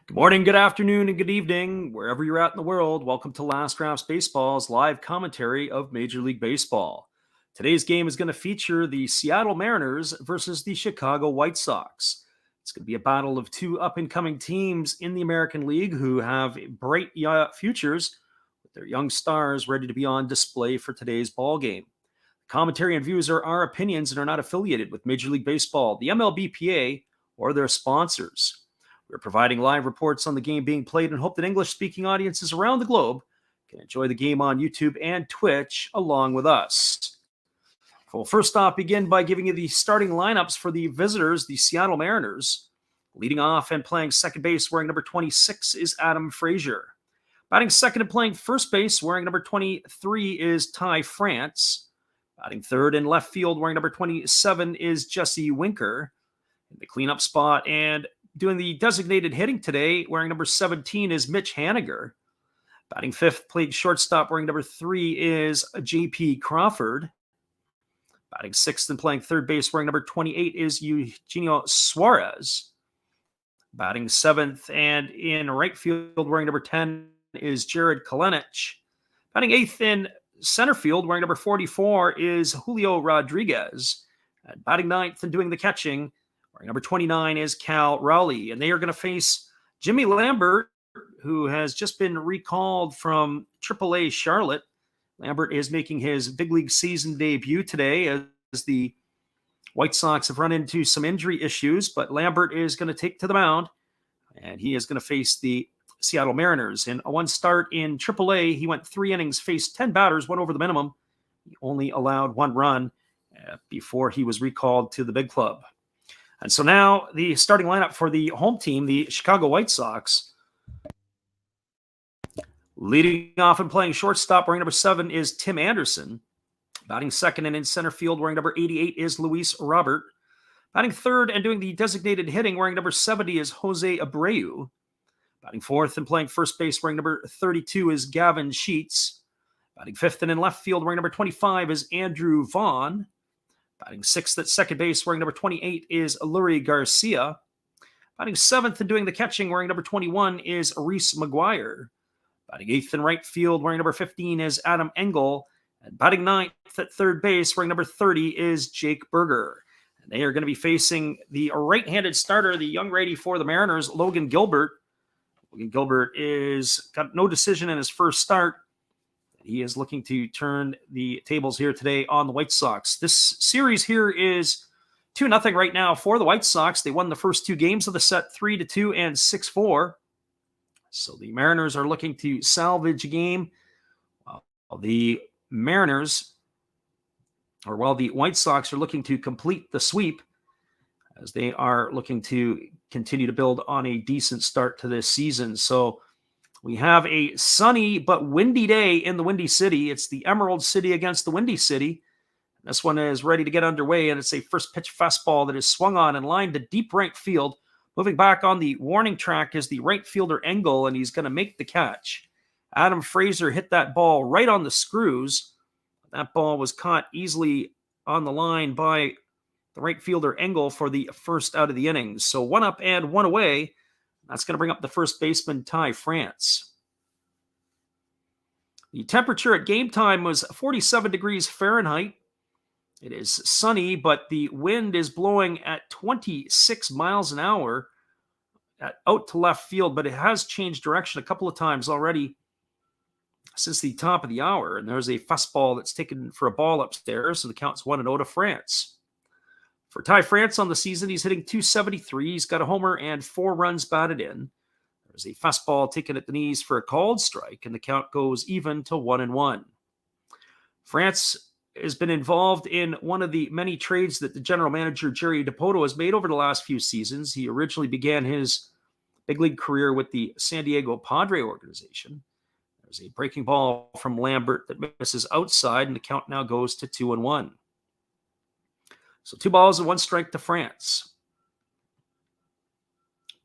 Good morning, good afternoon, and good evening, wherever you're at in the world. Welcome to Last Drafts Baseball's live commentary of Major League Baseball. Today's game is going to feature the Seattle Mariners versus the Chicago White Sox. It's going to be a battle of two up-and-coming teams in the American League who have bright futures with their young stars ready to be on display for today's ball game. Commentary and views are our opinions and are not affiliated with Major League Baseball, the MLB, or their sponsors. We're providing live reports on the game being played and hope that English-speaking audiences around the globe can enjoy the game on YouTube and Twitch along with us. We'll first off begin by giving you the starting lineups for the visitors, the Seattle Mariners. Leading off and playing second base wearing number 26 is Adam Frazier. Batting second and playing first base wearing number 23 is Ty France. Batting third and left field wearing number 27 is Jesse Winker. In the cleanup spot and doing the designated hitting today, wearing number 17 is Mitch Haniger. Batting fifth, playing shortstop, wearing number 3 is J.P. Crawford. Batting sixth and playing third base, wearing number 28 is Eugenio Suarez. Batting seventh and in right field, wearing number 10 is Jared Kalenic. Batting eighth in center field, wearing number 44 is Julio Rodriguez. And batting ninth and doing the catching, wearing number 29 is Cal Raleigh, and they are going to face Jimmy Lambert, who has just been recalled from AAA Charlotte. Lambert is making his big league season debut today as the White Sox have run into some injury issues, but Lambert is going to take to the mound, and he is going to face the Seattle Mariners. In one start in AAA, he went 3 innings, faced 10 batters, went over the minimum. He only allowed 1 run before he was recalled to the big club. And so now the starting lineup for the home team, the Chicago White Sox. Leading off and playing shortstop, wearing number 7 is Tim Anderson. Batting second and in center field, wearing number 88 is Luis Robert. Batting third and doing the designated hitting, wearing number 70 is Jose Abreu. Batting fourth and playing first base, wearing number 32 is Gavin Sheets. Batting fifth and in left field, wearing number 25 is Andrew Vaughn. Batting sixth at second base, wearing number 28 is Lurie Garcia. Batting seventh and doing the catching, wearing number 21 is Reese McGuire. Batting eighth in right field, wearing number 15 is Adam Engel. And batting ninth at third base, wearing number 30 is Jake Berger. And they are going to be facing the right-handed starter, the young righty for the Mariners, Logan Gilbert. Logan Gilbert is got no decision in his first start. He is looking to turn the tables here today on the White Sox. This series here is 2-0 right now for the White Sox. They won the first 2 games of the set 3-2 and 6-4. So the Mariners are looking to salvage a game. While the White Sox are looking to complete the sweep as they are looking to continue to build on a decent start to this season. So we have a sunny but windy day in the Windy City. It's the Emerald City against the Windy City. This one is ready to get underway, and it's a first pitch fastball that is swung on and lined to deep right field. Moving back on the warning track is the right fielder Engel, and he's going to make the catch. Adam Frazier hit that ball right on the screws. That ball was caught easily on the line by the right fielder Engel for the first out of the innings. So 1 up and 1 away. That's going to bring up the first baseman, Ty France. The temperature at game time was 47 degrees Fahrenheit. It is sunny, but the wind is blowing at 26 miles an hour out to left field, but it has changed direction a couple of times already since the top of the hour. And there's a fastball that's taken for a ball upstairs, so the count's 1-0 to France. For Ty France on the season, he's hitting .273. He's got a homer and 4 runs batted in. There's a fastball taken at the knees for a called strike, and the count goes even to 1-1. France has been involved in one of the many trades that the general manager, Jerry Dipoto, has made over the last few seasons. He originally began his big league career with the San Diego Padre organization. There's a breaking ball from Lambert that misses outside, and the count now goes to 2-1. So 2 balls and 1 strike to France.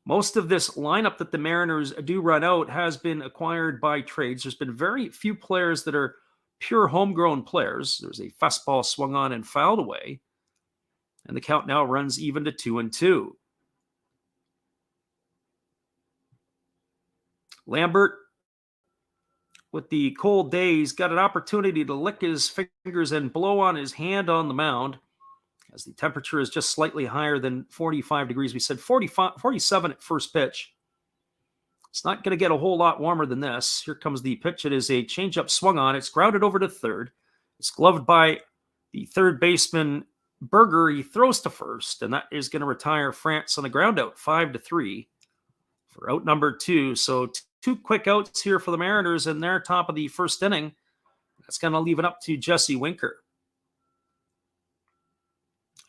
Most of this lineup that the Mariners do run out has been acquired by trades. There's been very few players that are pure homegrown players. There's a fastball swung on and fouled away. And the count now runs even to 2-2. Lambert, with the cold days, got an opportunity to lick his fingers and blow on his hand on the mound, as the temperature is just slightly higher than 45 degrees. We said 47 at first pitch. It's not going to get a whole lot warmer than this. Here comes the pitch. It is a changeup swung on. It's grounded over to third. It's gloved by the third baseman, Berger. He throws to first, and that is going to retire France on the ground out, 5-3 for out number 2. So two quick outs here for the Mariners in their top of the first inning. That's going to leave it up to Jesse Winker.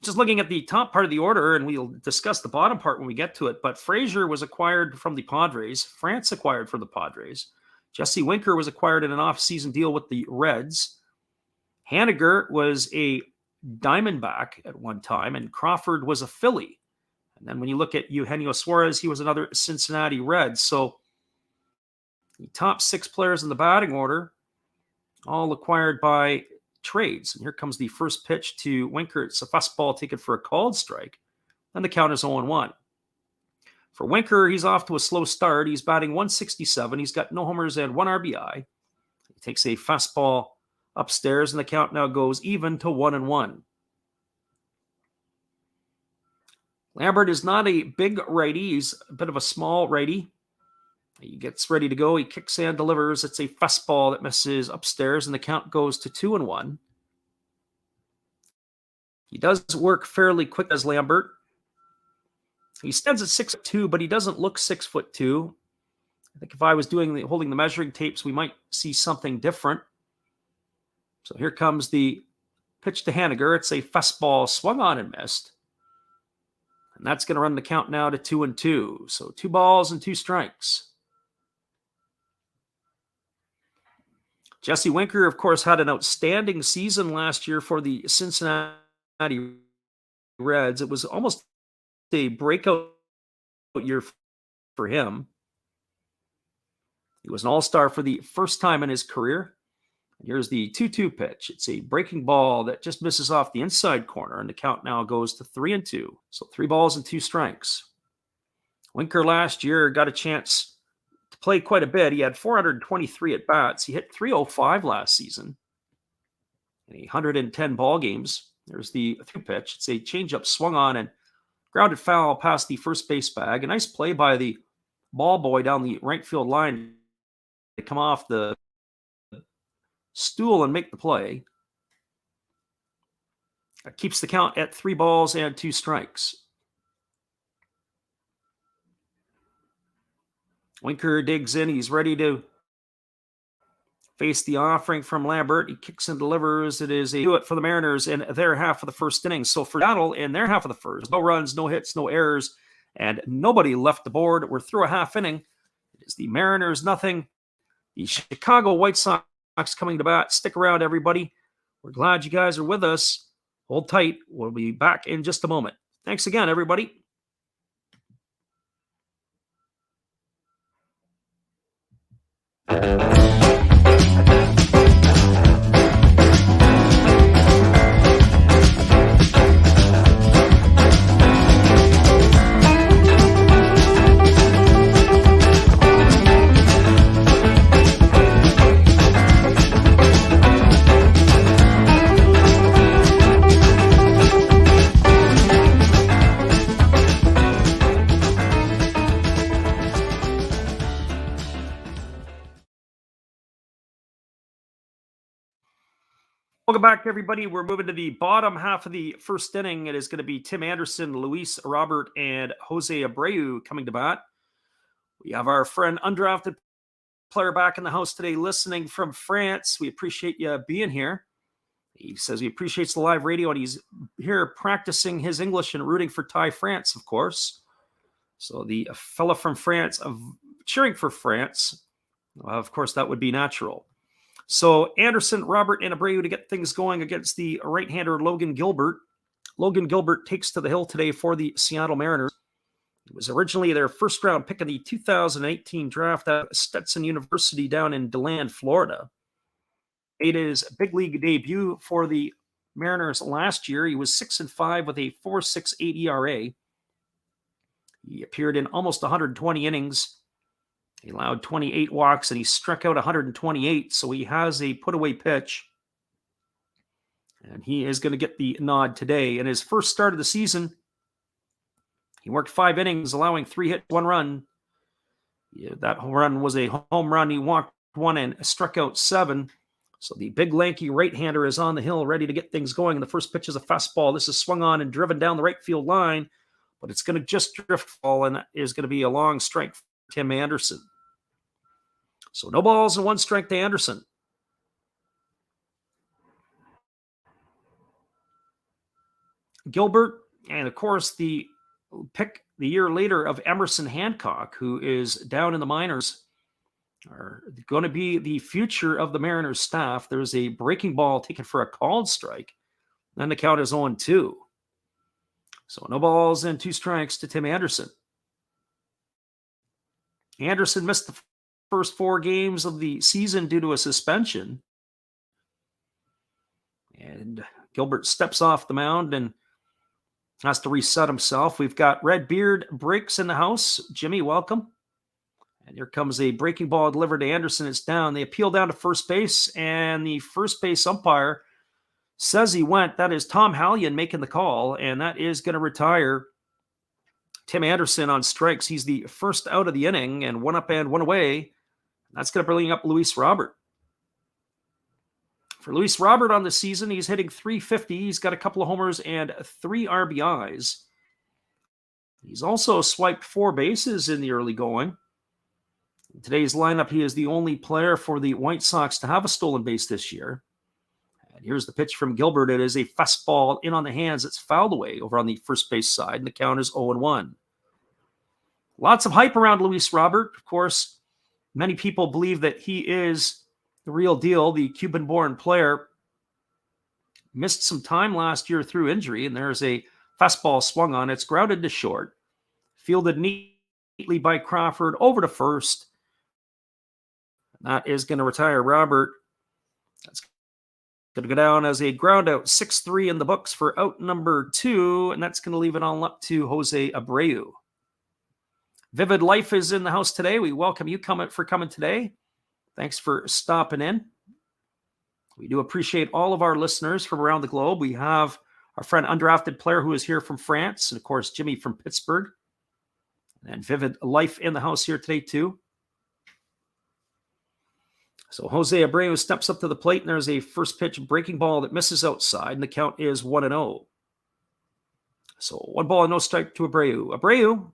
Just looking at the top part of the order, and we'll discuss the bottom part when we get to it, but Frazier was acquired from the Padres. France acquired from the Padres. Jesse Winker was acquired in an off-season deal with the Reds. Haniger was a Diamondback at one time, and Crawford was a Philly. And then when you look at Eugenio Suarez, he was another Cincinnati Red. So the top 6 players in the batting order, all acquired by trades. And here comes the first pitch to Winker. It's a fastball taken for a called strike. And the count is 0-1. For Winker, he's off to a slow start. He's batting .167. He's got no homers and 1 RBI. He takes a fastball upstairs, and the count now goes even to 1-1. Lambert is not a big righty. He's a bit of a small righty. He gets ready to go. He kicks and delivers. It's a fastball that misses upstairs, and the count goes to 2-1. He does work fairly quick as Lambert. He stands at 6'2", but he doesn't look 6'2". I think if I was holding the measuring tapes, we might see something different. So here comes the pitch to Haniger. It's a fastball swung on and missed. And that's going to run the count now to 2-2. So 2 balls and 2 strikes. Jesse Winker, of course, had an outstanding season last year for the Cincinnati Reds. It was almost a breakout year for him. He was an all-star for the first time in his career. And here's the 2-2 pitch. It's a breaking ball that just misses off the inside corner, and the count now goes to 3-2. So 3 balls and 2 strikes. Winker last year got a chance to play quite a bit. He had 423 at-bats. He hit .305 last season in 110 ball games. There's the 2 pitch. It's a changeup swung on and grounded foul past the first base bag. A nice play by the ball boy down the right field line to come off the stool and make the play. That keeps the count at 3 balls and 2 strikes. Winker digs in. He's ready to face the offering from Lambert. He kicks and delivers. It is a do it for the Mariners in their half of the first inning. So for Seattle in their half of the first, no runs, no hits, no errors, and nobody left the board. We're through a half inning. It is the Mariners nothing. The Chicago White Sox coming to bat. Stick around, everybody. We're glad you guys are with us. Hold tight. We'll be back in just a moment. Thanks again, everybody. Welcome back, everybody. We're moving to the bottom half of the first inning. It is going to be Tim Anderson, Luis Robert, and Jose Abreu coming to bat. We have our friend undrafted player back in the house today listening from France. We appreciate you being here. He says he appreciates the live radio, and he's here practicing his English and rooting for Thai France, of course. So the fella from France, cheering for France, of course, that would be natural. So Anderson, Robert, and Abreu to get things going against the right-hander Logan Gilbert. Logan Gilbert takes to the hill today for the Seattle Mariners. He was originally their first-round pick in the 2018 draft at Stetson University down in DeLand, Florida. Made his big league debut for the Mariners last year. He was 6-5 with a 4.68 ERA. He appeared in almost 120 innings He allowed 28 walks and he struck out 128, so he has a put-away pitch. And he is going to get the nod today. In his first start of the season, he worked 5 innings, allowing 3 hits, 1 run. Yeah, that home run was a home run. He walked 1 and struck out 7. So the big, lanky right-hander is on the hill, ready to get things going. And the first pitch is a fastball. This is swung on and driven down the right field line, but it's going to just drift ball, and that is going to be a long strike for Tim Anderson. So no balls and 1 strike to Anderson. Gilbert, and of course the pick the year later of Emerson Hancock, who is down in the minors, are going to be the future of the Mariners staff. There's a breaking ball taken for a called strike. Then the count is 0-2. So no balls and 2 strikes to Tim Anderson. Anderson missed the first 4 games of the season due to a suspension. And Gilbert steps off the mound and has to reset himself. We've got Red Beard Breaks in the house. Jimmy, welcome. And here comes a breaking ball delivered to Anderson. It's down. They appeal down to first base, and the first base umpire says he went. That is Tom Hallion making the call, and that is going to retire Tim Anderson on strikes. He's the first out of the inning, and 1 up and 1 away. That's going to bring up Luis Robert. For Luis Robert on the season, he's hitting .350. He's got a couple of homers and 3 RBIs. He's also swiped 4 bases in the early going. In today's lineup, he is the only player for the White Sox to have a stolen base this year. And here's the pitch from Gilbert. It is a fastball in on the hands. It's fouled away over on the first base side, and the count is 0-1. Lots of hype around Luis Robert. Of course, many people believe that he is the real deal. The Cuban-born player missed some time last year through injury, and there's a fastball swung on. It's grounded to short, fielded neatly by Crawford over to first. That is going to retire Robert. That's going to go down as a ground out. 6-3 in the books for out number 2, and that's going to leave it all up to Jose Abreu. Vivid Life is in the house today. We welcome you for coming today. Thanks for stopping in. We do appreciate all of our listeners from around the globe. We have our friend Undrafted Player who is here from France, and of course, Jimmy from Pittsburgh. And Vivid Life in the house here today, too. So Jose Abreu steps up to the plate, and there's a first pitch breaking ball that misses outside, and the count is 1-0. So 1 ball and no strike to Abreu. Abreu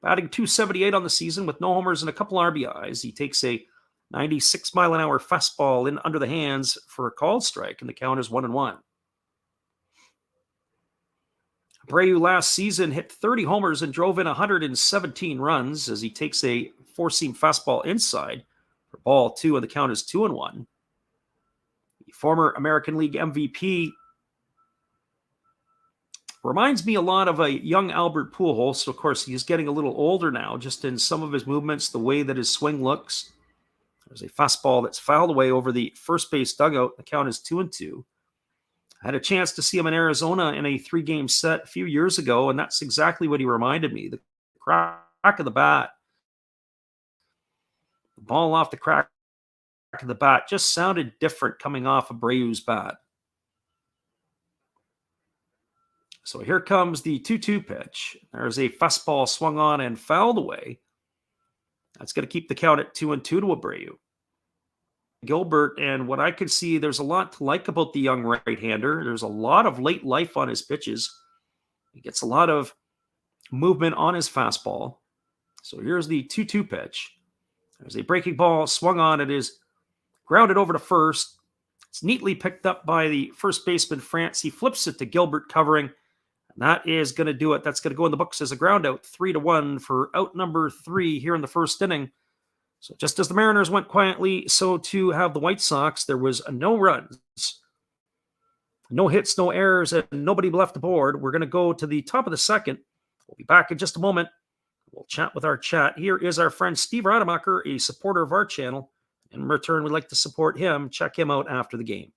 batting .278 on the season with no homers and a couple RBIs. He takes a 96-mile-an-hour fastball in under the hands for a called strike, and the count is 1-1. Abreu last season hit 30 homers and drove in 117 runs as he takes a 4-seam fastball inside for ball 2, and the count is 2-1. The former American League MVP reminds me a lot of a young Albert Pujols. So, of course, he's getting a little older now, just in some of his movements, the way that his swing looks. There's a fastball that's fouled away over the first base dugout. The count is 2-2. I had a chance to see him in Arizona in a 3-game set a few years ago, and that's exactly what he reminded me. The crack of the bat, the ball off the crack of the bat just sounded different coming off Abreu's bat. So here comes the 2-2 pitch. There's a fastball swung on and fouled away. That's going to keep the count at 2-2 to Abreu. Gilbert, and what I could see, there's a lot to like about the young right-hander. There's a lot of late life on his pitches. He gets a lot of movement on his fastball. So here's the 2-2 pitch. There's a breaking ball swung on. It is grounded over to first. It's neatly picked up by the first baseman, France. He flips it to Gilbert covering. And that is going to do it. That's going to go in the books as a ground out, 3-1 for out number 3 here in the first inning. So just as the Mariners went quietly, so too have the White Sox. There was no runs, no hits, no errors, and nobody left the board. We're going to go to the top of the second. We'll be back in just a moment. We'll chat with our chat. Here is our friend Steve Rademacher, a supporter of our channel. In return, we'd like to support him. Check him out after the game.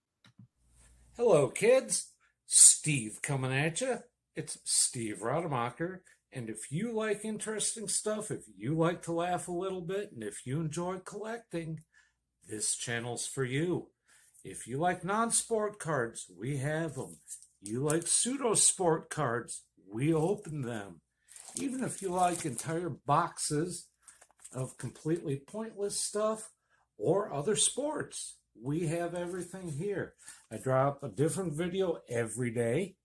Hello, kids. Steve coming at you. It's Steve Rademacher, And if you like interesting stuff, if you like to laugh a little bit, and if you enjoy collecting, this channel's for you. If you like non-sport cards, we have them. You like pseudo-sport cards, we open them. Even if you like entire boxes of completely pointless stuff or other sports, we have everything here. I drop a different video every day,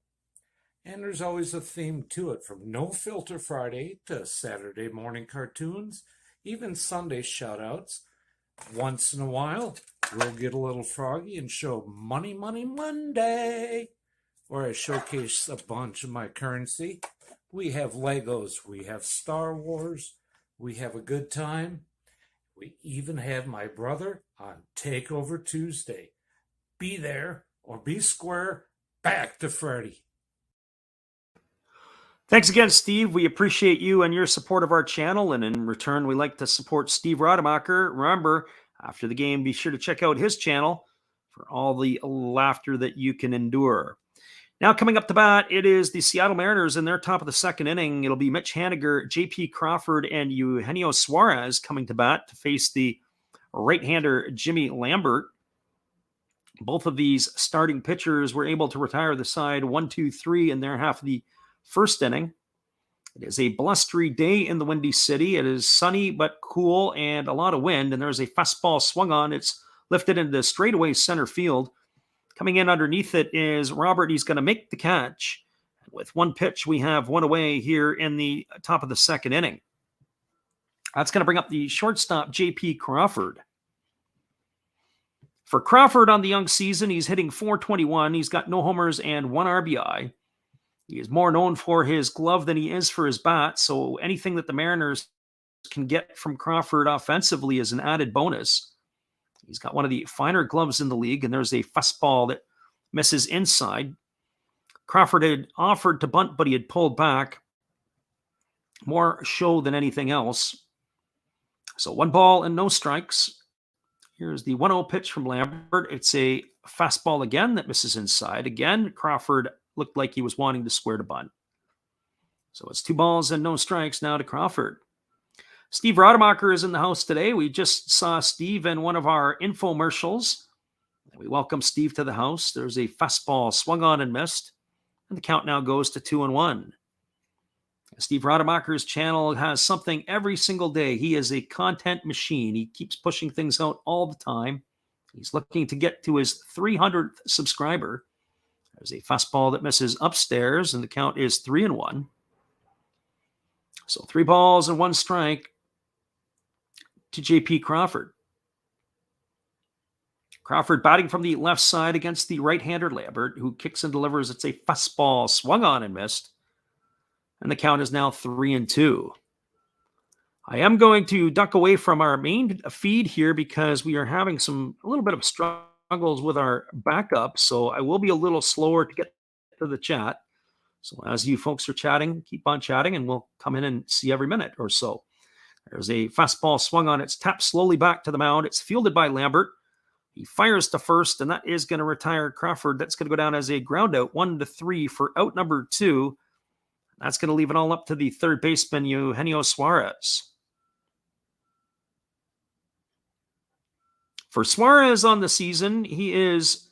and there's always a theme to it, from No Filter Friday to Saturday morning cartoons, even Sunday shoutouts. Once in a while, we'll get a little froggy and show Money Money Monday, where I showcase a bunch of my currency. We have Legos, we have Star Wars, we have a good time. We even have my brother on Takeover Tuesday. Be there or be square. Back to Freddy. Thanks again, Steve. We appreciate you and your support of our channel. And in return, we like to support Steve Rademacher. Remember, after the game, be sure to check out his channel for all the laughter that you can endure. Now, coming up to bat, it is the Seattle Mariners in their top of the second inning. It'll be Mitch Haniger, J.P. Crawford, and Eugenio Suarez coming to bat to face the right-hander Jimmy Lambert. Both of these starting pitchers were able to retire the side 1-2-3 in their half of the first inning. It is a blustery day in the Windy City. It is sunny but cool and a lot of wind, and there's a fastball swung on. It's lifted into straightaway center field. Coming in underneath it is Robert. He's going to make the catch. With one pitch, we have one away here in the top of the second inning. That's going to bring up the shortstop, J.P. Crawford. For Crawford on the young season, he's hitting .421. He's got no homers and 1 RBI. He is more known for his glove than he is for his bat, so anything that the Mariners can get from Crawford offensively is an added bonus. He's got one of the finer gloves in the league, and there's a fastball that misses inside. Crawford had offered to bunt, but he had pulled back. More show than anything else. So 1 ball and no strikes. Here's the 1-0 pitch from Lambert. It's a fastball again that misses inside. Again, Crawford looked like he was wanting to square to bunt. So it's 2 balls and no strikes now to Crawford. Steve Rademacher is in the house today. We just saw Steve in one of our infomercials. We welcome Steve to the house. There's a fastball swung on and missed, and the count now goes to 2-1. Steve Rademacher's channel has something every single day. He is a content machine. He keeps pushing things out all the time. He's looking to get to his 300th subscriber. There's a fastball that misses upstairs, and the count is 3-1. So 3 balls and 1 strike to J.P. Crawford. Crawford batting from the left side against the right-hander Lambert, who kicks and delivers. It's a fastball swung on and missed. And the count is now 3-2. I am going to duck away from our main feed here because we are having a little bit of struggles with our backup. So I will be a little slower to get to the chat. So as you folks are chatting, keep on chatting, and we'll come in and see every minute or so. There's a fastball swung on. It's tapped slowly back to the mound. It's fielded by Lambert. He fires to first, and that is going to retire Crawford. That's going to go down as a ground out, 1-3 for out number 2. That's going to leave it all up to the third baseman, Eugenio Suarez. For Suarez on the season, he is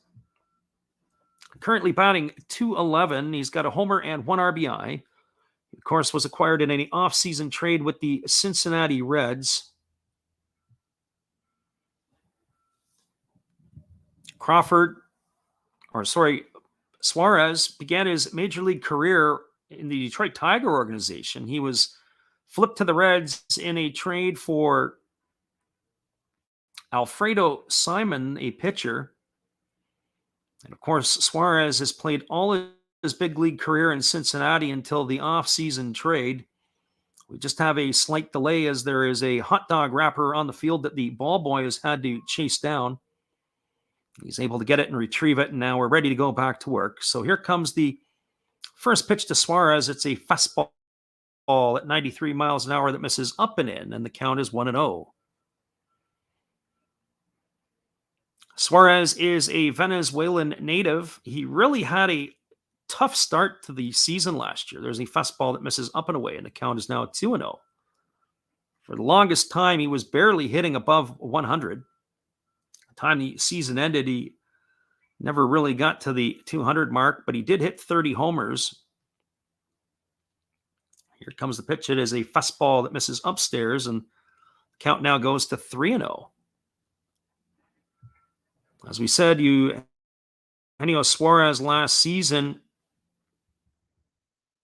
currently batting .211. He's got a homer and 1 RBI. He, of course, was acquired in an off-season trade with the Cincinnati Reds. Suarez began his major league career in the Detroit Tiger organization. He was flipped to the Reds in a trade for Alfredo Simon, a pitcher. And of course, Suarez has played all his big league career in Cincinnati until the off-season trade. We just have a slight delay as there is a hot dog wrapper on the field that the ball boy has had to chase down. He's able to get it and retrieve it, and now we're ready to go back to work. So here comes the first pitch to Suarez. It's a fastball at 93 miles an hour that misses up and in, and the count is 1-0. Suarez is a Venezuelan native. He really had a tough start to the season last year. There's a fastball that misses up and away, and the count is now 2-0. For the longest time, he was barely hitting above 100. By the time the season ended, he never really got to the 200 mark, but he did hit 30 homers. Here comes the pitch. It is a fastball that misses upstairs, and the count now goes to 3-0. As we said, Eugenio Suarez last season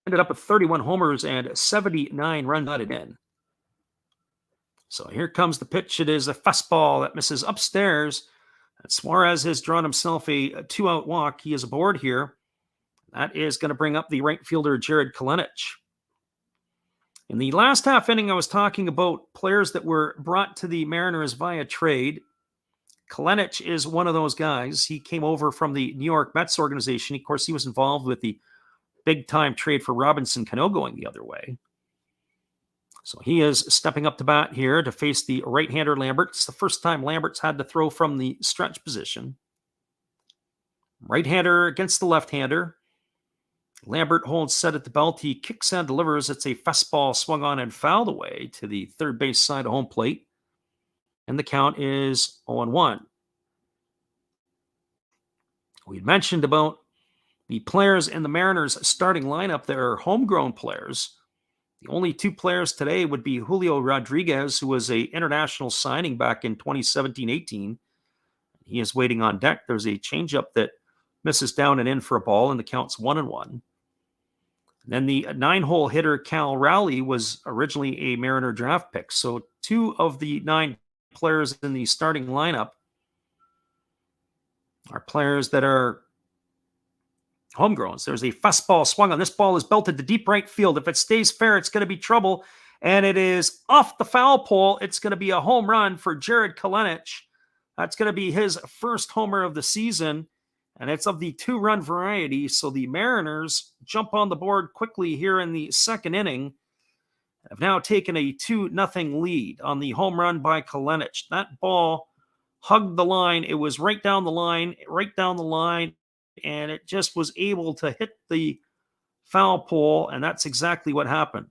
ended up with 31 homers and 79 runs batted in. So here comes the pitch. It is a fastball that misses upstairs. And Suarez has drawn himself a 2-out walk. He is aboard here. That is going to bring up the right fielder, Jared Kalenic. In the last half inning, I was talking about players that were brought to the Mariners via trade. Kalenic is one of those guys. He came over from the New York Mets organization. Of course, he was involved with the big-time trade for Robinson Cano going the other way. So he is stepping up to bat here to face the right-hander Lambert. It's the first time Lambert's had to throw from the stretch position. Right-hander against the left-hander. Lambert holds set at the belt. He kicks and delivers. It's a fastball swung on and fouled away to the third base side of home plate. And the count is 0-1. We mentioned about the players in the Mariners starting lineup. They're homegrown players. The only two players today would be Julio Rodriguez, who was an international signing back in 2017-18. He is waiting on deck. There's a changeup that misses down and in for a ball, and the count's 1-1. Then the 9-hole hitter Cal Raleigh was originally a Mariner draft pick. So 2 of the 9 players in the starting lineup are players that are homegrowns. There's a fastball swung on. This ball is belted to deep right field. If it stays fair, it's going to be trouble. And it is off the foul pole. It's going to be a home run for Jared Kalenic. That's going to be his first homer of the season. And it's of the 2-run variety. So the Mariners jump on the board quickly here in the second inning. Have now taken a 2-0 lead on the home run by Kalenic. That ball hugged the line. It was right down the line, and it just was able to hit the foul pole, and that's exactly what happened.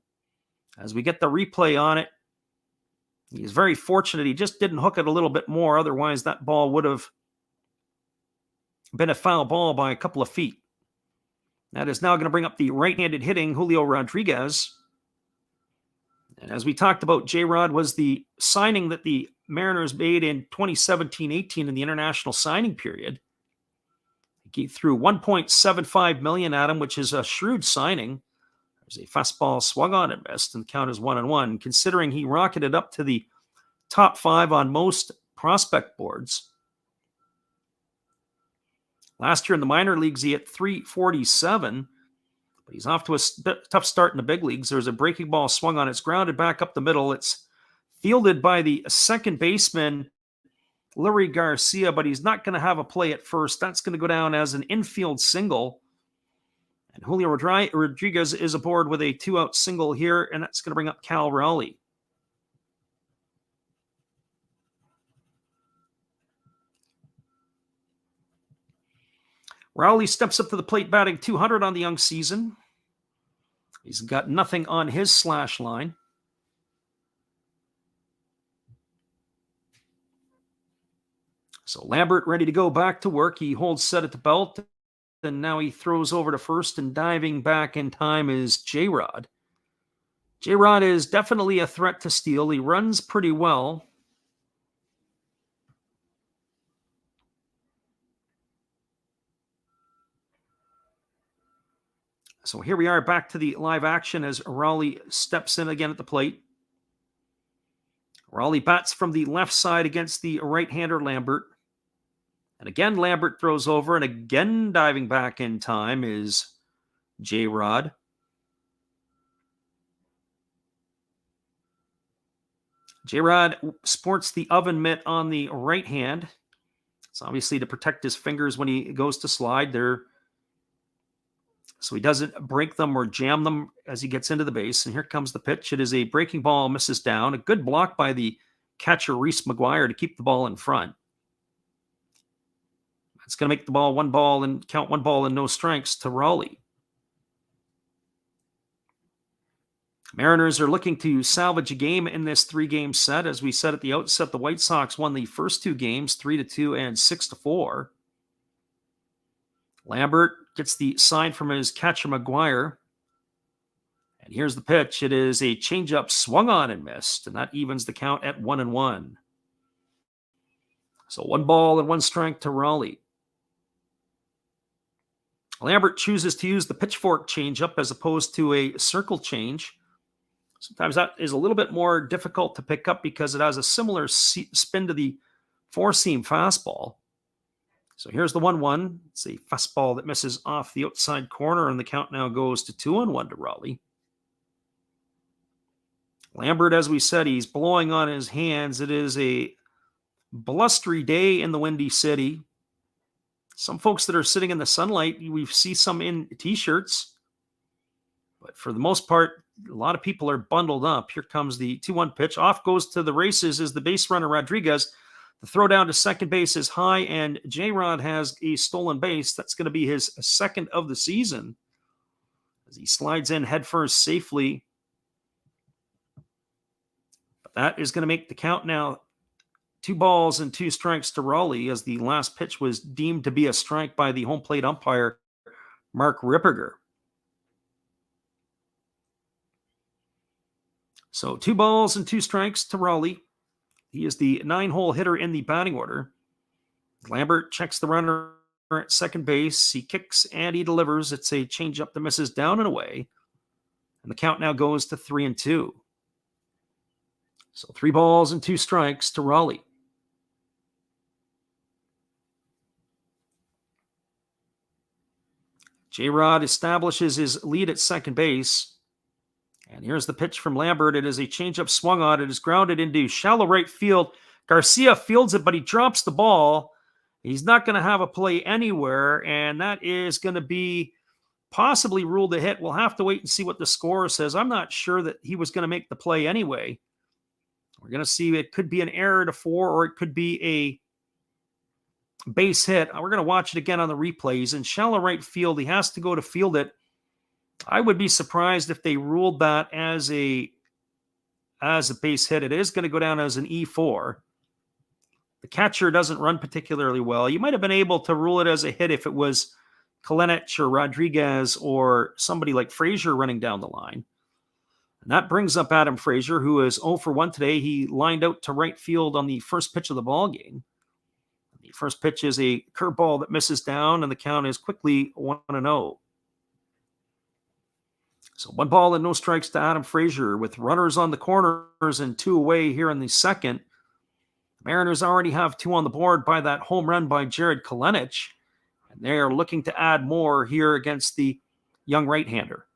As we get the replay on it, he's very fortunate. He just didn't hook it a little bit more. Otherwise, that ball would have been a foul ball by a couple of feet. That is now going to bring up the right-handed hitting Julio Rodriguez. And as we talked about, J-Rod was the signing that the Mariners made in 2017-18 in the international signing period. He threw $1.75 million at him, which is a shrewd signing. There's a fastball swung on and missed, and the count is 1-1. Considering he rocketed up to the top 5 on most prospect boards. Last year in the minor leagues, he hit .347, but he's off to a tough start in the big leagues. There's a breaking ball swung on. It's grounded back up the middle. It's fielded by the second baseman, Larry Garcia, but he's not going to have a play at first. That's going to go down as an infield single. And Julio Rodriguez is aboard with a 2-out single here, and that's going to bring up Cal Raleigh. Rowley steps up to the plate batting .200 on the young season. He's got nothing on his slash line. So Lambert ready to go back to work. He holds set at the belt, and now he throws over to first, and diving back in time is J-Rod. J-Rod is definitely a threat to steal. He runs pretty well. So here we are back to the live action as Raleigh steps in again at the plate. Raleigh bats from the left side against the right-hander Lambert. And again, Lambert throws over, and again diving back in time is J-Rod. J-Rod sports the oven mitt on the right hand. It's obviously to protect his fingers when he goes to slide. So he doesn't break them or jam them as he gets into the base. And here comes the pitch. It is a breaking ball, misses down. A good block by the catcher, Reese McGuire, to keep the ball in front. It's going to make the ball 1 ball and count 1 ball and no strikes to Raleigh. Mariners are looking to salvage a game in this 3-game set. As we said at the outset, the White Sox won the first 2 games, 3-2 and 6-4. Lambert gets the sign from his catcher, McGuire. And here's the pitch. It is a changeup swung on and missed, and that evens the count at 1-1. So 1 ball and 1 strike to Raleigh. Lambert chooses to use the pitchfork changeup as opposed to a circle change. Sometimes that is a little bit more difficult to pick up because it has a similar spin to the 4-seam fastball. So here's the 1-1. It's a fastball that misses off the outside corner, and the count now goes to 2-1 to Raleigh. Lambert, as we said, he's blowing on his hands. It is a blustery day in the Windy City. Some folks that are sitting in the sunlight, we see some in T-shirts. But for the most part, a lot of people are bundled up. Here comes the 2-1 pitch. Off goes to the races is the base runner, Rodriguez. The throw down to second base is high, and J-Rod has a stolen base. That's going to be his second of the season as he slides in headfirst safely. But that is going to make the count now 2 balls and 2 strikes to Raleigh, as the last pitch was deemed to be a strike by the home plate umpire, Mark Ripperger. So 2 balls and 2 strikes to Raleigh. He is the 9-hole hitter in the batting order. Lambert checks the runner at second base. He kicks and he delivers. It's a changeup that misses down and away. And the count now goes to 3-2. So 3 balls and 2 strikes to Raleigh. J-Rod establishes his lead at second base. And here's the pitch from Lambert. It is a changeup swung on. It is grounded into shallow right field. Garcia fields it, but he drops the ball. He's not going to have a play anywhere, and that is going to be possibly ruled a hit. We'll have to wait and see what the scorer says. I'm not sure that he was going to make the play anyway. We're going to see. It could be an error to 4, or it could be a base hit. We're going to watch it again on the replays. In shallow right field, he has to go to field it. I would be surprised if they ruled that as a base hit. It is going to go down as an E4. The catcher doesn't run particularly well. You might have been able to rule it as a hit if it was Kalenich or Rodriguez or somebody like Frazier running down the line. And that brings up Adam Frazier, who is 0 for 1 today. He lined out to right field on the first pitch of the ball game. The first pitch is a curveball that misses down, and the count is quickly 1-0. So 1 ball and no strikes to Adam Frazier, with runners on the corners and 2 away here in the second. The Mariners already have 2 on the board by that home run by Jared Kalenich, and they are looking to add more here against the young right-hander.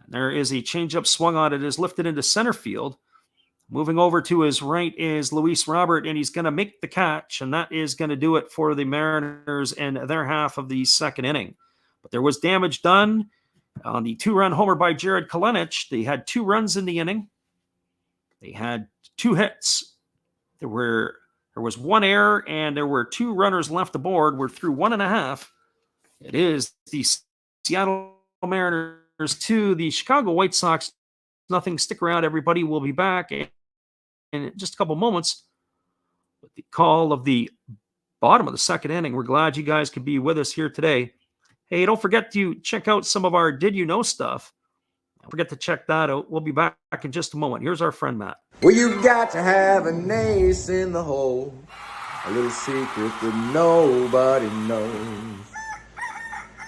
And there is a changeup swung on. It is lifted into center field. Moving over to his right is Luis Robert, and he's going to make the catch, and that is going to do it for the Mariners in their half of the second inning. But there was damage done on the 2-run homer by Jared Kalenich. They had 2 runs in the inning. They had 2 hits. There was 1 error, and there were 2 runners left aboard. We're through 1.5. It is the Seattle Mariners 2, the Chicago White Sox nothing. Stick around, everybody. We'll be back in just a couple moments with the call of the bottom of the second inning. We're glad you guys could be with us here today. Hey, don't forget to check out some of our Did You Know stuff. Don't forget to check that out. We'll be back in just a moment. Here's our friend Matt. Well, you've got to have an ace in the hole, a little secret that nobody knows.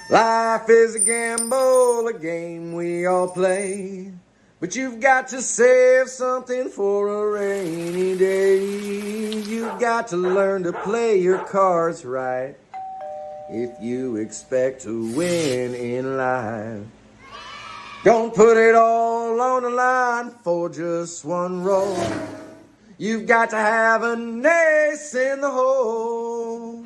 Life is a gamble, a game we all play, but you've got to save something for a rainy day. You've got to learn to play your cards right if you expect to win in life. Don't put it all on the line for just 1 roll. You've got to have an ace in the hole.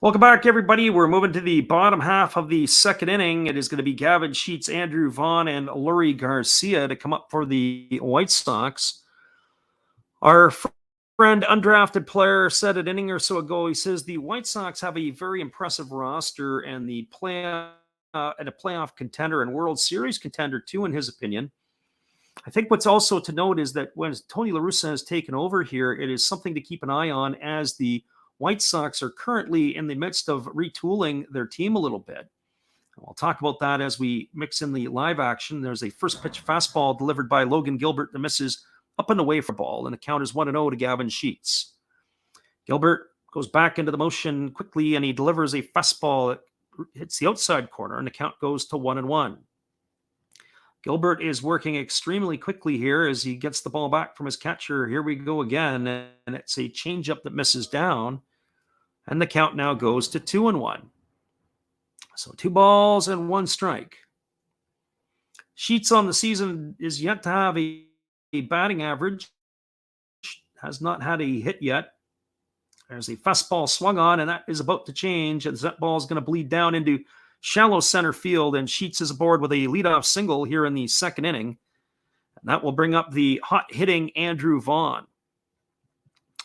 Welcome back, everybody. We're moving to the bottom half of the second inning. It is going to be Gavin Sheets, Andrew Vaughn, and Lurie Garcia to come up for the White Sox. Our friend, undrafted player, said an inning or so ago, he says the White Sox have a very impressive roster and a playoff contender and World Series contender too, in his opinion. I think what's also to note is that when Tony La Russa has taken over here, it is something to keep an eye on, as the White Sox are currently in the midst of retooling their team a little bit. I'll talk about that as we mix in the live action. There's a first pitch fastball delivered by Logan Gilbert that misses up and away for ball, and the count is 1-0 to Gavin Sheets. Gilbert goes back into the motion quickly, and he delivers a fastball that hits the outside corner, and the count goes to 1-1. Gilbert is working extremely quickly here as he gets the ball back from his catcher. Here we go again, and it's a changeup that misses down, and the count now goes to 2-1. So 2 balls and 1 strike. Sheets on the season is yet to have a batting average, has not had a hit yet. There's a fastball swung on, and that is about to change, as that ball is going to bleed down into shallow center field, and Sheets is aboard with a leadoff single here in the second inning. And that will bring up the hot-hitting Andrew Vaughn.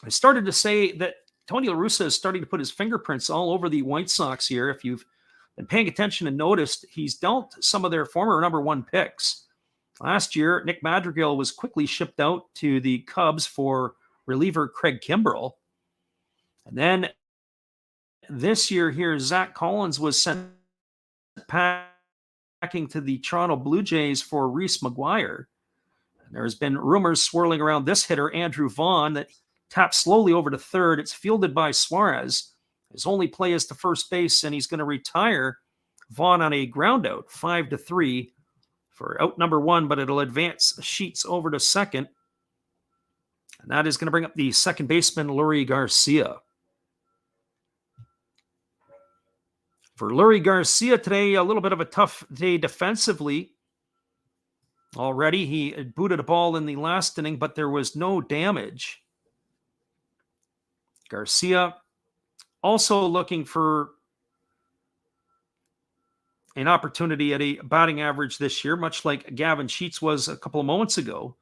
I started to say that Tony La Russa is starting to put his fingerprints all over the White Sox here. If you've been paying attention and noticed, he's dealt some of their former number 1 picks. Last year, Nick Madrigal was quickly shipped out to the Cubs for reliever Craig Kimbrell. And then this year here, Zach Collins was sent packing to the Toronto Blue Jays for Reese McGuire. And there's been rumors swirling around this hitter, Andrew Vaughn, that taps slowly over to third. It's fielded by Suarez. His only play is to first base, and he's going to retire Vaughn on a ground out, 5-3 for out number 1, but it'll advance Sheets over to second. And that is going to bring up the second baseman, Lurie Garcia. For Lurie Garcia today, a little bit of a tough day defensively. Already, he had booted a ball in the last inning, but there was no damage. Garcia also looking for an opportunity at a batting average this year, much like Gavin Sheets was a couple of moments ago.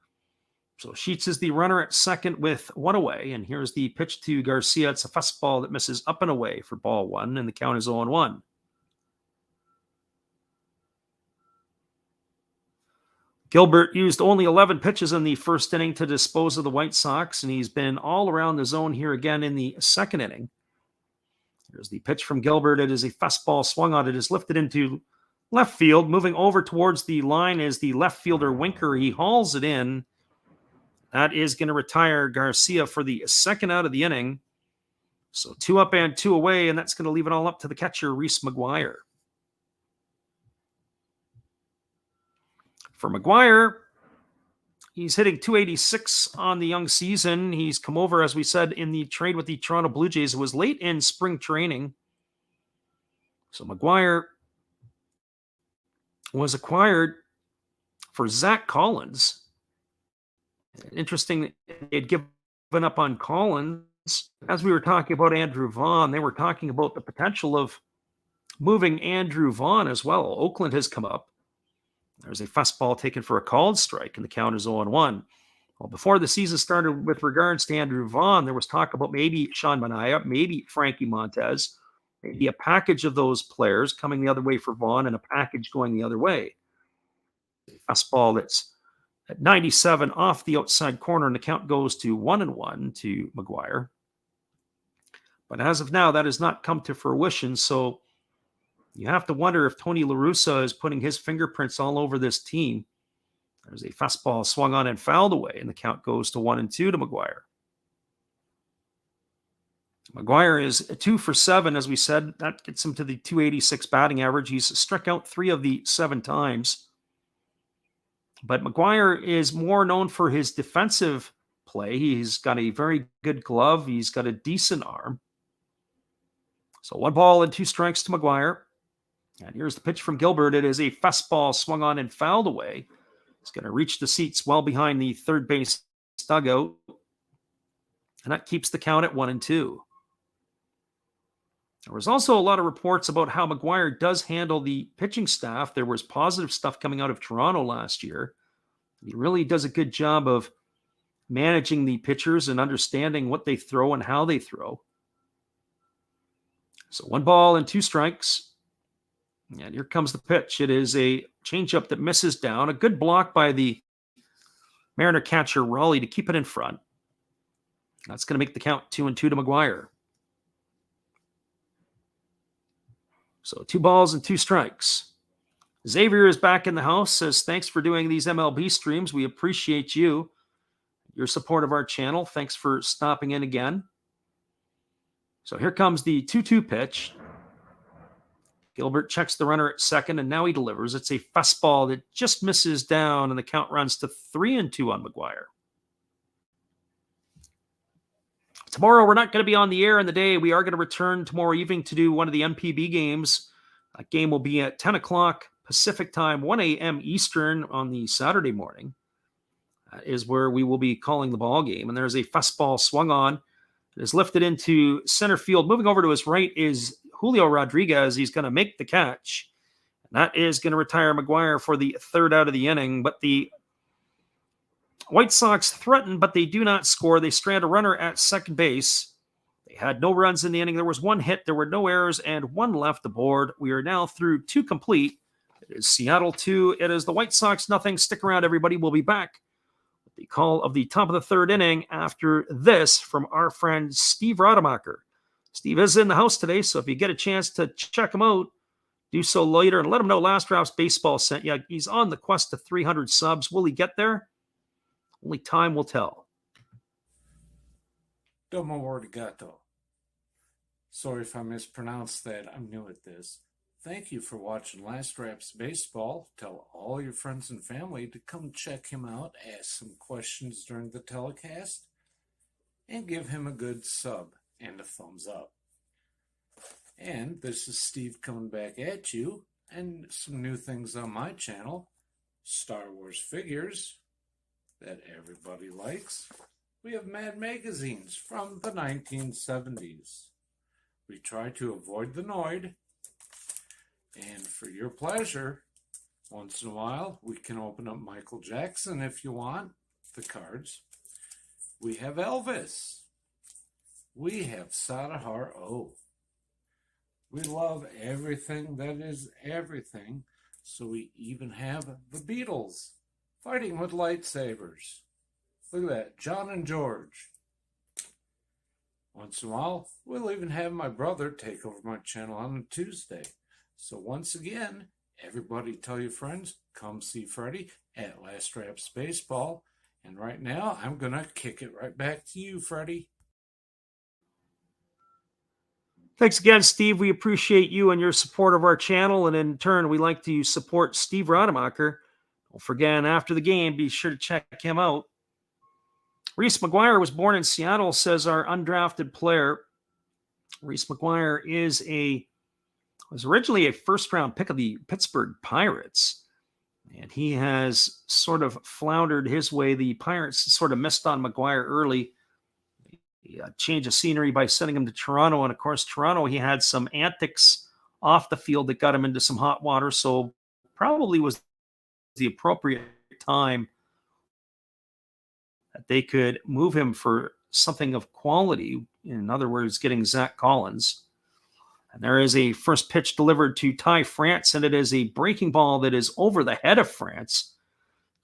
So Sheets is the runner at second with 1 away, and here's the pitch to Garcia. It's a fastball that misses up and away for ball 1, and the count is 0-1. Gilbert used only 11 pitches in the first inning to dispose of the White Sox, and he's been all around the zone here again in the second inning. Here's the pitch from Gilbert. It is a fastball swung on. It is lifted into left field. Moving over towards the line is the left fielder Winker. He hauls it in. That is going to retire Garcia for the second out of the inning. So 2 up and 2 away, and that's going to leave it all up to the catcher, Reese McGuire. For McGuire, he's hitting .286 on the young season. He's come over, as we said, in the trade with the Toronto Blue Jays. It was late in spring training. So McGuire was acquired for Zach Collins. Interesting that they had given up on Collins. As we were talking about Andrew Vaughn, they were talking about the potential of moving Andrew Vaughn as well. Oakland has come up. There's a fastball taken for a called strike, and the count is 0-1. Well, before the season started, with regards to Andrew Vaughn, there was talk about maybe Sean Manaea, maybe Frankie Montez, maybe a package of those players coming the other way for Vaughn and a package going the other way. A fastball that's at 97 off the outside corner, and the count goes to 1-1 to McGuire. But as of now, that has not come to fruition, so you have to wonder if Tony La Russa is putting his fingerprints all over this team. There's a fastball swung on and fouled away, and the count goes to 1-2 to McGuire. McGuire is 2 for 7, as we said. That gets him to the .286 batting average. He's struck out 3 of the 7 times. But McGuire is more known for his defensive play. He's got a very good glove. He's got a decent arm. So 1 ball and 2 strikes to McGuire. And here's the pitch from Gilbert. It is a fastball swung on and fouled away. It's going to reach the seats well behind the third base dugout. And that keeps the count at 1-2. There was also a lot of reports about how McGuire does handle the pitching staff. There was positive stuff coming out of Toronto last year. He really does a good job of managing the pitchers and understanding what they throw and how they throw. So 1 ball and 2 strikes. And here comes the pitch. It is a changeup that misses down. A good block by the Mariner catcher Raleigh to keep it in front. That's going to make the count 2-2 to McGuire. So 2 balls and 2 strikes. Xavier is back in the house, says, thanks for doing these MLB streams. We appreciate you, your support of our channel. Thanks for stopping in again. So here comes the 2-2 pitch. Gilbert checks the runner at second, and now he delivers. It's a fastball that just misses down, and the count runs to 3-2 on McGuire. Tomorrow, we're not going to be on the air in the day. We are going to return tomorrow evening to do one of the MPB games. That game will be at 10 o'clock Pacific time, 1 a.m. Eastern on the Saturday morning. That is where we will be calling the ball game. And there's a fastball swung on. It is lifted into center field. Moving over to his right is Julio Rodriguez. He's going to make the catch. And that is going to retire McGuire for the 3rd out of the inning. But the White Sox threaten, but they do not score. They strand a runner at second base. They had no runs in the inning. There was 1 hit. There were no errors and 1 left aboard. We are now through 2 complete. It is Seattle 2. It is the White Sox nothing. Stick around, everybody. We'll be back with the call of the top of the 3rd inning after this from our friend Steve Rademacher. Steve is in the house today, so if you get a chance to check him out, do so later and let him know Last Drafts Baseball sent you. He's on the quest to 300 subs. Will he get there? Only time will tell. Domo arigato. Sorry if I mispronounced that. I'm new at this. Thank you for watching Last Drafts Baseball. Tell all your friends and family to come check him out, ask some questions during the telecast, and give him a good sub and a thumbs up. And this is Steve coming back at you, and some new things on my channel. Star Wars figures that everybody likes. We have Mad magazines from the 1970s. We try to avoid the Noid. And for your pleasure, once in a while, we can open up Michael Jackson if you want, the cards. We have Elvis. We have Sadahar O. We love everything that is everything, so we even have the Beatles fighting with lightsabers. Look at that, John and George. Once in a while, we'll even have my brother take over my channel on a Tuesday. So once again, everybody tell your friends, come see Freddie at Last Drafts Baseball. And right now, I'm going to kick it right back to you, Freddie. Thanks again, Steve. We appreciate you and your support of our channel. And in turn, we like to support Steve Rademacher. Don't forget, after the game, be sure to check him out. Reese McGuire was born in Seattle, says our undrafted player. Reese McGuire was originally a first-round pick of the Pittsburgh Pirates. And he has sort of floundered his way. The Pirates sort of missed on McGuire early. Change of scenery by sending him to Toronto. And, of course, Toronto, he had some antics off the field that got him into some hot water. So probably was the appropriate time that they could move him for something of quality. In other words, getting Zach Collins. And there is a first pitch delivered to Ty France, and it is a breaking ball that is over the head of France.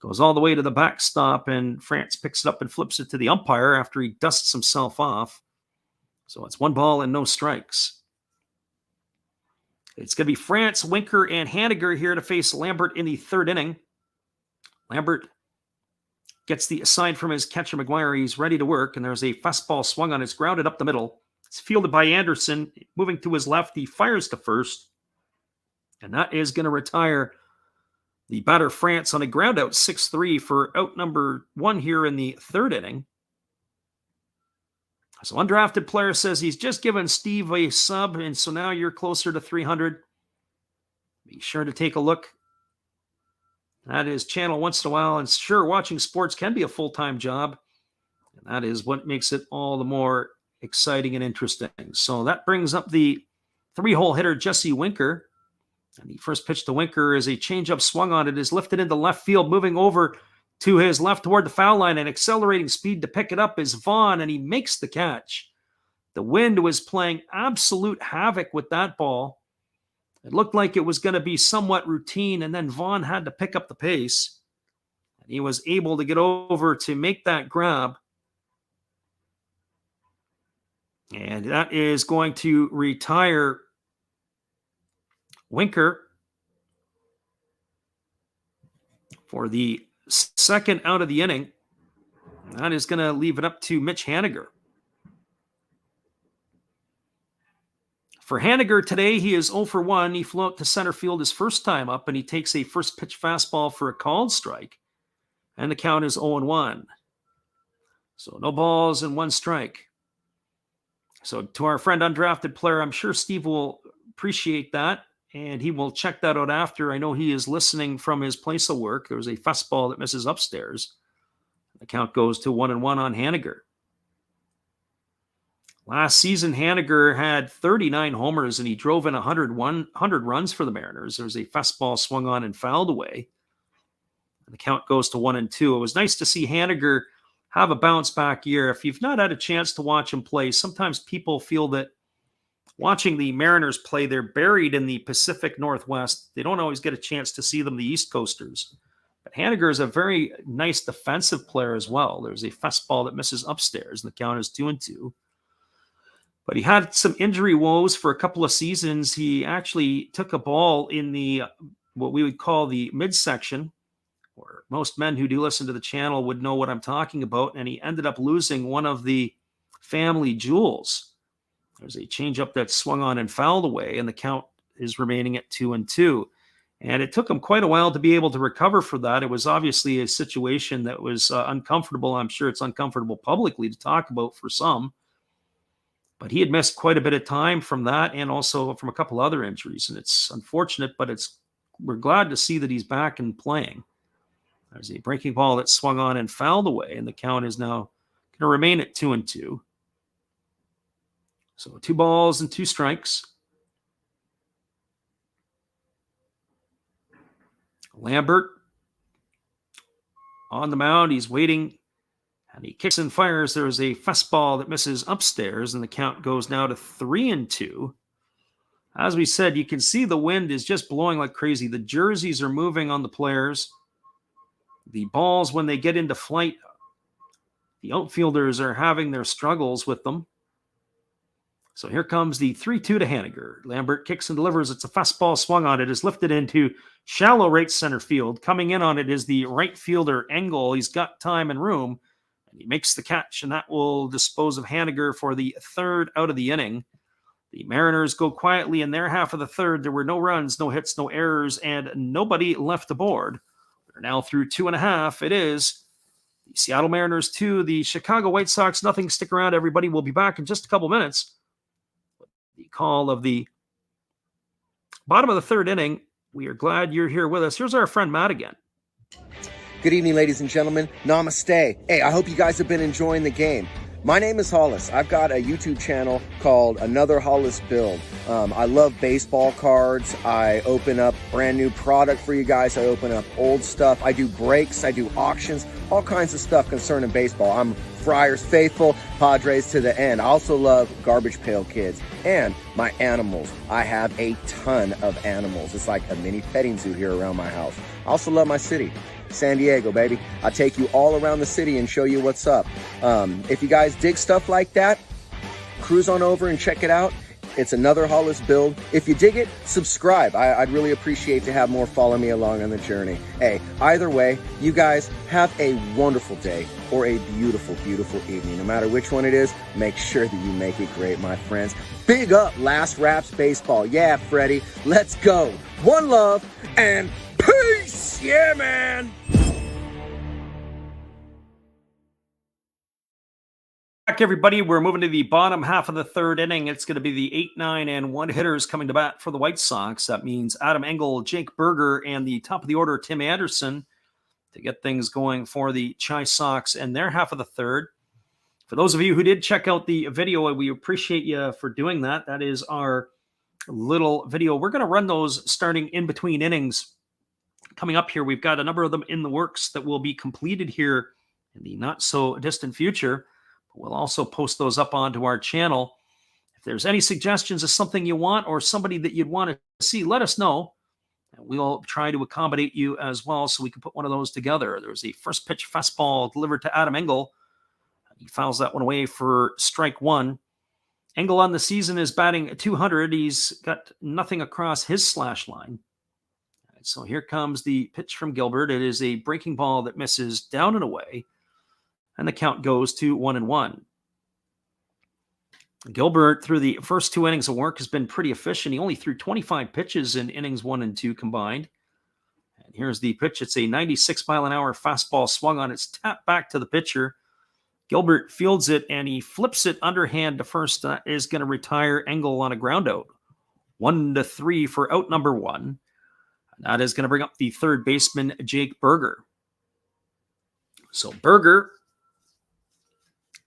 Goes all the way to the backstop, and France picks it up and flips it to the umpire after he dusts himself off. So it's 1 ball and no strikes. It's going to be France, Winker, and Haniger here to face Lambert in the 3rd inning. Lambert gets the aside from his catcher McGuire. He's ready to work, and there's a fastball swung on. It's grounded up the middle. It's fielded by Anderson. Moving to his left, he fires to first. And that is going to retire the batter France on a ground out 6-3 for out number 1 here in the 3rd inning. So undrafted player says he's just given Steve a sub, and so now you're closer to 300. Be sure to take a look at his channel once in a while. And sure, watching sports can be a full-time job. And that is what makes it all the more exciting and interesting. So that brings up the three-hole hitter Jesse Winker. And the first pitch to Winker is a changeup swung on. It is lifted into left field, moving over to his left toward the foul line, and accelerating speed to pick it up is Vaughn, and he makes the catch. The wind was playing absolute havoc with that ball. It looked like it was going to be somewhat routine, and then Vaughn had to pick up the pace. And he was able to get over to make that grab. And that is going to retire Winker for the second out of the inning. That is going to leave it up to Mitch Haniger. For Haniger today, he is 0 for 1. He flew out to center field his first time up, and he takes a first pitch fastball for a called strike. And the count is 0-1. So no balls and one strike. So to our friend undrafted player, I'm sure Steve will appreciate that, and he will check that out after. I know he is listening from his place of work. There was a fastball that misses upstairs. The count goes to 1-1 on Haniger. Last season, Haniger had 39 homers, and he drove in 100 runs for the Mariners. There was a fastball swung on and fouled away. And the count goes to 1-2. It was nice to see Haniger have a bounce-back year. If you've not had a chance to watch him play, sometimes people feel that watching the Mariners play, they're buried in the Pacific Northwest. They don't always get a chance to see them, the East Coasters. But Haniger is a very nice defensive player as well. There's a fastball that misses upstairs, and the count is 2-2. But he had some injury woes for a couple of seasons. He actually took a ball in the what we would call the midsection, or most men who do listen to the channel would know what I'm talking about, and he ended up losing one of the family jewels. There's a changeup that swung on and fouled away, and the count is remaining at 2-2. And it took him quite a while to be able to recover for that. It was obviously a situation that was uncomfortable. I'm sure it's uncomfortable publicly to talk about for some. But he had missed quite a bit of time from that, and also from a couple other injuries. And it's unfortunate, but we're glad to see that he's back and playing. There's a breaking ball that swung on and fouled away, and the count is now going to remain at 2-2. So 2 balls and 2 strikes. Lambert on the mound. He's waiting. And he kicks and fires. There's a fastball that misses upstairs, and the count goes now to 3-2. As we said, you can see the wind is just blowing like crazy. The jerseys are moving on the players. The balls, when they get into flight, the outfielders are having their struggles with them. So here comes the 3-2 to Haniger. Lambert kicks and delivers. It's a fastball swung on. It is lifted into shallow right center field. Coming in on it is the right fielder, Engel. He's got time and room. He makes the catch, and that will dispose of Haniger for the third out of the inning. The Mariners go quietly in their half of the third. There were no runs, no hits, no errors, and nobody left aboard. They're now through 2.5. It is the Seattle Mariners 2, the Chicago White Sox nothing. Stick around, everybody. We'll be back in just a couple minutes. The call of the bottom of the third inning. We are glad you're here with us. Here's our friend Matt again. Good evening, ladies and gentlemen. Namaste. Hey, I hope you guys have been enjoying the game. My name is Hollis. I've got a YouTube channel called Another Hollis Build. I love baseball cards. I open up brand new product for you guys. I open up old stuff. I do breaks. I do auctions. All kinds of stuff concerning baseball. I'm Friars faithful, Padres to the end. I also love Garbage Pail Kids and my animals. I have a ton of animals. It's like a mini petting zoo here around my house. I also love my city. San Diego, baby. I'll take you all around the city and show you what's up. If you guys dig stuff like that, cruise on over and check it out. It's Another Hollis Build. If you dig it, subscribe. I'd really appreciate to have more follow me along on the journey. Hey, either way, you guys have a wonderful day or a beautiful, beautiful evening. No matter which one it is, make sure that you make it great, my friends. Big up Last Raps Baseball. Yeah, Freddie, let's go. One love and peace. Yeah, man. Back, everybody. We're moving to the bottom half of the third inning. It's going to be the 8, 9, and 1 hitters coming to bat for the White Sox. That means Adam Engel, Jake Berger, and the top of the order, Tim Anderson, to get things going for the Chi Sox and their half of the third. For those of you who did check out the video, we appreciate you for doing that. That is our little video. We're going to run those starting in between innings. Coming up here, we've got a number of them in the works that will be completed here in the not so distant future. We'll also post those up onto our channel. If there's any suggestions of something you want or somebody that you'd want to see, let us know. And we'll try to accommodate you as well so we can put one of those together. There's a first pitch fastball delivered to Adam Engel. He fouls that one away for strike one. Engel on the season is batting 200. He's got nothing across his slash line. So here comes the pitch from Gilbert. It is a breaking ball that misses down and away, and the count goes to 1-1. Gilbert, through the first 2 innings of work, has been pretty efficient. He only threw 25 pitches in innings 1 and 2 combined. And here's the pitch. It's a 96-mile-an-hour fastball swung on. It's tapped back to the pitcher. Gilbert fields it, and he flips it underhand to first. That is going to retire Engel on a ground out. 1-3 for out number 1. That is going to bring up the third baseman, Jake Berger. So Berger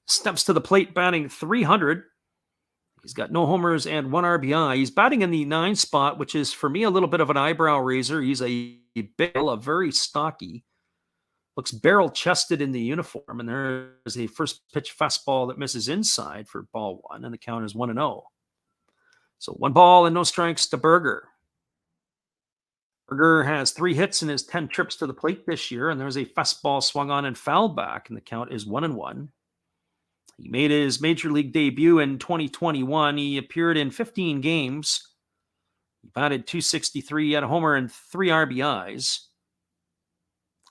steps to the plate batting 300. He's got no homers and 1 RBI. He's batting in the 9 spot, which is, for me, a little bit of an eyebrow raiser. He's a very stocky. Looks barrel-chested in the uniform. And there's a first pitch fastball that misses inside for ball 1, and the count is 1-0. So 1 ball and no strikes to Berger. Berger has 3 hits in his 10 trips to the plate this year, and there's a fastball swung on and fouled back, and the count is 1-1. He made his major league debut in 2021. He appeared in 15 games. He batted .263, had a homer and 3 RBIs.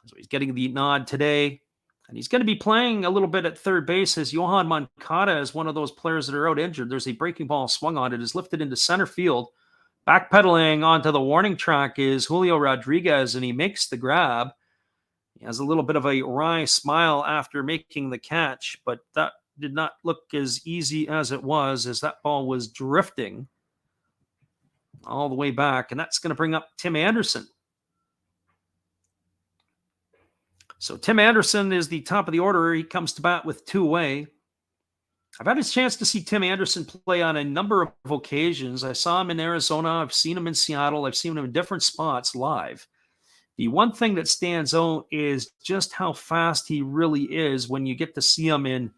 So he's getting the nod today, and he's going to be playing a little bit at third base as Johan Moncada is one of those players that are out injured. There's a breaking ball swung on. It is lifted into center field. Backpedaling onto the warning track is Julio Rodriguez, and he makes the grab. He has a little bit of a wry smile after making the catch, but that did not look as easy as it was, as that ball was drifting all the way back, and that's going to bring up Tim Anderson. So Tim Anderson is the top of the order. He comes to bat with 2 away. I've had a chance to see Tim Anderson play on a number of occasions. I saw him in Arizona. I've seen him in Seattle. I've seen him in different spots live. The one thing that stands out is just how fast he really is when you get to see him in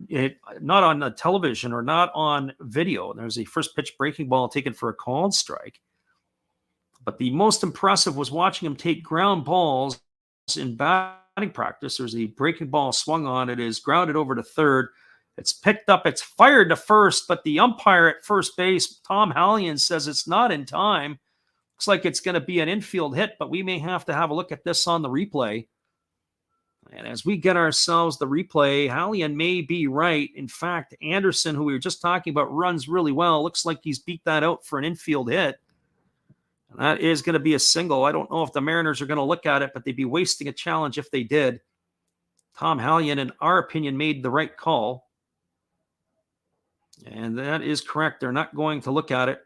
it, not on the television or not on video. There's a first pitch breaking ball taken for a called strike. But the most impressive was watching him take ground balls in batting practice. There's a breaking ball swung on. It is grounded over to third. It's picked up. It's fired to first, but the umpire at first base, Tom Hallion, says it's not in time. Looks like it's going to be an infield hit, but we may have to have a look at this on the replay. And as we get ourselves the replay, Hallion may be right. In fact, Anderson, who we were just talking about, runs really well. Looks like he's beat that out for an infield hit. And that is going to be a single. I don't know if the Mariners are going to look at it, but they'd be wasting a challenge if they did. Tom Hallion, in our opinion, made the right call. And that is correct. They're not going to look at it.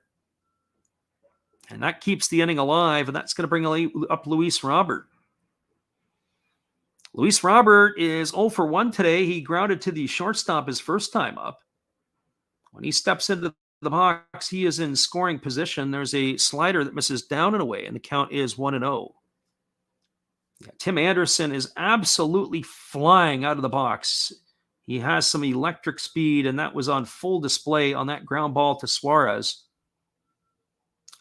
And that keeps the inning alive, and that's going to bring up Luis Robert. Luis Robert is 0 for 1 today. He grounded to the shortstop his first time up. When he steps into the box, he is in scoring position. There's a slider that misses down and away, and the count is 1-0. Yeah, Tim Anderson is absolutely flying out of the box. He has some electric speed, and that was on full display on that ground ball to Suarez.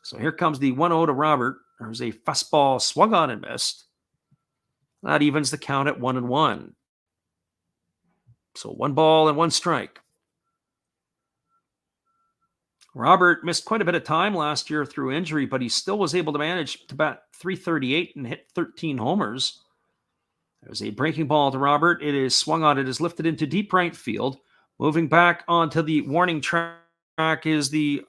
So here comes the 1-0 to Robert. There's a fastball swung on and missed. That evens the count at 1-1. So 1 ball and 1 strike. Robert missed quite a bit of time last year through injury, but he still was able to manage to bat .338 and hit 13 homers. There's a breaking ball to Robert. It is swung on. It is lifted into deep right field. Moving back onto the warning track is the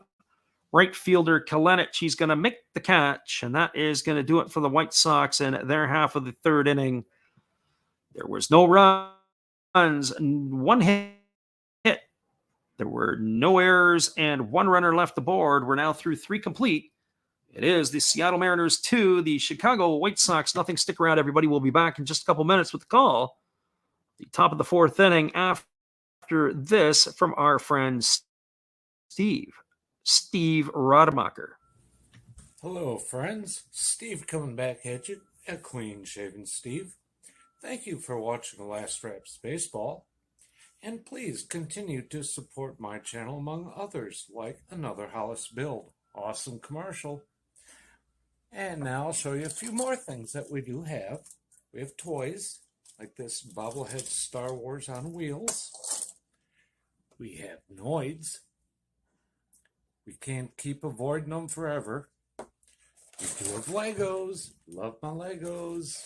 right fielder, Kalenic. He's going to make the catch, and that is going to do it for the White Sox in their half of the third inning. There was no runs, 1 hit. There were no errors, and 1 runner left the board. We're now through 3 complete. It is the Seattle Mariners 2, the Chicago White Sox nothing. Stick around, everybody. We'll be back in just a couple minutes with the call. The top of the 4th inning after this from our friend Steve. Steve Rademacher. Hello, friends. Steve coming back at you, a clean-shaven Steve. Thank you for watching The Last Reps Baseball. And please continue to support my channel among others, like Another Hollis Build. Awesome commercial. And now I'll show you a few more things that we do have. We have toys, like this bobblehead Star Wars on wheels. We have Noids. We can't keep avoiding them forever. We do have Legos. Love my Legos.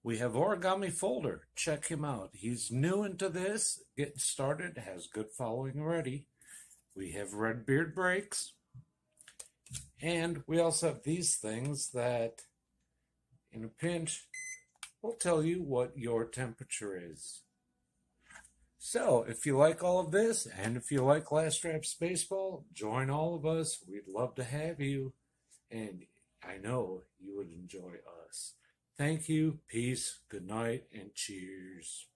We have Origami Folder. Check him out. He's new into this, getting started, has good following already. We have Red Beard Breaks. And we also have these things that, in a pinch, will tell you what your temperature is. So, if you like all of this, and if you like Last Reps Baseball, join all of us. We'd love to have you. And I know you would enjoy us. Thank you, peace, good night, and cheers.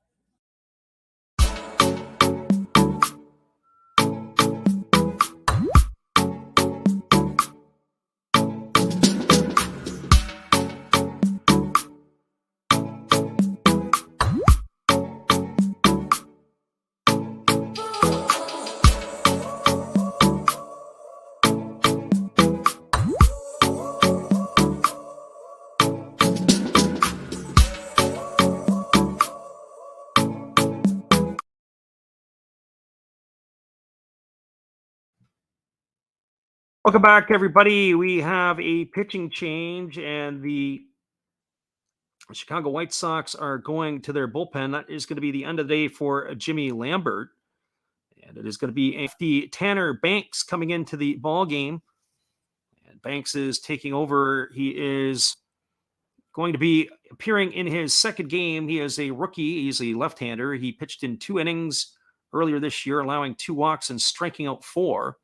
Welcome back, everybody. We have a pitching change, and the Chicago White Sox are going to their bullpen. That is going to be the end of the day for Jimmy Lambert. And it is going to be Tanner Banks coming into the ball game. And Banks is taking over. He is going to be appearing in his second game. He is a rookie. He's a left-hander. He pitched in 2 innings earlier this year, allowing 2 walks and striking out 4.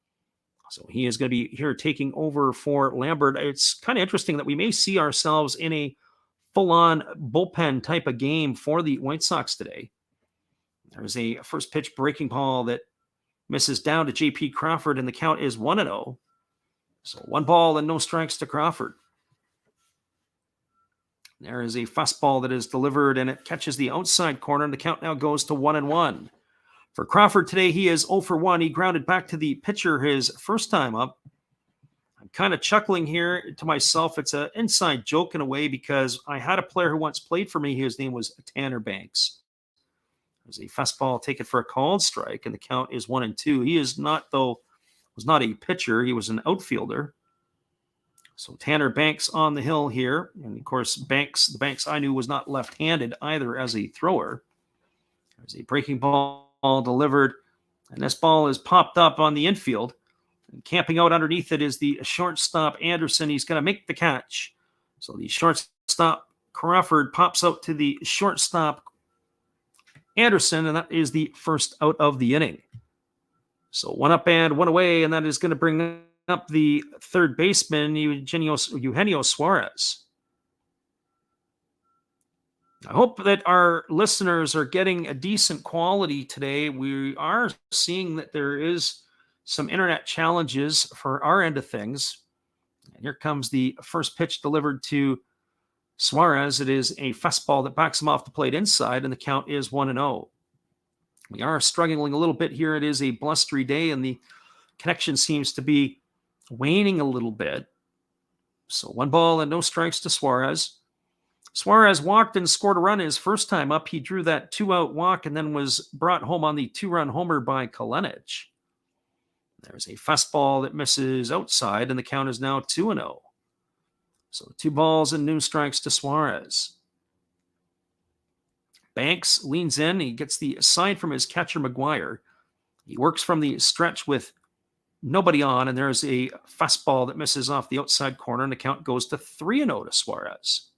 So he is going to be here taking over for Lambert. It's kind of interesting that we may see ourselves in a full-on bullpen type of game for the White Sox today. There's a first pitch breaking ball that misses down to J.P. Crawford, and the count is 1-0. So 1 ball and no strikes to Crawford. There is a fastball that is delivered, and it catches the outside corner, and the count now goes to 1-1. For Crawford today, he is 0 for 1. He grounded back to the pitcher his first time up. I'm kind of chuckling here to myself. It's an inside joke in a way, because I had a player who once played for me. His name was Tanner Banks. There's a fastball taken for a called strike, and the count is 1-2. He is not, though, was not a pitcher. He was an outfielder. So Tanner Banks on the hill here. And, of course, the Banks I knew was not left-handed either as a thrower. There's a breaking ball delivered, and this ball is popped up on the infield. And camping out underneath it is the shortstop Anderson. He's going to make the catch. So the shortstop Crawford pops out to the shortstop Anderson, and that is the first out of the inning. So 1 up and 1 away, and that is going to bring up the third baseman, Eugenio Suarez. I hope that our listeners are getting a decent quality today. We are seeing that there is some internet challenges for our end of things. And here comes the first pitch delivered to Suarez. It is a fastball that backs him off the plate inside, and the count is 1-0. We are struggling a little bit here. It is a blustery day, and the connection seems to be waning a little bit. So 1 ball and no strikes to Suarez. Suarez walked and scored a run his first time up. He drew that 2-out walk and then was brought home on the 2-run homer by Kalenic. There's a fastball that misses outside, and the count is now 2-0. So 2 balls and no strikes to Suarez. Banks leans in. He gets the sign from his catcher, McGuire. He works from the stretch with nobody on, and there's a fastball that misses off the outside corner, and the count goes to 3-0 to Suarez.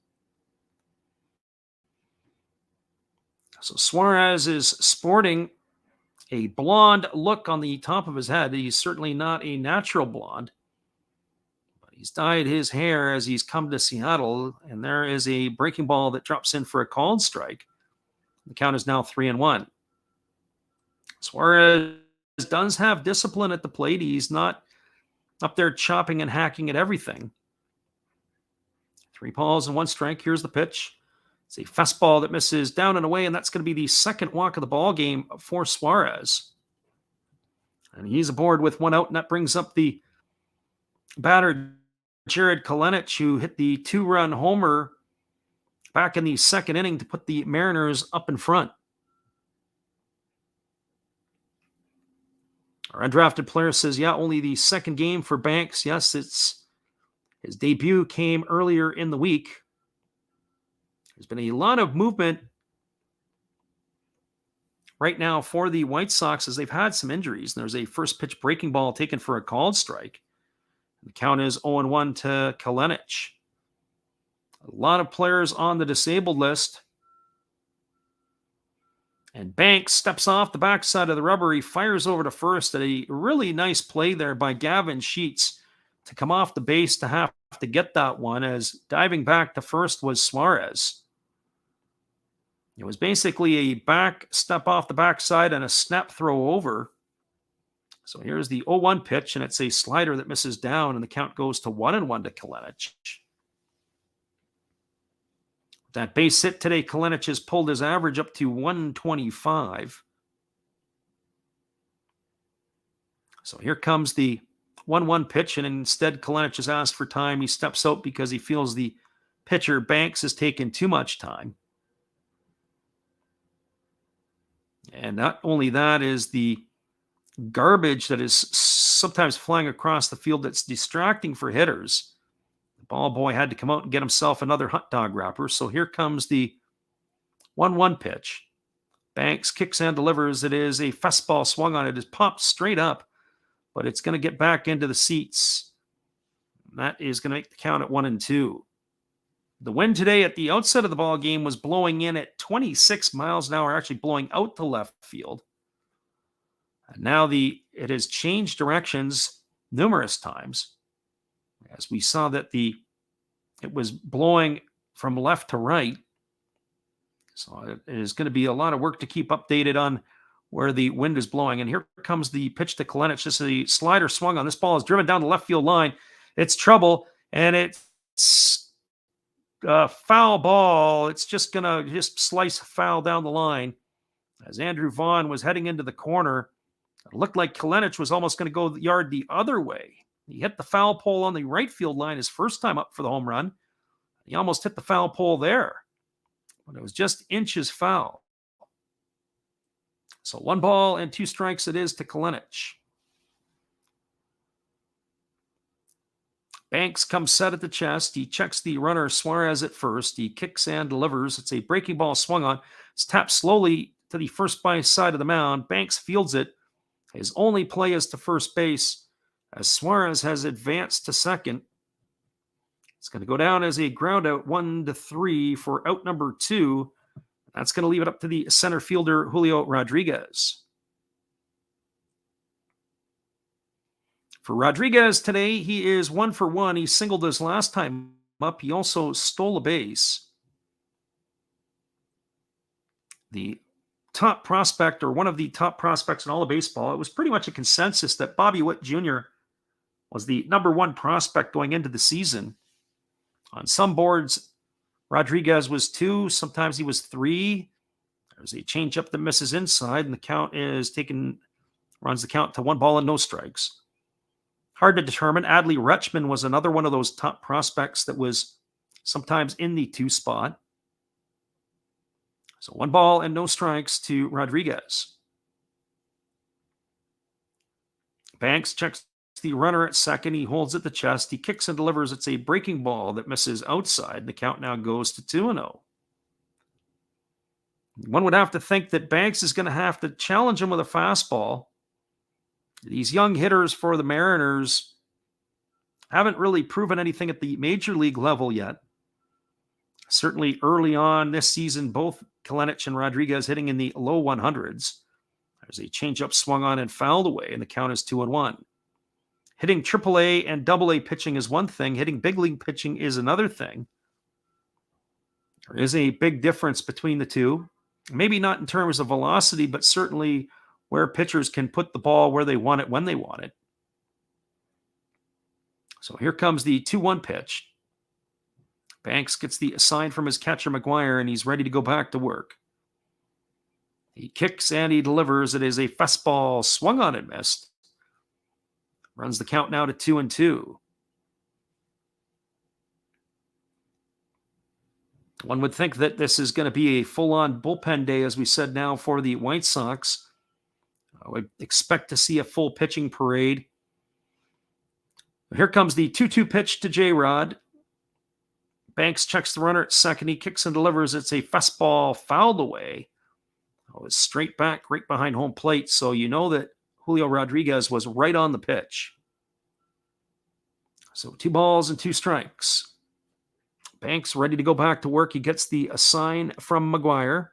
So Suarez is sporting a blonde look on the top of his head. He's certainly not a natural blonde, but he's dyed his hair as he's come to Seattle, and there is a breaking ball that drops in for a called strike. The count is now 3-1. Suarez does have discipline at the plate. He's not up there chopping and hacking at everything. 3 balls and 1 strike. Here's the pitch. It's a fastball that misses down and away, and that's going to be the second walk of the ball game for Suarez. And he's aboard with 1 out, and that brings up the batter, Jared Kelenic, who hit the 2-run homer back in the second inning to put the Mariners up in front. Our undrafted player says, yeah, only the second game for Banks. Yes, his debut came earlier in the week. There's been a lot of movement right now for the White Sox as they've had some injuries. And there's a first pitch breaking ball taken for a called strike. The count is 0-1 to Kelenic. A lot of players on the disabled list. And Banks steps off the backside of the rubber. He fires over to first at a really nice play there by Gavin Sheets to come off the base to have to get that one, as diving back to first was Suarez. It was basically a back step off the backside and a snap throw over. So here's the 0-1 pitch, and it's a slider that misses down, and the count goes to 1-1 to Kelenic. That base hit today, Kelenic has pulled his average up to 125. So here comes the 1-1 pitch, and instead Kelenic has asked for time. He steps out because he feels the pitcher, Banks, has taken too much time. And not only that is the garbage that is sometimes flying across the field that's distracting for hitters. The ball boy had to come out and get himself another hot dog wrapper. So here comes the 1-1 pitch. Banks kicks and delivers. It is a fastball swung on. It is popped straight up, but it's going to get back into the seats. That is going to make the count at 1-2. The wind today at the outset of the ball game was blowing in at 26 miles an hour, actually blowing out to left field. And now it has changed directions numerous times, as we saw that it was blowing from left to right. So it is going to be a lot of work to keep updated on where the wind is blowing. And here comes the pitch to Kelenic. Just a slider swung on. This ball is driven down the left field line. It's trouble, and it's foul ball. It's just going to just slice foul down the line. As Andrew Vaughn was heading into the corner, it looked like Kelenic was almost going to go the yard the other way. He hit the foul pole on the right field line his first time up for the home run. He almost hit the foul pole there, but it was just inches foul. So 1 ball and 2 strikes it is to Kelenic. Banks comes set at the chest. He checks the runner Suarez at first. He kicks and delivers. It's a breaking ball swung on. It's tapped slowly to the first base side of the mound. Banks fields it. His only play is to first base, as Suarez has advanced to second. It's going to go down as a ground out 1-3 for out number 2. That's going to leave it up to the center fielder, Julio Rodriguez. For Rodriguez today, he is 1 for 1. He singled his last time up. He also stole a base. The top prospect, or one of the top prospects in all of baseball, it was pretty much a consensus that Bobby Witt Jr. was the number 1 prospect going into the season. On some boards, Rodriguez was 2. Sometimes he was 3. There's a changeup that misses inside, and the count is runs the count to 1 ball and no strikes. Hard to determine. Adley Rutschman was another one of those top prospects that was sometimes in the 2 spot. So 1 ball and no strikes to Rodriguez. Banks checks the runner at second. He holds at the chest. He kicks and delivers. It's a breaking ball that misses outside. The count now goes to 2-0. One would have to think that Banks is going to have to challenge him with a fastball. These young hitters for the Mariners haven't really proven anything at the major league level yet. Certainly early on this season, both Kelenic and Rodriguez hitting in the low 100s. There's a changeup swung on and fouled away, and the count is 2-1. Hitting AAA and AA pitching is one thing. Hitting big league pitching is another thing. There is a big difference between the two. Maybe not in terms of velocity, but certainly where pitchers can put the ball where they want it, when they want it. So here comes the 2-1 pitch. Banks gets the sign from his catcher, McGuire, and he's ready to go back to work. He kicks and he delivers. It is a fastball swung on and missed. Runs the count now to 2-2. One would think that this is going to be a full-on bullpen day, as we said now, for the White Sox. I would expect to see a full pitching parade. Here comes the 2-2 pitch to J-Rod. Banks checks the runner at second. He kicks and delivers. It's a fastball fouled away. It's straight back, right behind home plate. So you know that Julio Rodriguez was right on the pitch. So 2 balls and 2 strikes. Banks ready to go back to work. He gets the sign from McGuire.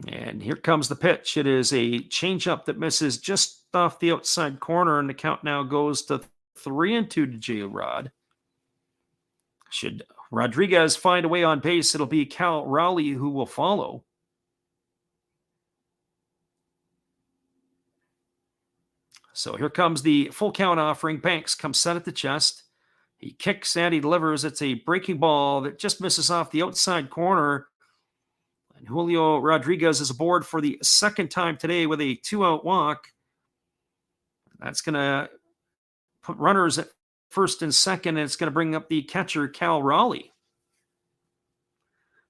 And here comes the pitch. It is a changeup that misses just off the outside corner, and the count now goes to 3-2 to J-Rod. Should Rodriguez find a way on base, it'll be Cal Raleigh who will follow. So here comes the full count offering. Banks comes set at the chest. He kicks and he delivers. It's a breaking ball that just misses off the outside corner. And Julio Rodriguez is aboard for the second time today with a 2-out walk. That's going to put runners at first and second, and it's going to bring up the catcher, Cal Raleigh.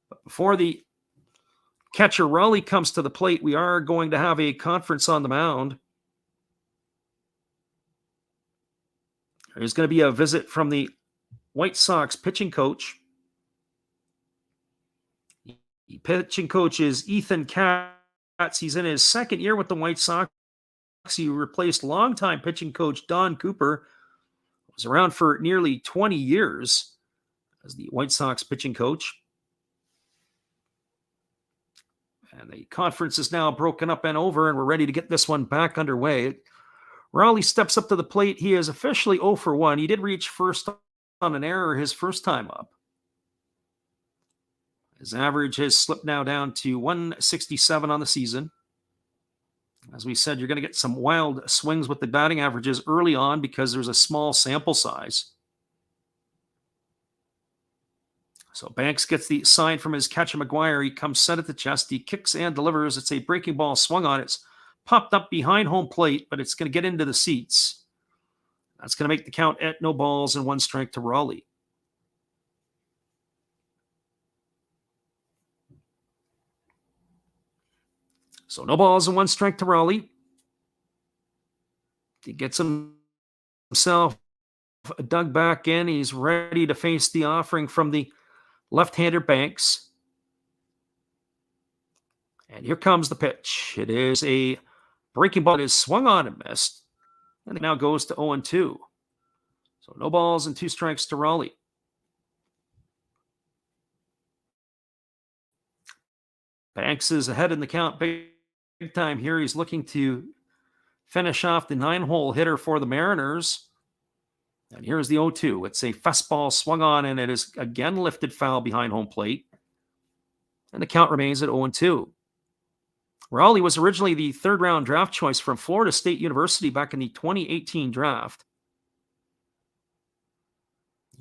But before the catcher, Raleigh, comes to the plate, we are going to have a conference on the mound. There's going to be a visit from the White Sox pitching coach. The pitching coach is Ethan Katz. He's in his second year with the White Sox. He replaced longtime pitching coach Don Cooper. Was around for nearly 20 years as the White Sox pitching coach. And the conference is now broken up and over, and we're ready to get this one back underway. Raleigh steps up to the plate. He is officially 0 for 1. He did reach first on an error his first time up. His average has slipped now down to 167 on the season. As we said, you're going to get some wild swings with the batting averages early on because there's a small sample size. So Banks gets the sign from his catcher, McGuire. He comes set at the chest. He kicks and delivers. It's a breaking ball swung on. It's popped up behind home plate, but it's going to get into the seats. That's going to make the count at 0 balls and 1 strike to Raleigh. So 0 balls and 1 strike to Raleigh. He gets himself dug back in. He's ready to face the offering from the left-hander Banks. And here comes the pitch. It is a breaking ball. It is swung on and missed. And it now goes to 0-2. So 0 balls and 2 strikes to Raleigh. Banks is ahead in the count big time here. He's looking to finish off the 9-hole hitter for the Mariners. And here's the 0-2. It's a fastball swung on, and it is again lifted foul behind home plate. And the count remains at 0-2. Raleigh was originally the 3rd-round draft choice from Florida State University back in the 2018 draft.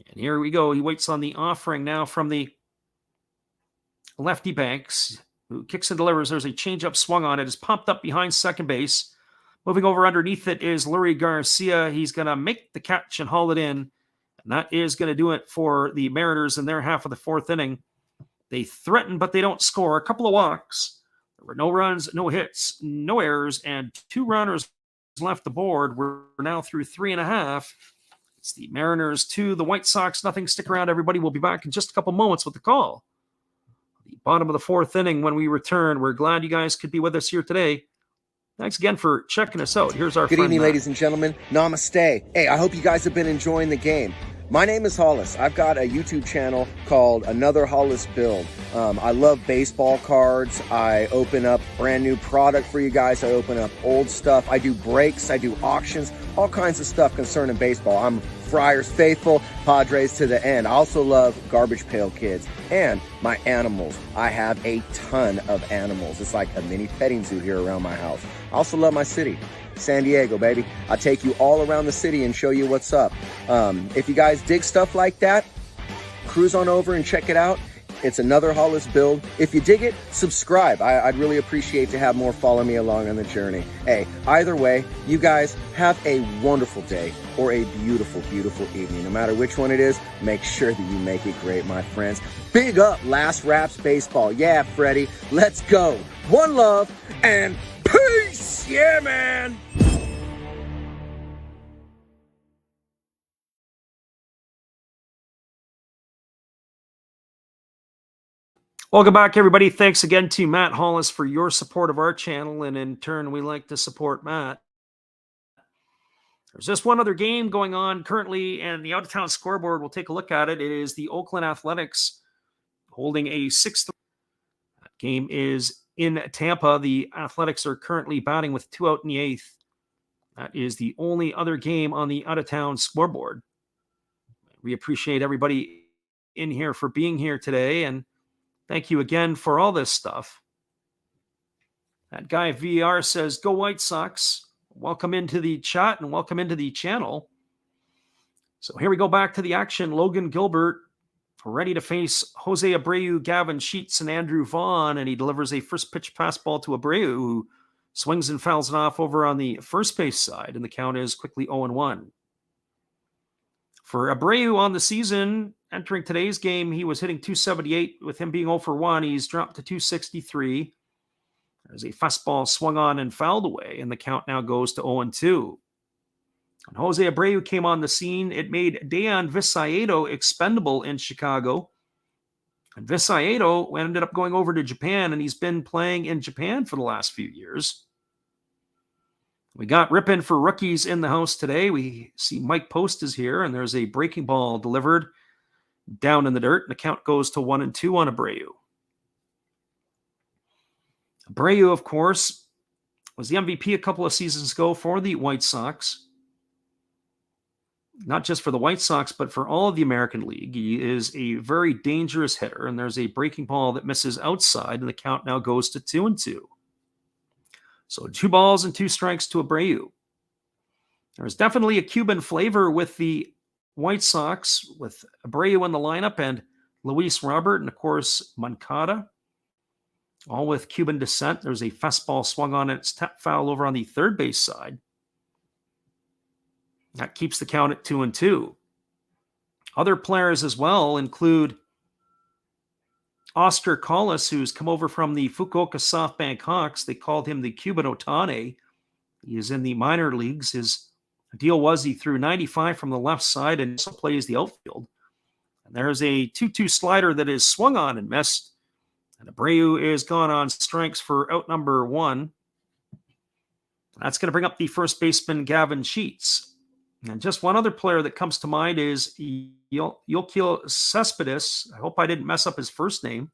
And here we go. He waits on the offering now from the lefty Banks, who kicks and delivers. There's a changeup swung on. It is popped up behind second base. Moving over underneath it is Lurie Garcia. He's going to make the catch and haul it in. And that is going to do it for the Mariners in their half of the 4th inning. They threaten, but they don't score. A couple of walks. There were no runs, no hits, no errors, and 2 runners left the board. We're now through 3.5. It's the Mariners 2, the White Sox nothing. Stick around, everybody. We'll be back in just a couple moments with the call. The bottom of the 4th inning when we return. We're glad you guys could be with us here today. Thanks again for checking us out. Here's our Good friend evening, Matt. ladies and gentlemen. Namaste. Hey, I hope you guys have been enjoying the game. My name is Hollis. I've got a YouTube channel called Another Hollis Build. I love baseball cards. I open up brand new product for you guys. I open up old stuff. I do breaks. I do auctions. All kinds of stuff concerning baseball. I'm Friars faithful, Padres to the end. I also love Garbage Pail Kids and my animals. I have a ton of animals. It's like a mini petting zoo here around my house. I also love my city. San Diego, baby. I'll take you all around the city and show you what's up. If you guys dig stuff like that, cruise on over and check it out. It's another Hollis build. If you dig it, subscribe. I'd really appreciate to have more follow me along on the journey. Hey, either way, you guys have a wonderful day or a beautiful, beautiful evening. No matter which one it is, make sure that you make it great, my friends. Big up Last Raps Baseball. Yeah, Freddie, let's go. One love and peace. Yeah, man. Welcome back, everybody. Thanks again to Matt Hollis for your support of our channel, and in turn, we like to support Matt. There's just one other game going on currently, and the out-of-town scoreboard, we'll take a look at it. It is the Oakland Athletics holding a 6-3. That game is in Tampa. The Athletics are currently batting with 2 out in the 8th. That is the only other game on the out-of-town scoreboard. We appreciate everybody in here for being here today, and thank you again for all this stuff. That guy VR says, go White Sox. Welcome into the chat and welcome into the channel. So here we go back to the action. Logan Gilbert ready to face Jose Abreu, Gavin Sheets, and Andrew Vaughn, and he delivers a first pitch pass ball to Abreu, who swings and fouls it off over on the first base side, and the count is quickly 0-1. For Abreu on the season, entering today's game, he was hitting 278. With him being 0-1, he's dropped to 263. There's a fastball swung on and fouled away, and the count now goes to 0-2. When Jose Abreu came on the scene, it made Dayan Visiedo expendable in Chicago. And Visiedo ended up going over to Japan, and he's been playing in Japan for the last few years. We got ripping for rookies in the house today. We see Mike Post is here, and there's a breaking ball delivered down in the dirt, and the count goes to 1-2 on Abreu. Abreu, of course, was the MVP a couple of seasons ago for the White Sox. Not just for the White Sox, but for all of the American League. He is a very dangerous hitter, and there's a breaking ball that misses outside, and the count now goes to 2-2. So 2 balls and 2 strikes to Abreu. There's definitely a Cuban flavor with the White Sox, with Abreu in the lineup and Luis Robert, and of course Moncada, all with Cuban descent. There's a fastball swung on its tap foul over on the third base side. That keeps the count at 2-2. Other players as well include Oscar Collis, who's come over from the Fukuoka SoftBank Hawks. They called him the Cuban Otani. He is in the minor leagues. His deal was he threw 95 from the left side and also plays the outfield. And there's a 2-2 slider that is swung on and missed. And Abreu is gone on strikes for out number 1. That's going to bring up the first baseman, Gavin Sheets. And just one other player that comes to mind is Yoelqui Cespedes. I hope I didn't mess up his first name.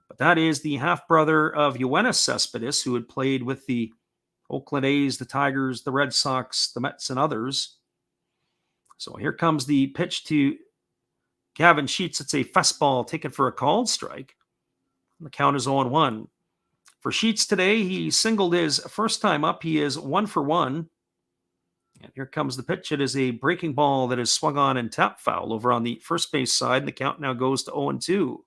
But that is the half-brother of Yoenis Cespedes, who had played with the Oakland A's, the Tigers, the Red Sox, the Mets, and others. So here comes the pitch to Gavin Sheets. It's a fastball taken for a called strike. The count is 0-1. For Sheets today, he singled his first time up. He is 1 for 1. And here comes the pitch. It is a breaking ball that is swung on and tap foul over on the first base side. And the count now goes to 0-2.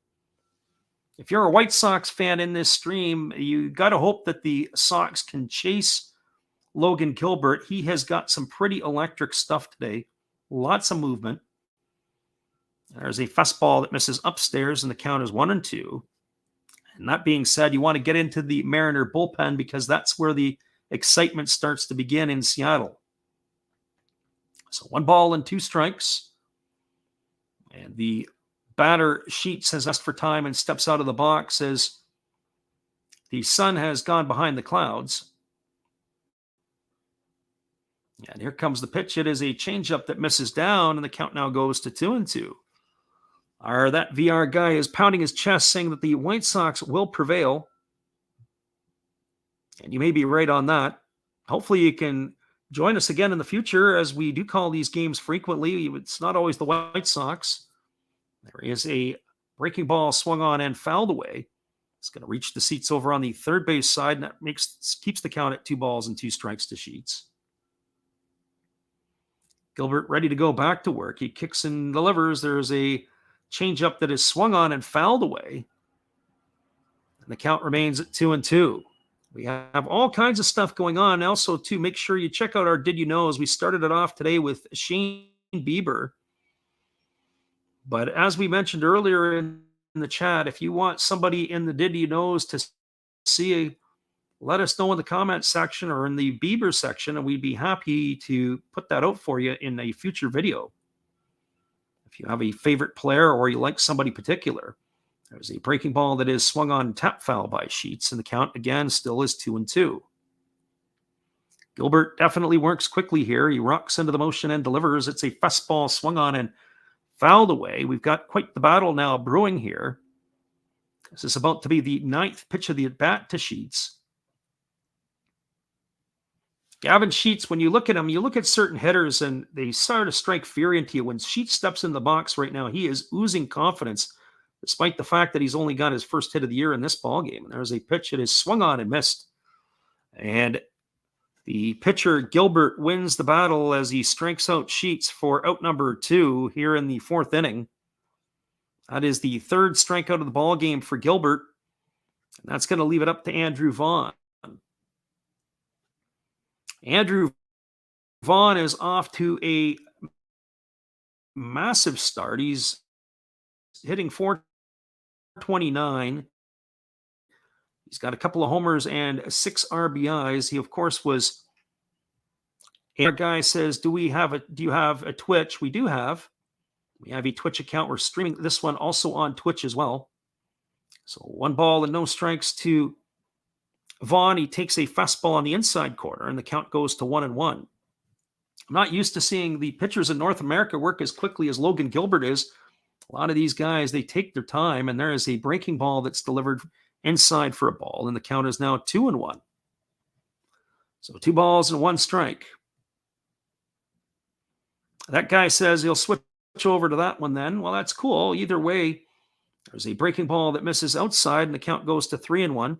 If you're a White Sox fan in this stream, you got to hope that the Sox can chase Logan Gilbert. He has got some pretty electric stuff today. Lots of movement. There's a fastball that misses upstairs, and the count is 1-2. And that being said, you want to get into the Mariner bullpen because that's where the excitement starts to begin in Seattle. So 1 ball and 2 strikes. And the batter Sheets has asked for time and steps out of the box as the sun has gone behind the clouds. And here comes the pitch. It is a changeup that misses down, and the count now goes to 2-2. That VR guy is pounding his chest saying that the White Sox will prevail. And you may be right on that. Hopefully you can join us again in the future, as we do call these games frequently. It's not always the White Sox. There is a breaking ball swung on and fouled away. It's going to reach the seats over on the third base side, and that keeps the count at 2 balls and 2 strikes to Sheets. Gilbert ready to go back to work. He kicks and delivers. There's a changeup that is swung on and fouled away. And the count remains at 2-2. We have all kinds of stuff going on. Also, to make sure you check out our Did You Knows. We started it off today with Shane Bieber. But as we mentioned earlier in the chat, if you want somebody in the Did You Knows to see, let us know in the comments section or in the Bieber section, and we'd be happy to put that out for you in a future video. If you have a favorite player or you like somebody particular. There's a breaking ball that is swung on tap foul by Sheets, and the count again still is 2-2. Gilbert definitely works quickly here. He rocks into the motion and delivers. It's a fastball swung on and fouled away. We've got quite the battle now brewing here. This is about to be the 9th pitch of the at-bat to Sheets. Gavin Sheets, when you look at him, you look at certain hitters and they start to strike fear into you. When Sheets steps in the box right now, he is oozing confidence, despite the fact that he's only got his first hit of the year in this ballgame. And there's a pitch that is swung on and missed. And the pitcher, Gilbert, wins the battle as he strikes out Sheets for out number 2 here in the 4th inning. That is the 3rd strikeout of the ballgame for Gilbert. And that's going to leave it up to Andrew Vaughn. Andrew Vaughn is off to a massive start. He's hitting .429. He's got a couple of homers and 6 RBIs. He, of course, was. Our guy says, do you have a Twitch? We do have. We have a Twitch account. We're streaming this one also on Twitch as well. So 1 ball and no strikes to Vaughn. He takes a fastball on the inside corner, and the count goes to 1-1. I'm not used to seeing the pitchers in North America work as quickly as Logan Gilbert is. A lot of these guys, they take their time, and there is a breaking ball that's delivered inside for a ball, and the count is now 2-1. So 2 balls and 1 strike. That guy says he'll switch over to that one then. Well, that's cool. Either way, there's a breaking ball that misses outside, and the count goes to 3-1.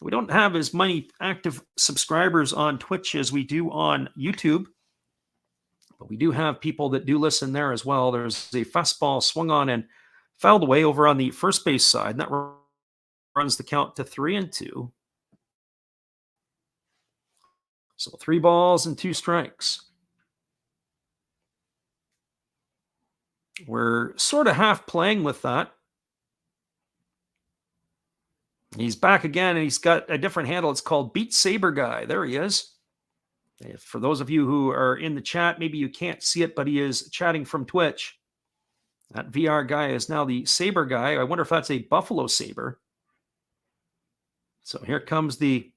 We don't have as many active subscribers on Twitch as we do on YouTube, but we do have people that do listen there as well. There's a fastball swung on and fouled away over on the first base side, and that runs the count to 3-2. So 3 balls and 2 strikes. We're sort of half playing with that. He's back again, and he's got a different handle. It's called Beat Saber Guy. There he is. For those of you who are in the chat, maybe you can't see it, but he is chatting from Twitch. That VR guy is now the Saber Guy. I wonder if that's a Buffalo Saber. So here comes the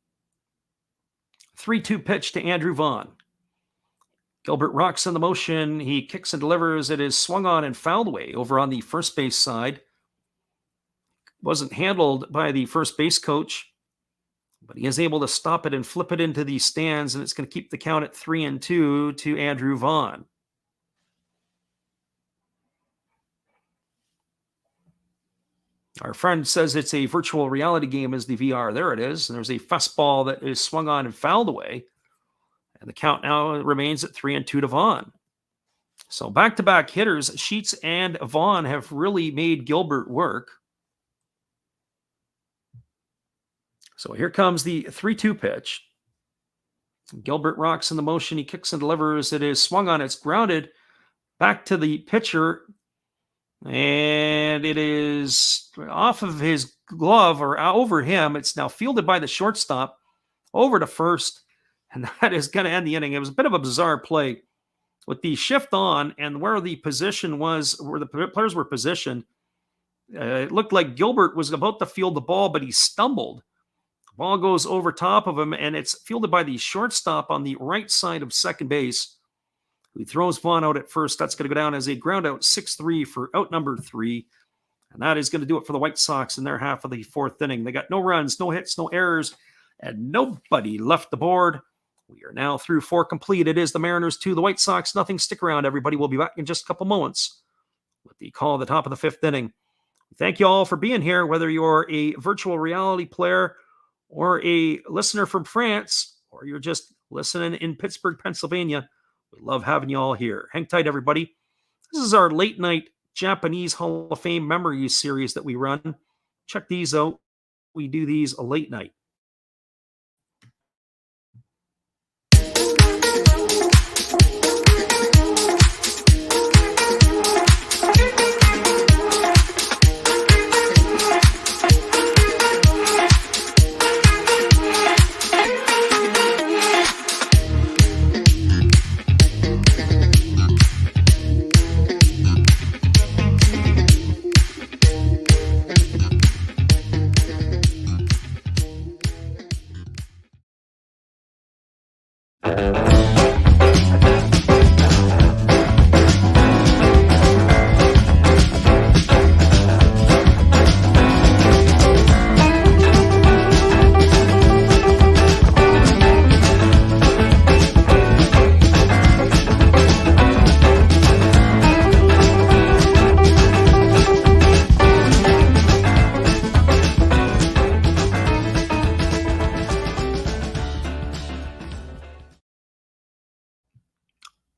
3-2 pitch to Andrew Vaughn. Gilbert rocks in the motion. He kicks and delivers. It is swung on and fouled away over on the first base side. Wasn't handled by the first base coach, but he is able to stop it and flip it into the stands, and it's going to keep the count at 3-2 to Andrew Vaughn. Our friend says it's a virtual reality game as the VR. There it is. And there's a fastball that is swung on and fouled away. And the count now remains at 3-2 to Vaughn. So back-to-back hitters, Sheets and Vaughn, have really made Gilbert work. So here comes the 3-2 pitch. Gilbert rocks in the motion. He kicks and delivers. It is swung on. It's grounded back to the pitcher. And it is off of his glove or over him. It's now fielded by the shortstop over to first. And that is going to end the inning. It was a bit of a bizarre play with the shift on and where the position was, where the players were positioned. It looked like Gilbert was about to field the ball, but he stumbled. The ball goes over top of him, and it's fielded by the shortstop on the right side of second base. He throws Vaughn out at first. That's going to go down as a ground out 6-3 for out number 3. And that is going to do it for the White Sox in their half of the 4th inning. They got no runs, no hits, no errors, and nobody left the board. We are now through 4 complete. It is the Mariners 2, the White Sox nothing. Stick around, everybody. We'll be back in just a couple moments with the call at the top of the 5th inning. Thank you all for being here, whether you're a virtual reality player or a listener from France, or you're just listening in Pittsburgh, Pennsylvania. We love having you all here. Hang tight, everybody. This is our late night Japanese Hall of Fame memories series that we run. Check these out. We do these a late night.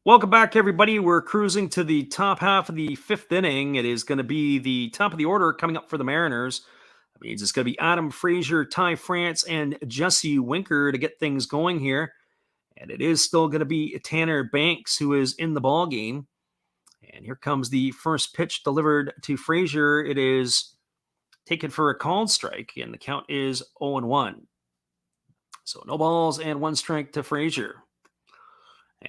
Welcome back, everybody. We're cruising to the top half of the fifth inning. It is going to be the top of the order coming up for the Mariners. That means it's going to be Adam Frazier, Ty France, and Jesse Winker to get things going here. And it is still going to be Tanner Banks who is in the ball game. And here comes the first pitch delivered to Frazier. It is taken for a called strike, and the count is 0-1. So no balls and one strike to Frazier.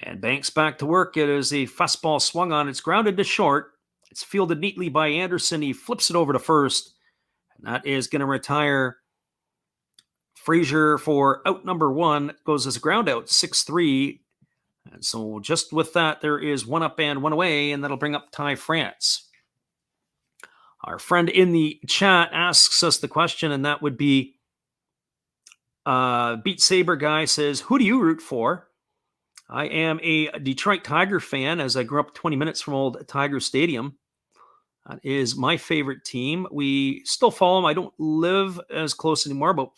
And Banks back to work. It is a fastball swung on. It's grounded to short. It's fielded neatly by Anderson. He flips it over to first. And that is going to retire Frazier for out number one. It goes as a ground out, 6-3. And so just with that, there is one up and one away, and that'll bring up Ty France. Our friend in the chat asks us the question, and that would be Beat Saber guy says, who do you root for? I am a Detroit Tiger fan, as I grew up 20 minutes from old Tiger Stadium. That is my favorite team. We still follow them. I don't live as close anymore, about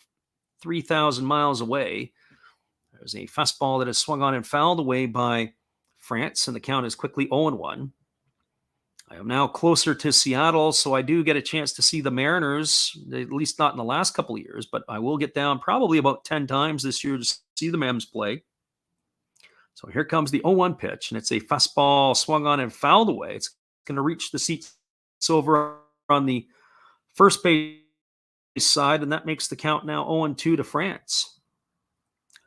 3,000 miles away. There's a fastball that is swung on and fouled away by France, and the count is quickly 0-1. I am now closer to Seattle, so I do get a chance to see the Mariners, at least not in the last couple of years, but I will get down probably about 10 times this year to see the Mems play. So here comes the 0-1 pitch, and it's a fastball swung on and fouled away. It's going to reach the seats over on the first base side, and that makes the count now 0-2 to France.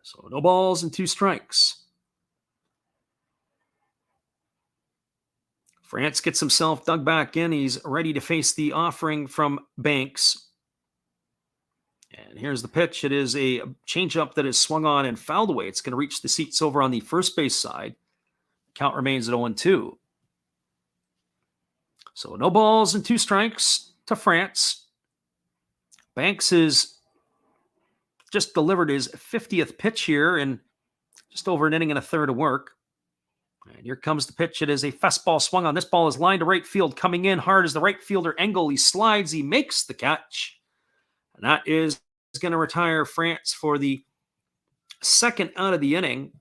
So no balls and two strikes. France gets himself dug back in. He's ready to face the offering from Banks. And here's the pitch. It is a changeup that is swung on and fouled away. It's going to reach the seats over on the first base side. Count remains at 0-2. So no balls and two strikes to France. Banks has just delivered his 50th pitch here in just over an inning and a third of work. And here comes the pitch. It is a fastball swung on. This ball is lined to right field, coming in hard as the right fielder Engel. He slides. He makes the catch. And that is going to retire France for the second out of the inning.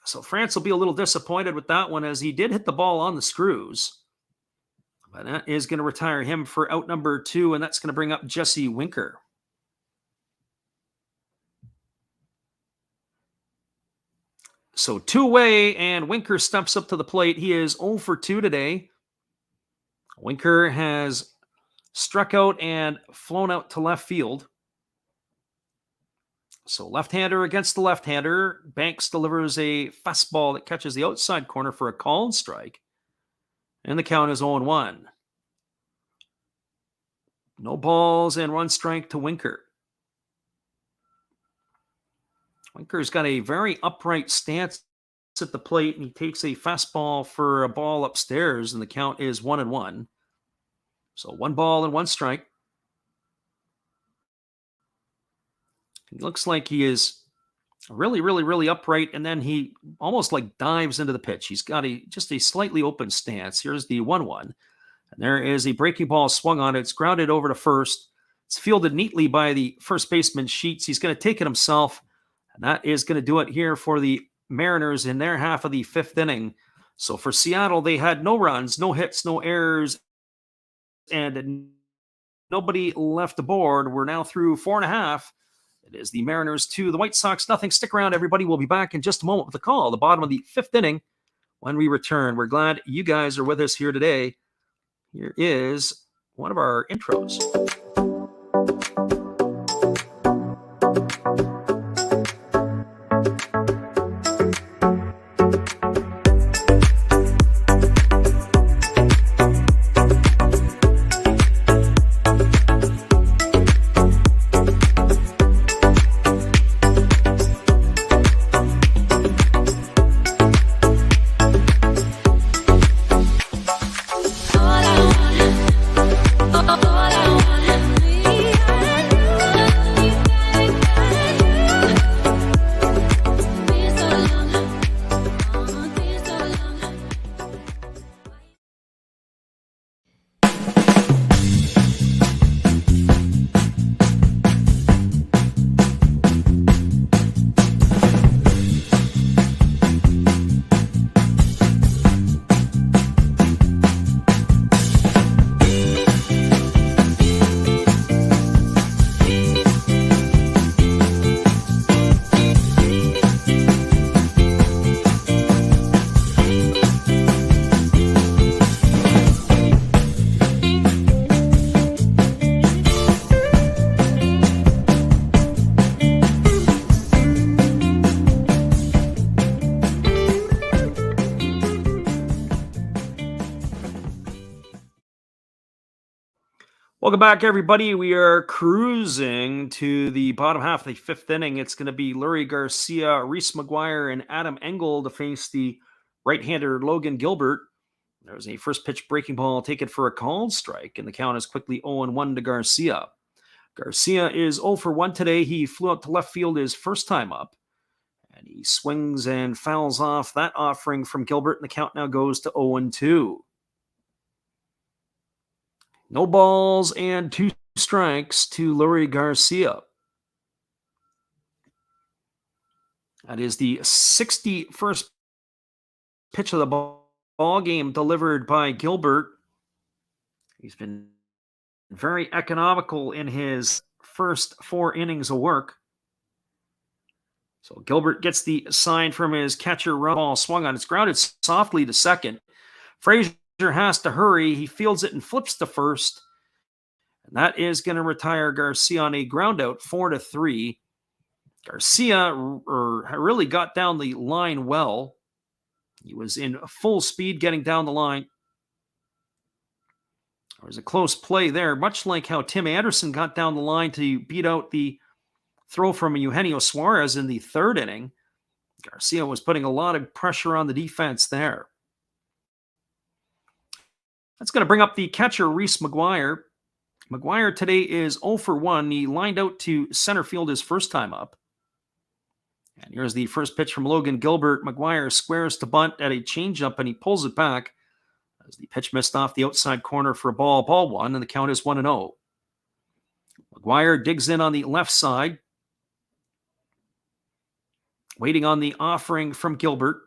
So France will be a little disappointed with that one, as he did hit the ball on the screws. But that is going to retire him for out number two, and that's going to bring up Jesse Winker. So two away, and Winker steps up to the plate. He is 0 for 2 today. Winker has struck out and flown out to left field. So left-hander against the left-hander. Banks delivers a fastball that catches the outside corner for a called strike. And the count is 0-1. No balls and one strike to Winker. Winker's got a very upright stance at the plate, and he takes a fastball for a ball upstairs, and the count is 1-1. So 1 ball and 1 strike. It looks like he is really upright, and then he almost like dives into the pitch. He's got just a slightly open stance. Here's the 1-1. And there is a breaking ball swung on. It's grounded over to first. It's fielded neatly by the first baseman, Sheets. He's going to take it himself. And that is going to do it here for the Mariners in their half of the fifth inning. So for Seattle, they had no runs, no hits, no errors, and nobody left aboard. We're now through 4.5. It is the Mariners 2, the White Sox nothing. Stick around, everybody. We'll be back in just a moment with a call, the bottom of the fifth inning, when we return. We're glad you guys are with us here today. Here is one of our intros. Welcome back, everybody. We are cruising to the bottom half of the fifth inning. It's going to be Leury Garcia, Reese McGuire, and Adam Engel to face the right-hander Logan Gilbert. There's a first pitch breaking ball taken for a called strike, and the count is quickly 0-1 to Garcia. Garcia is 0 for 1 today. He flew out to left field his first time up, and he swings and fouls off that offering from Gilbert, and the count now goes to 0-2. No balls and 2 strikes to Leury Garcia. That is the 61st pitch of the ball game delivered by Gilbert. He's been very economical in his first 4 innings of work. So Gilbert gets the sign from his catcher. Run ball swung on. It's grounded softly to second. Frazier has to hurry. He fields it and flips to first. And that is going to retire Garcia on a ground out, 4-3. Garcia really got down the line well. He was in full speed getting down the line. There was a close play there, much like how Tim Anderson got down the line to beat out the throw from Eugenio Suarez in the third inning. Garcia was putting a lot of pressure on the defense there. That's going to bring up the catcher, Reese McGuire. McGuire today is 0 for 1. He lined out to center field his first time up. And here's the first pitch from Logan Gilbert. McGuire squares to bunt at a changeup, and he pulls it back as the pitch missed off the outside corner for a ball 1, and the count is 1-0. McGuire digs in on the left side, waiting on the offering from Gilbert.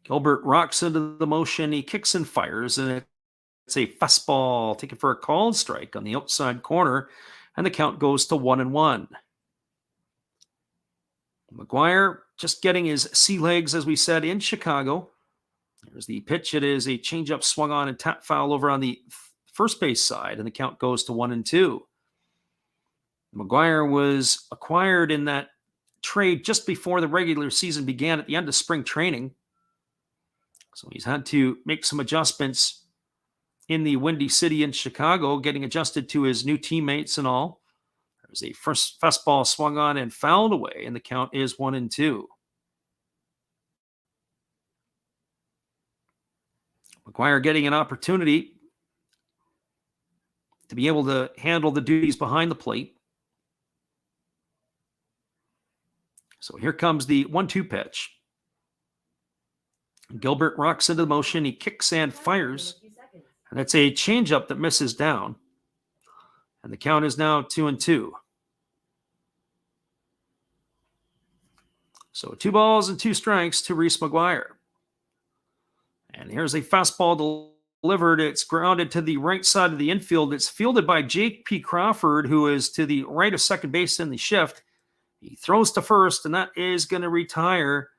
Gilbert rocks into the motion. He kicks and fires, and it's a fastball taken for a called strike on the outside corner, and the count goes to 1-1. McGuire just getting his sea legs, as we said, in Chicago. There's the pitch. It is a changeup swung on and tap foul over on the first base side, and the count goes to 1-2. McGuire was acquired in that trade just before the regular season began at the end of spring training. So he's had to make some adjustments in the Windy City in Chicago, getting adjusted to his new teammates and all. There's a first fastball swung on and fouled away, and the count is 1-2. McGuire getting an opportunity to be able to handle the duties behind the plate. So here comes the 1-2 pitch. Gilbert rocks into the motion. He kicks and fires. And it's a changeup that misses down. And the count is now 2-2. So 2 balls and 2 strikes to Reese McGuire. And here's a fastball delivered. It's grounded to the right side of the infield. It's fielded by Jake P. Crawford, who is to the right of second base in the shift. He throws to first, and that is going to retire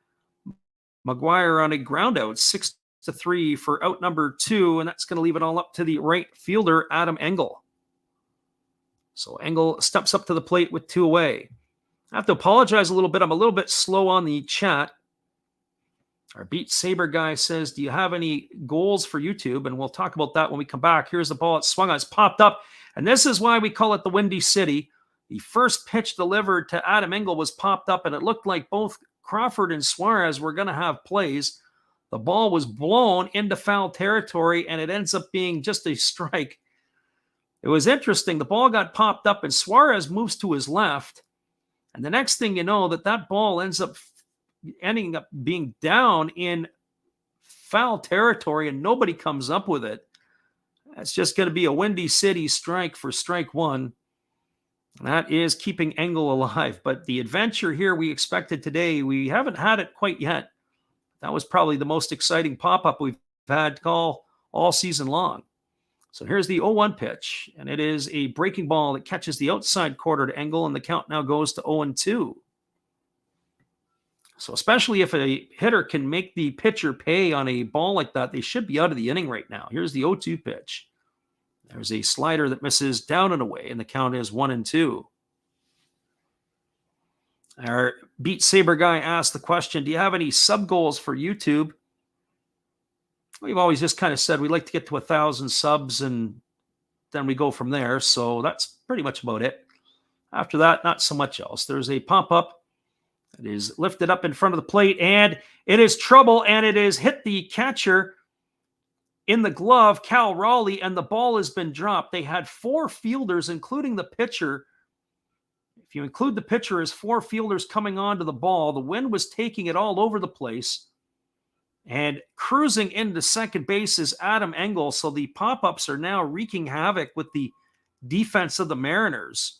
McGuire on a ground out, 6-3 for out number 2, and that's going to leave it all up to the right fielder, Adam Engel. So Engel steps up to the plate with 2 away. I have to apologize a little bit. I'm a little bit slow on the chat. Our Beat Saber guy says, do you have any goals for YouTube? And we'll talk about that when we come back. Here's the ball. It's swung on. It's popped up. And this is why we call it the Windy City. The first pitch delivered to Adam Engel was popped up, and it looked like both Crawford and Suarez were going to have plays. The ball was blown into foul territory, and it ends up being just a strike. It was interesting. The ball got popped up, and Suarez moves to his left. And the next thing you know, that ball ends up ending up being down in foul territory, and nobody comes up with it. That's just going to be a Windy City strike for strike 1. That is keeping Engel alive. But the adventure here we expected today, we haven't had it quite yet. That was probably the most exciting pop-up we've had call all season long. So here's the 0-1 pitch, and it is a breaking ball that catches the outside quarter to Engel, and the count now goes to 0-2. So especially if a hitter can make the pitcher pay on a ball like that, they should be out of the inning right now. Here's the 0-2 pitch. There's a slider that misses down and away, and the count is 1-2. Our Beat Saber guy asked the question, do you have any sub goals for YouTube? We've always just kind of said we'd like to get to 1,000 subs, and then we go from there. So that's pretty much about it. After that, not so much else. There's a pop-up. It is lifted up in front of the plate, and it is trouble, and it is hit the catcher in the glove, Cal Raleigh, and the ball has been dropped. They had 4 fielders, including the pitcher. If you include the pitcher as 4 fielders coming onto the ball, the wind was taking it all over the place. And cruising into second base is Adam Engel. So the pop-ups are now wreaking havoc with the defense of the Mariners.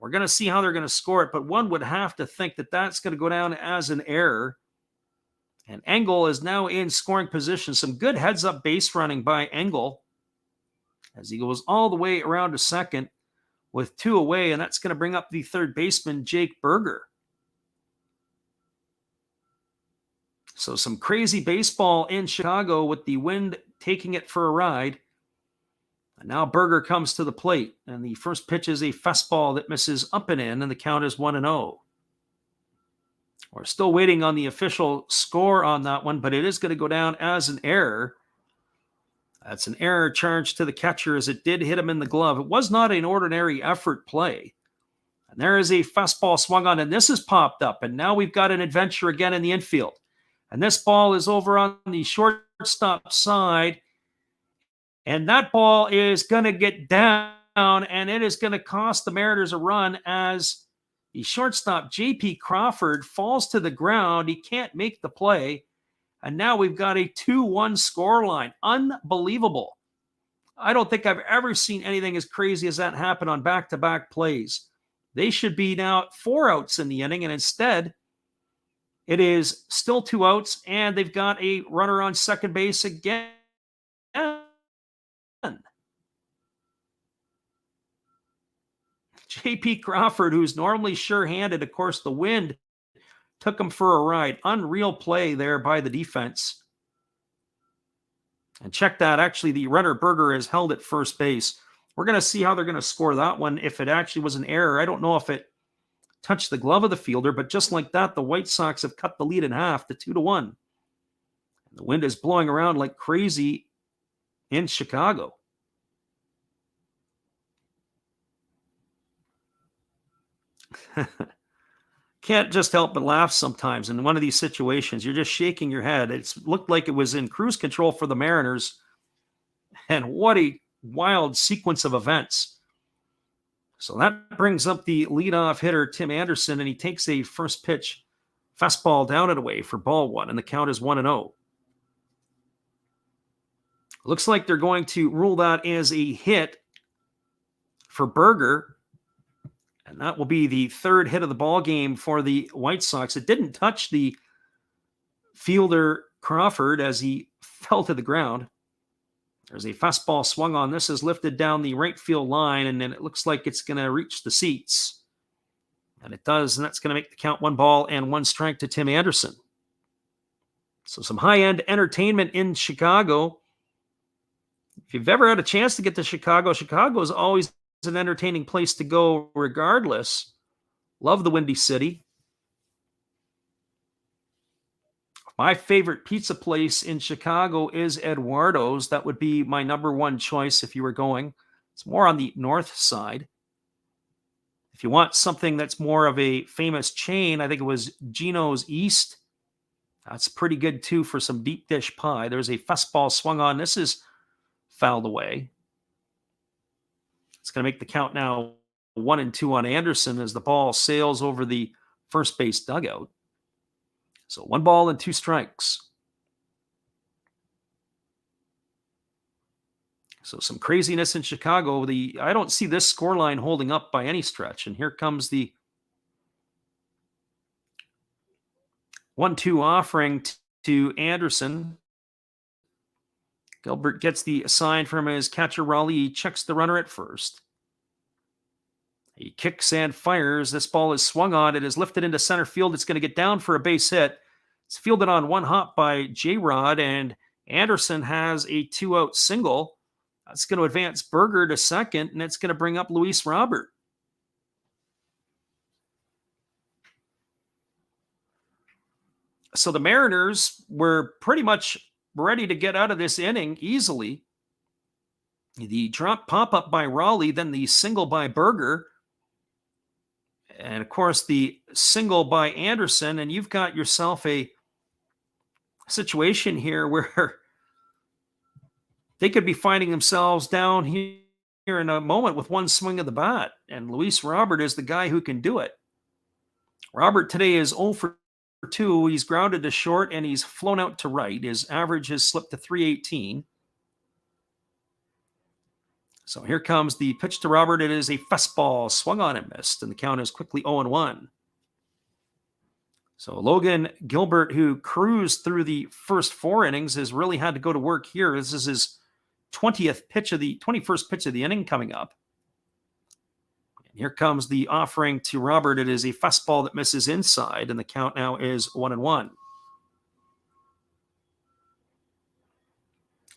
We're going to see how they're going to score it, but one would have to think that that's going to go down as an error. And Engel is now in scoring position. Some good heads-up base running by Engel as he goes all the way around to second with 2 away, and that's going to bring up the third baseman, Jake Berger. So some crazy baseball in Chicago with the wind taking it for a ride. And now Berger comes to the plate, and the first pitch is a fastball that misses up and in, and the count is 1-0. We're still waiting on the official score on that one, but it is going to go down as an error. That's an error charged to the catcher as it did hit him in the glove. It was not an ordinary effort play. And there is a fastball swung on, and this is popped up, and now we've got an adventure again in the infield. And this ball is over on the shortstop side. And that ball is going to get down, and it is going to cost the Mariners a run as the shortstop, J.P. Crawford, falls to the ground. He can't make the play. And now we've got a 2-1 scoreline. Unbelievable. I don't think I've ever seen anything as crazy as that happen on back-to-back plays. They should be now 4 outs in the inning, and instead it is still 2 outs, and they've got a runner on second base again. J.P. Crawford, who's normally sure-handed, of course, the wind took him for a ride. Unreal play there by the defense. And check that. Actually, the runner Berger is held at first base. We're going to see how they're going to score that one. If it actually was an error, I don't know if it touched the glove of the fielder, but just like that, the White Sox have cut the lead in half to 2-1. The wind is blowing around like crazy in Chicago. Can't just help but laugh sometimes in one of these situations. You're just shaking your head. It looked like it was in cruise control for the Mariners. And what a wild sequence of events. So that brings up the leadoff hitter, Tim Anderson, and he takes a first pitch Fastball down and away for ball one, and the count is 1-0. Looks like they're going to rule that as a hit for Berger, and that will be the third hit of the ball game for the White Sox. It didn't touch the fielder Crawford as he fell to the ground. There's a fastball swung on. This is lifted down the right field line, and then it looks like it's going to reach the seats. And it does, and that's going to make the count 1-1 to Tim Anderson. So some high-end entertainment in Chicago. If you've ever had a chance to get to Chicago, Chicago is always an entertaining place to go regardless. Love the Windy City. My favorite pizza place in Chicago is Eduardo's. That would be my number one choice if you were going. It's more on the north side. If you want something that's more of a famous chain, I think it was Gino's East. That's pretty good too for some deep dish pie. There's a fastball swung on. This is fouled away. It's going to make the count now 1-2 on Anderson as the ball sails over the first base dugout. So 1-2. So some craziness in Chicago. I don't see this scoreline holding up by any stretch. And here comes the 1-2 offering to Anderson. Gilbert gets the sign from his catcher, Raleigh. He checks the runner at first. He kicks and fires. This ball is swung on. It is lifted into center field. It's going to get down for a base hit. It's fielded on one hop by J-Rod, and Anderson has a 2-out single. That's going to advance Berger to second, and it's going to bring up Luis Robert. So the Mariners were pretty much ready to get out of this inning easily. The drop pop-up by Raleigh, then the single by Berger, and of course the single by Anderson, and you've got yourself a situation here where they could be finding themselves down here in a moment with one swing of the bat, and Luis Robert is the guy who can do it. Robert today is 0 for 2. He's grounded to short, and he's flown out to right. His average has slipped to 318. So here comes the pitch to Robert. It is a fastball swung on and missed, and the count is quickly 0-1. So Logan Gilbert, who cruised through the first 4 innings, has really had to go to work here. This is his 21st pitch of the inning coming up. And here comes the offering to Robert. It is a fastball that misses inside, and the count now is 1-1.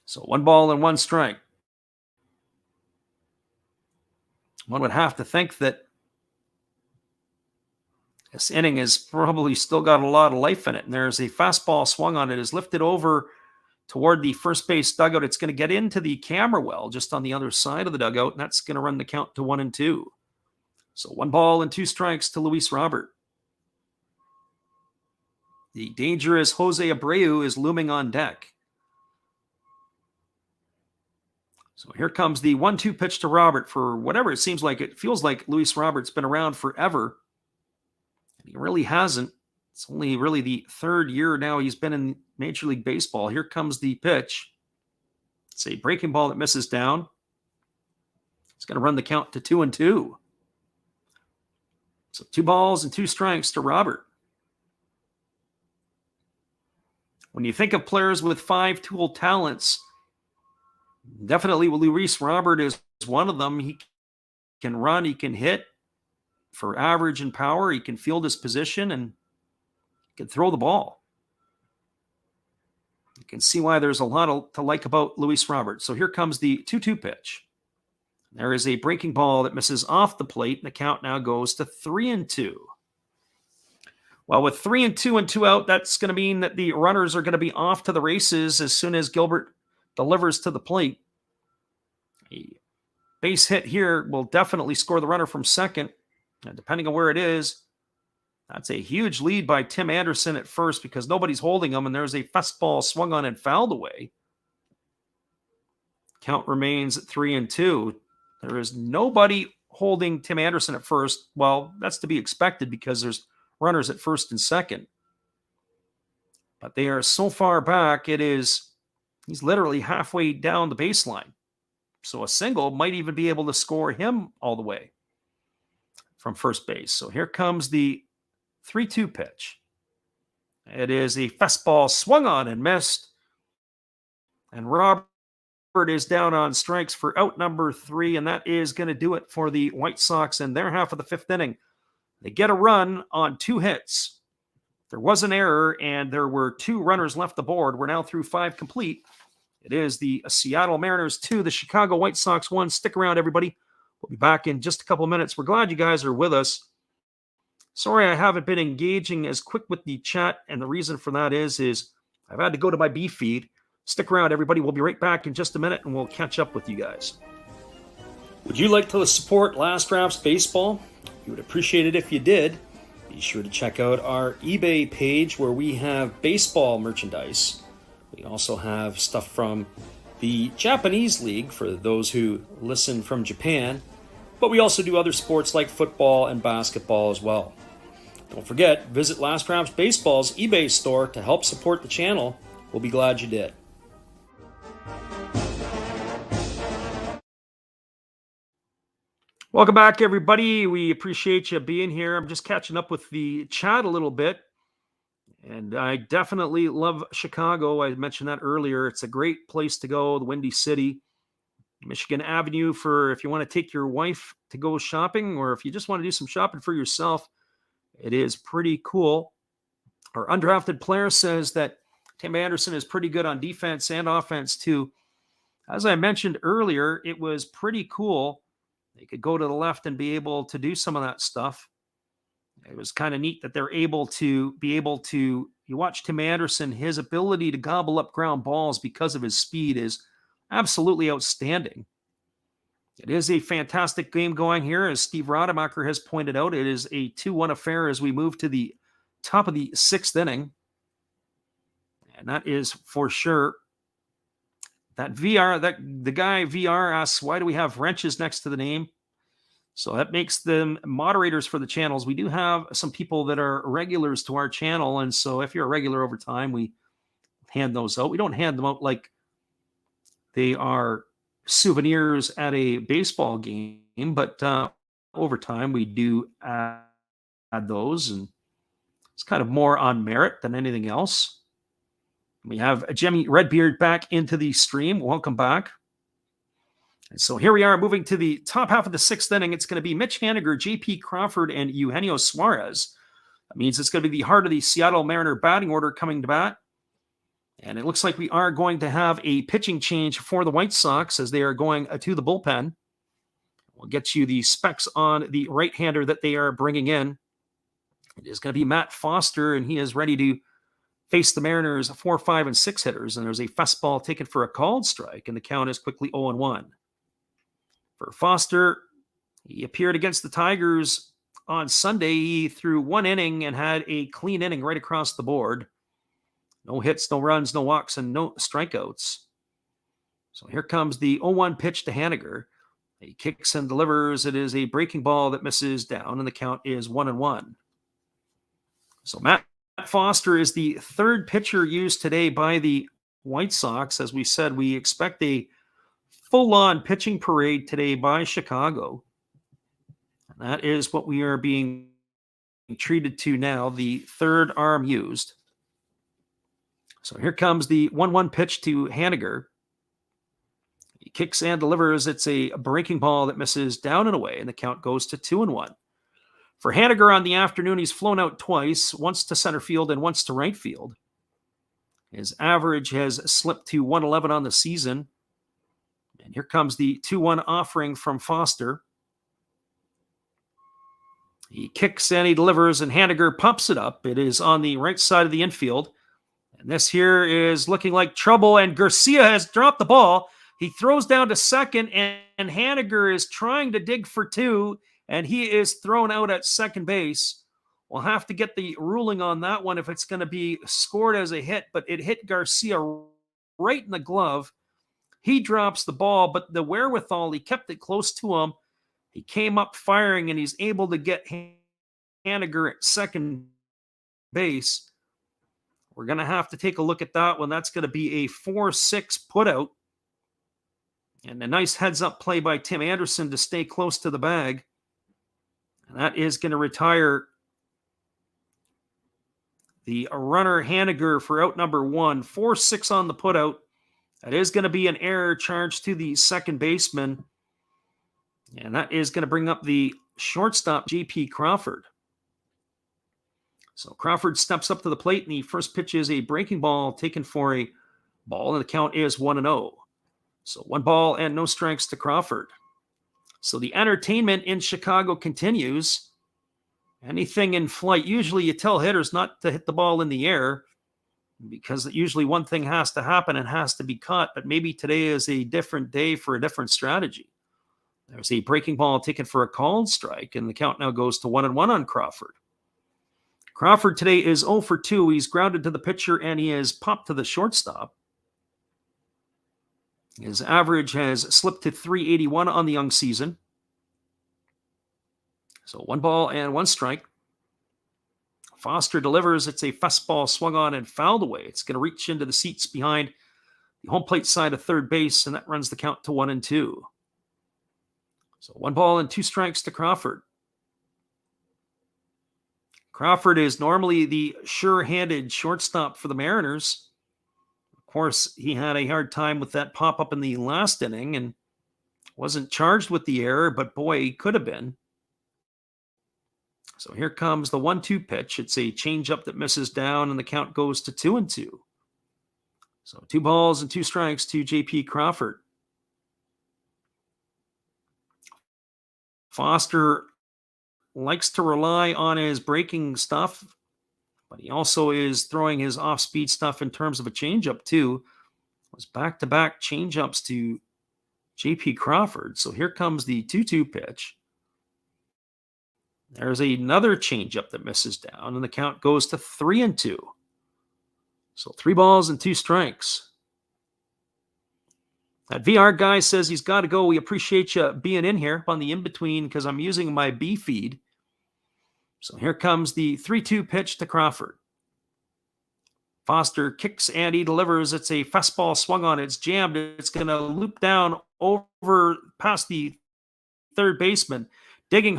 So 1-1. One would have to think that this inning has probably still got a lot of life in it. And there's a fastball swung on. It is lifted over toward the first base dugout. It's going to get into the camera well just on the other side of the dugout, and that's going to run the count to 1-2. So 1-2 to Luis Robert. The dangerous Jose Abreu is looming on deck. So here comes the 1-2 pitch to Robert. For whatever it seems like, it feels like Luis Robert's been around forever. And he really hasn't. It's only really the 3rd year now he's been in Major League Baseball. Here comes the pitch. It's a breaking ball that misses down. It's going to run the count to 2-2. So 2-2 to Robert. When you think of players with 5-tool talents, definitely Luis Robert is one of them. He can run, he can hit for average and power, he can field his position, and he can throw the ball. You can see why there's a lot to like about Luis Robert. So here comes the 2-2 pitch. There is a breaking ball that misses off the plate, and the count now goes to 3-2. Well, with 3-2 and 2 out, that's going to mean that the runners are going to be off to the races as soon as Gilbert delivers to the plate. A base hit here will definitely score the runner from second. And depending on where it is, that's a huge lead by Tim Anderson at first because nobody's holding him, and there's a fastball swung on and fouled away. Count remains at 3-2. There is nobody holding Tim Anderson at first. Well, that's to be expected because there's runners at first and second. But they are so far back, he's literally halfway down the baseline. So a single might even be able to score him all the way from first base. So here comes the 3-2 pitch. It is a fastball swung on and missed. And Robert is down on strikes for out number 3, and that is going to do it for the White Sox in their half of the 5th inning. They get a run on 2 hits. There was an error, and there were 2 runners left aboard. We're now through 5 complete. It is the Seattle Mariners 2, the Chicago White Sox 1. Stick around, everybody. We'll be back in just a couple minutes. We're glad you guys are with us. Sorry I haven't been engaging as quick with the chat, and the reason for that is I've had to go to my B feed. Stick around, everybody. We'll be right back in just a minute, and we'll catch up with you guys. Would you like to support Last Drafts Baseball? We would appreciate it if you did. Be sure to check out our eBay page where we have baseball merchandise. We also have stuff from the Japanese League for those who listen from Japan, but we also do other sports like football and basketball as well. Don't forget, visit Last Drafts Baseball's eBay store to help support the channel. We'll be glad you did. Welcome back, everybody. We appreciate you being here. I'm just catching up with the chat a little bit. And I definitely love Chicago. I mentioned that earlier. It's a great place to go, the Windy City. Michigan Avenue for if you want to take your wife to go shopping or if you just want to do some shopping for yourself. It is pretty cool. Our undrafted player says that Tim Anderson is pretty good on defense and offense too. As I mentioned earlier, it was pretty cool. They could go to the left and be able to do some of that stuff. It was kind of neat that they're able to you watch Tim Anderson, his ability to gobble up ground balls because of his speed is absolutely outstanding. It is a fantastic game going here. As Steve Rademacher has pointed out, it is a 2-1 affair as we move to the top of the 6th inning. And that is for sure. The guy VR asks, why do we have wrenches next to the name? So that makes them moderators for the channels. We do have some people that are regulars to our channel. And so if you're a regular over time, we hand those out. We don't hand them out like they are souvenirs at a baseball game, but over time we do add those. And it's kind of more on merit than anything else. We have Jimmy Redbeard back into the stream. Welcome back. And so here we are moving to the top half of the 6th inning. It's going to be Mitch Haniger, J.P. Crawford, and Eugenio Suarez. That means it's going to be the heart of the Seattle Mariner batting order coming to bat. And it looks like we are going to have a pitching change for the White Sox as they are going to the bullpen. We'll get you the specs on the right-hander that they are bringing in. It is going to be Matt Foster, and he is ready to face the Mariners 4, 5, and 6 hitters. And there's a fastball taken for a called strike, and the count is quickly 0-1. For Foster, he appeared against the Tigers on Sunday. He threw 1 inning and had a clean inning right across the board. No hits, no runs, no walks, and no strikeouts. So here comes the 0-1 pitch to Haniger. He kicks and delivers. It is a breaking ball that misses down, and the count is 1-1. So Matt Foster is the 3rd pitcher used today by the White Sox. As we said, we expect a full-on pitching parade today by Chicago. And that is what we are being treated to now, the 3rd arm used. So here comes the 1-1 pitch to Haniger. He kicks and delivers. It's a breaking ball that misses down and away, and the count goes to 2-1. For Haniger on the afternoon, he's flown out twice, once to center field and once to right field. His average has slipped to 111 on the season. And here comes the 2-1 offering from Foster. He kicks and he delivers, and Haniger pops it up. It is on the right side of the infield. And this here is looking like trouble, and Garcia has dropped the ball. He throws down to second, and Haniger is trying to dig for 2, and he is thrown out at second base. We'll have to get the ruling on that one if it's going to be scored as a hit, but it hit Garcia right in the glove. He drops the ball, but the wherewithal, he kept it close to him. He came up firing, and he's able to get Haniger at second base. we're going to have to take a look at that one. That's going to be a 4-6 putout. And a nice heads-up play by Tim Anderson to stay close to the bag. And that is going to retire the runner Haniger for out number 1. 4-6 on the putout. That is going to be an error charged to the second baseman. And that is going to bring up the shortstop, J.P. Crawford. So Crawford steps up to the plate, and the first pitch is a breaking ball taken for a ball, and the count is 1-0. So 1 ball and no strikes to Crawford. So the entertainment in Chicago continues. Anything in flight, usually you tell hitters not to hit the ball in the air because usually one thing has to happen and has to be caught, but maybe today is a different day for a different strategy. There's a breaking ball taken for a called strike, and the count now goes to 1-1 on Crawford. Crawford today is 0 for 2. He's grounded to the pitcher, and he has popped to the shortstop. His average has slipped to 381 on the young season. So 1 ball and 1 strike. Foster delivers. It's a fastball swung on and fouled away. It's going to reach into the seats behind the home plate side of third base, and that runs the count to 1-2. So 1 ball and 2 strikes to Crawford. Crawford is normally the sure-handed shortstop for the Mariners. Of course, he had a hard time with that pop-up in the last inning and wasn't charged with the error, but boy, he could have been. So here comes the 1-2 pitch. It's a changeup that misses down, and the count goes to 2-2. So 2 balls and 2 strikes to J.P. Crawford. Foster likes to rely on his breaking stuff, but he also is throwing his off-speed stuff in terms of a changeup too. It was back-to-back changeups to J.P. Crawford. So here comes the 2-2 pitch. There's another changeup that misses down, and the count goes to 3-2. So 3 balls and 2 strikes. That VR guy says he's got to go. We appreciate you being in here on the in-between because I'm using my B feed. So here comes the 3-2 pitch to Crawford. Foster kicks and he delivers. It's a fastball swung on. It's jammed. It's going to loop down over past the third baseman. Digging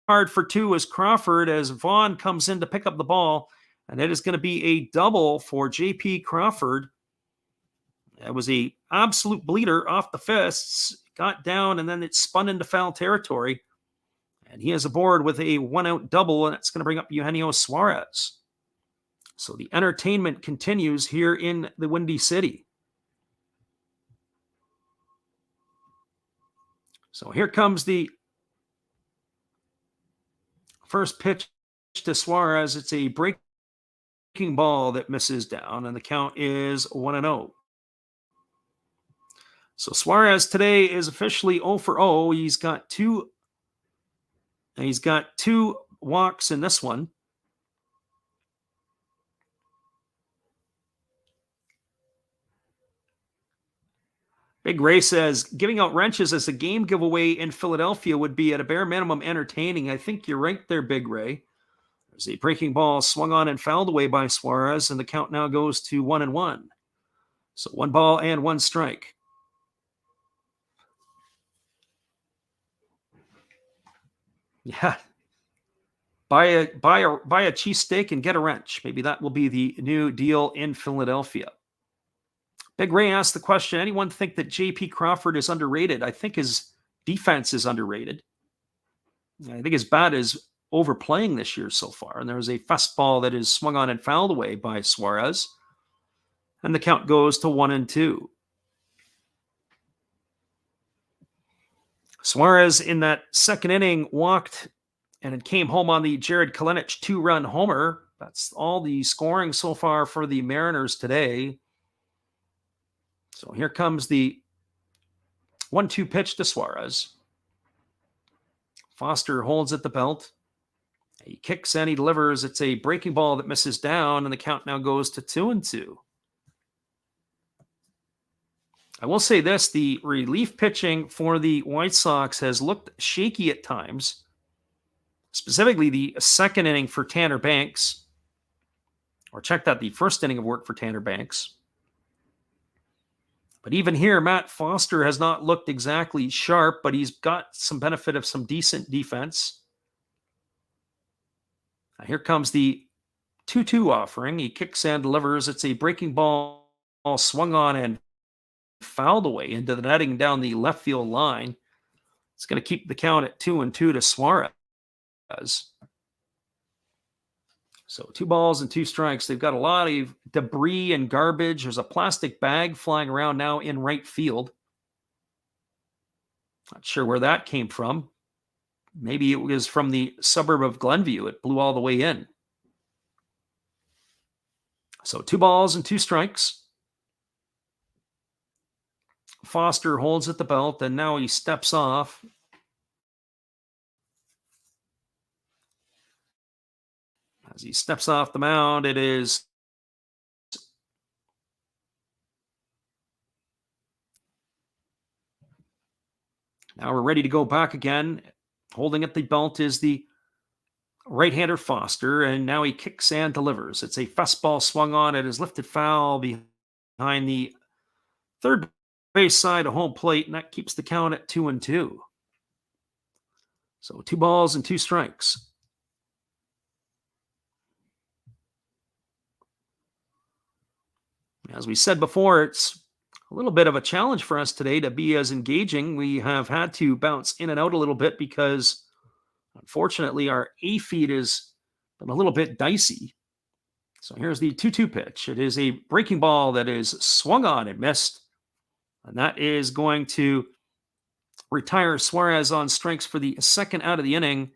hard for 2 is Crawford as Vaughn comes in to pick up the ball. And it is going to be a double for J.P. Crawford. It was a absolute bleeder off the fists. Got down and then it spun into foul territory. And he is aboard with a 1-out double, and it's going to bring up Eugenio Suarez. So the entertainment continues here in the Windy City. So here comes the first pitch to Suarez. It's a breaking ball that misses down, and the count is 1-0. So Suarez today is officially 0 for 0. He's got 2 walks in this one. Big Ray says, giving out wrenches as a game giveaway in Philadelphia would be at a bare minimum entertaining. I think you're right there, Big Ray. There's a breaking ball swung on and fouled away by Suarez, and the count now goes to 1-1. So 1 ball and 1 strike. Yeah. Buy a cheesesteak and get a wrench. Maybe that will be the new deal in Philadelphia. Big Ray asked the question, anyone think that J.P. Crawford is underrated? I think his defense is underrated. I think his bat is overplaying this year so far. And there was a fastball that is swung on and fouled away by Suarez. And the count goes to 1-2. Suarez in that second inning walked and it came home on the Jared Kalenic 2-run homer. That's all the scoring so far for the Mariners today. So here comes the 1-2 pitch to Suarez. Foster holds at the belt. He kicks and he delivers. It's a breaking ball that misses down, and the count now goes to 2-2. I will say this, the relief pitching for the White Sox has looked shaky at times, specifically the second inning for Tanner Banks, or check that the first inning of work for Tanner Banks. But even here, Matt Foster has not looked exactly sharp, but he's got some benefit of some decent defense. Now here comes the 2-2 offering. He kicks and delivers. It's a breaking ball swung on and fouled away into the netting down the left field line. It's going to keep the count at 2-2 to Suarez. So 2 balls and 2 strikes. They've got a lot of debris and garbage. There's a plastic bag flying around now in right field. Not sure where that came from. Maybe it was from the suburb of Glenview. It blew all the way in. So 2 balls and 2 strikes. Foster holds at the belt, and now he steps off. As he steps off the mound, it is now we're ready to go back again. Holding at the belt is the right-hander Foster, and now he kicks and delivers. It's a fastball swung on. It is lifted foul behind the third base side of home plate, and that keeps the count at 2-2. So 2 balls and 2 strikes. As we said before, it's a little bit of a challenge for us today to be as engaging. We have had to bounce in and out a little bit because, unfortunately, our A feed is been a little bit dicey. So here's the 2-2 pitch. It is a breaking ball that is swung on and missed. And that is going to retire Suarez on strikes for the second out of the inning.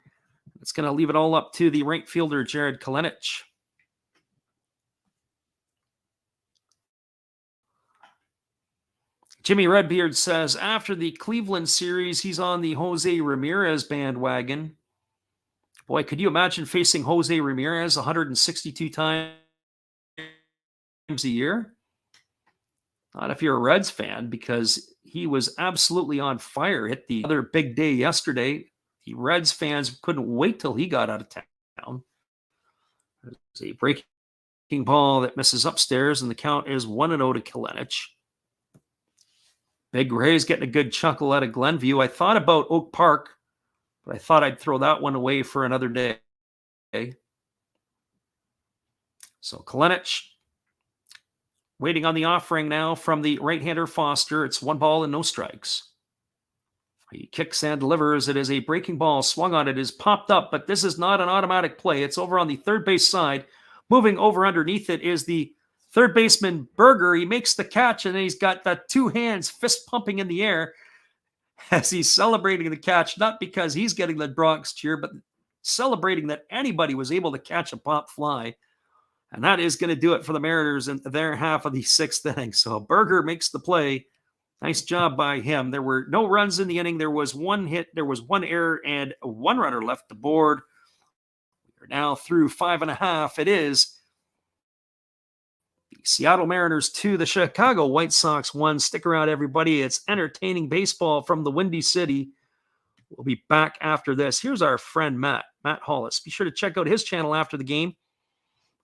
It's going to leave it all up to the right fielder, Jared Kalenic. Jimmy Redbeard says after the Cleveland series, he's on the Jose Ramirez bandwagon. Boy, could you imagine facing Jose Ramirez 162 times a year? Not if you're a Reds fan, because he was absolutely on fire. Hit the other big day yesterday. The Reds fans couldn't wait till he got out of town. There's a breaking ball that misses upstairs, and the count is 1-0 to Kalenic. Big Ray's getting a good chuckle out of Glenview. I thought about Oak Park, but I thought I'd throw that one away for another day. So Kalenic waiting on the offering now from the right-hander Foster. It's 1 ball and no strikes. He kicks and delivers. It is a breaking ball swung on. It is popped up, but this is not an automatic play. It's over on the third base side. Moving over underneath it is the third baseman Berger. He makes the catch, and he's got the 2 hands fist pumping in the air as he's celebrating the catch, not because he's getting the Bronx cheer, but celebrating that anybody was able to catch a pop fly. And that is going to do it for the Mariners in their half of the 6th inning. So Berger makes the play. Nice job by him. There were no runs in the inning. There was 1 hit, there was 1 error, and 1 runner left the board. We're now through 5.5. It is the Seattle Mariners 2, the Chicago White Sox 1. Stick around, everybody. It's entertaining baseball from the Windy City. We'll be back after this. Here's our friend Matt Hollis. Be sure to check out his channel after the game,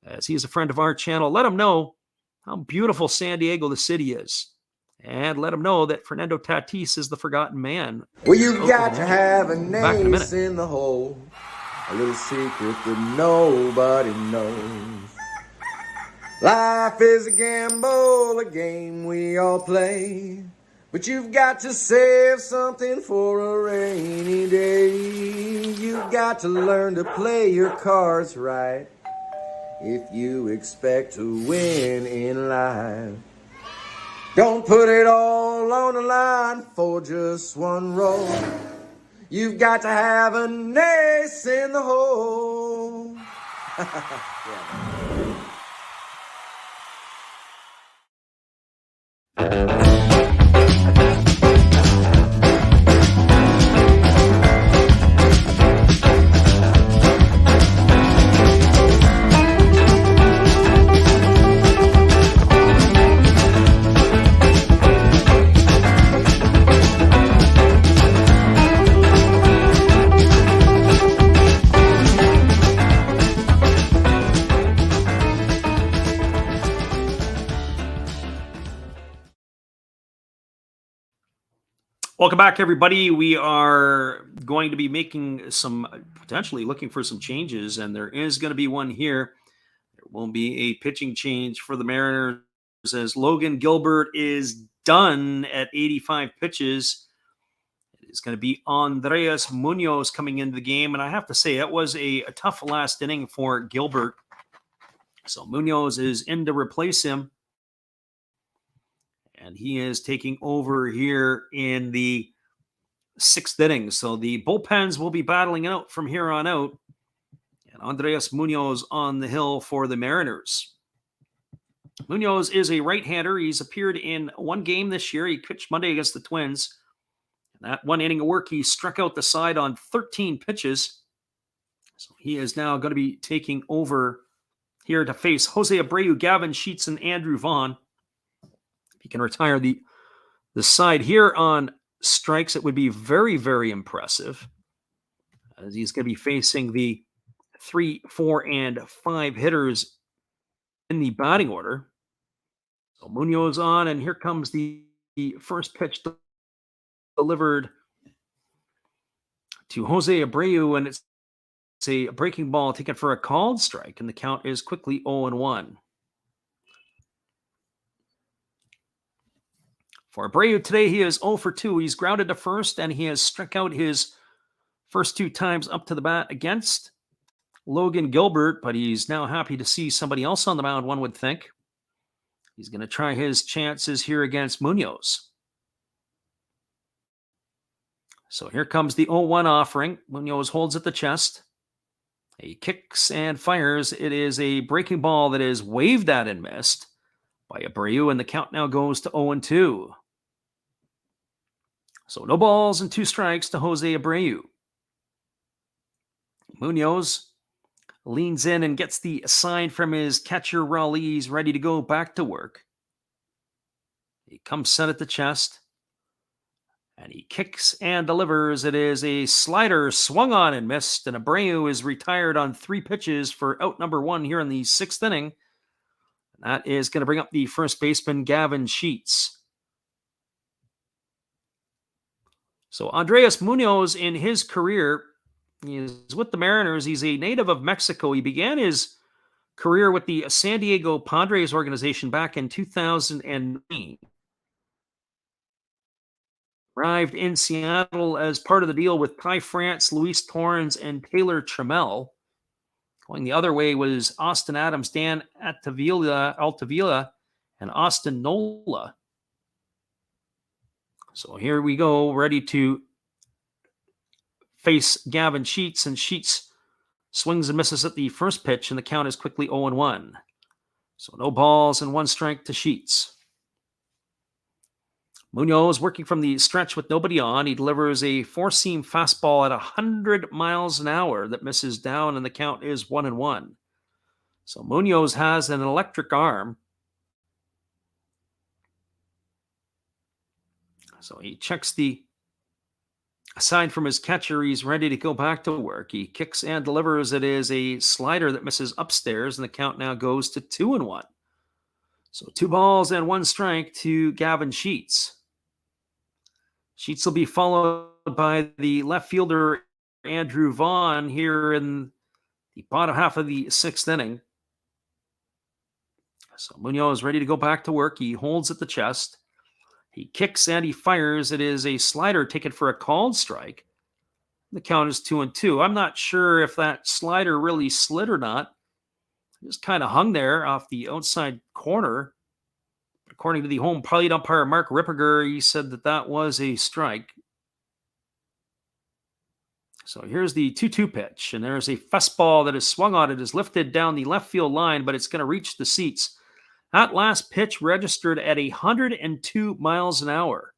as he's a friend of our channel. Let him know how beautiful San Diego, the city, is. And let him know that Fernando Tatis is the forgotten man. Well, you've got to have an ace in the hole, a little secret that nobody knows. Life is a gamble, a game we all play, but you've got to save something for a rainy day. You've got to learn to play your cards right if you expect to win in life. Don't put it all on the line for just 1 roll. You've got to have an ace in the hole. Yeah. Welcome back, everybody. We are going to be making potentially looking for some changes, and there is going to be one here. There will be a pitching change for the Mariners as Logan Gilbert is done at 85 pitches. It is going to be Andres Munoz coming into the game, and I have to say it was a tough last inning for Gilbert. So Munoz is in to replace him. And he is taking over here in the 6th inning. So the bullpens will be battling out from here on out. And Andres Munoz on the hill for the Mariners. Munoz is a right-hander. He's appeared in one game this year. He pitched Monday against the Twins. And that one inning of work, he struck out the side on 13 pitches. So he is now going to be taking over here to face Jose Abreu, Gavin Sheets, and Andrew Vaughn. He can retire the side here on strikes. It would be very, very impressive, as he's going to be facing the 3, 4, and 5 hitters in the batting order. So Munoz on, and here comes the first pitch delivered to Jose Abreu, and it's a breaking ball taken for a called strike, and the count is quickly 0-1. For Abreu today, he is 0 for 2. He's grounded to first, and he has struck out his first 2 times up to the bat against Logan Gilbert, but he's now happy to see somebody else on the mound, one would think. He's going to try his chances here against Munoz. So here comes the 0-1 offering. Munoz holds at the chest. He kicks and fires. It is a breaking ball that is waved at and missed by Abreu, and the count now goes to 0-2. So no balls and 2 strikes to Jose Abreu. Munoz leans in and gets the sign from his catcher, Raleigh. He's ready to go back to work. He comes set at the chest, and he kicks and delivers. It is a slider swung on and missed, and Abreu is retired on 3 pitches for out number 1 here in the 6th inning. And that is going to bring up the first baseman, Gavin Sheets. So Andres Munoz, in his career, he is with the Mariners. He's a native of Mexico. He began his career with the San Diego Padres organization back in 2009. Arrived in Seattle as part of the deal with Ty France, Luis Torrens, and Taylor Trammell. Going the other way was Austin Adams, Dan Altavilla, and Austin Nola. So here we go, ready to face Gavin Sheets, and Sheets swings and misses at the first pitch, and the count is quickly 0-1. So no balls and 1 strike to Sheets. Munoz working from the stretch with nobody on. He delivers a 4-seam fastball at 100 miles an hour that misses down, and the count is 1-1. So Munoz has an electric arm. So he checks the sign from his catcher. He's ready to go back to work. He kicks and delivers. It is a slider that misses upstairs, and the count now goes to 2-1. So 2 balls and 1 strike to Gavin Sheets. Sheets will be followed by the left fielder, Andrew Vaughn, here in the bottom half of the 6th inning. So Munoz is ready to go back to work. He holds at the chest. He kicks and he fires. It is a slider taken for a called strike. The count is 2-2. I'm not sure if that slider really slid or not. It just kind of hung there off the outside corner. According to the home plate umpire, Mark Ripperger, he said that was a strike. So here's the 2-2 pitch, and there's a fastball that is swung on. It is lifted down the left field line, but it's going to reach the seats. That last pitch registered at 102 miles an hour.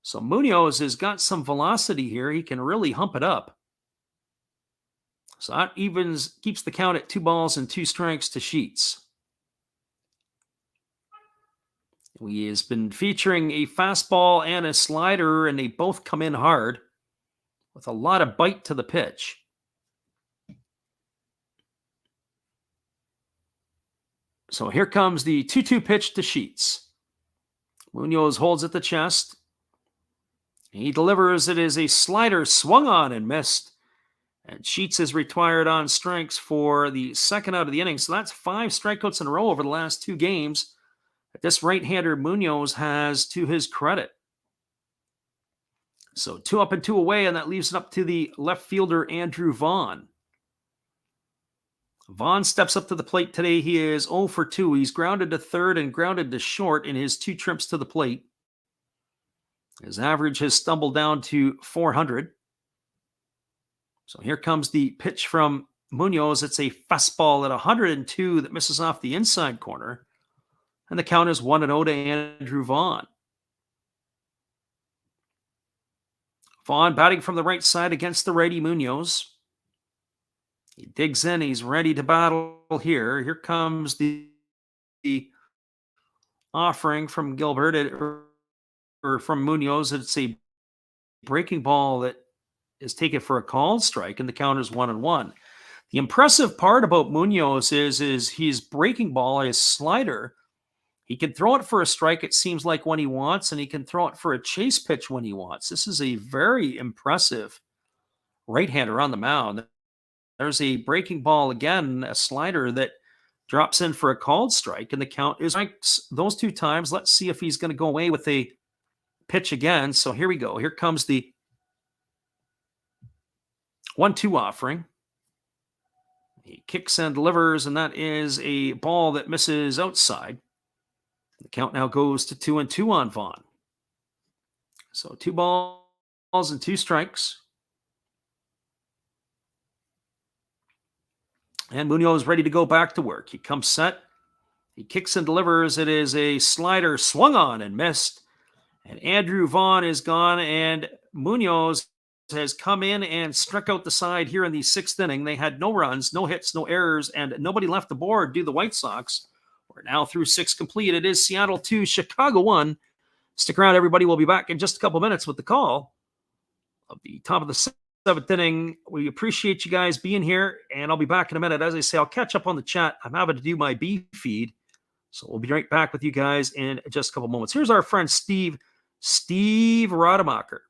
So Munoz has got some velocity here. He can really hump it up. So that keeps the count at 2 balls and 2 strikes to Sheets. He has been featuring a fastball and a slider, and they both come in hard with a lot of bite to the pitch. So here comes the 2-2 pitch to Sheets. Munoz holds at the chest. He delivers. It is a slider swung on and missed. And Sheets is retired on strikes for the second out of the inning. So that's 5 strikeouts in a row over the last 2 games that this right-hander Munoz has to his credit. So 2 up and 2 away, and that leaves it up to the left fielder, Andrew Vaughn. Vaughn steps up to the plate today. He is 0 for 2. He's grounded to third and grounded to short in his 2 trips to the plate. His average has stumbled down to 400. So here comes the pitch from Munoz. It's a fastball at 102 that misses off the inside corner. And the count is 1-0 to Andrew Vaughn. Vaughn batting from the right side against the righty Munoz. He digs in. He's ready to battle here. Here comes the offering from Gilbert or from Munoz. It's a breaking ball that is taken for a called strike, and the count is 1-1. The impressive part about Munoz is his breaking ball, his slider. He can throw it for a strike, it seems like, when he wants, and he can throw it for a chase pitch when he wants. This is a very impressive right-hander on the mound. There's a breaking ball again, a slider that drops in for a called strike, and the count is those 2 times. Let's see if he's going to go away with a pitch again. So here we go. Here comes the 1-2 offering. He kicks and delivers, and that is a ball that misses outside. The count now goes to 2-2 on Vaughn. So 2 balls and 2 strikes. And Munoz ready to go back to work. He comes set. He kicks and delivers. It is a slider swung on and missed. And Andrew Vaughn is gone, and Munoz has come in and struck out the side here in the 6th inning. They had no runs, no hits, no errors, and nobody left the board due to the White Sox. We're now through 6 complete. It is Seattle 2, Chicago 1. Stick around, everybody. We'll be back in just a couple minutes with the call of the top of the 7th inning. We appreciate you guys being here, and I'll be back in a minute. As I say, I'll catch up on the chat. I'm having to do my B feed, so we'll be right back with you guys in just a couple moments. Here's our friend Steve Rademacher.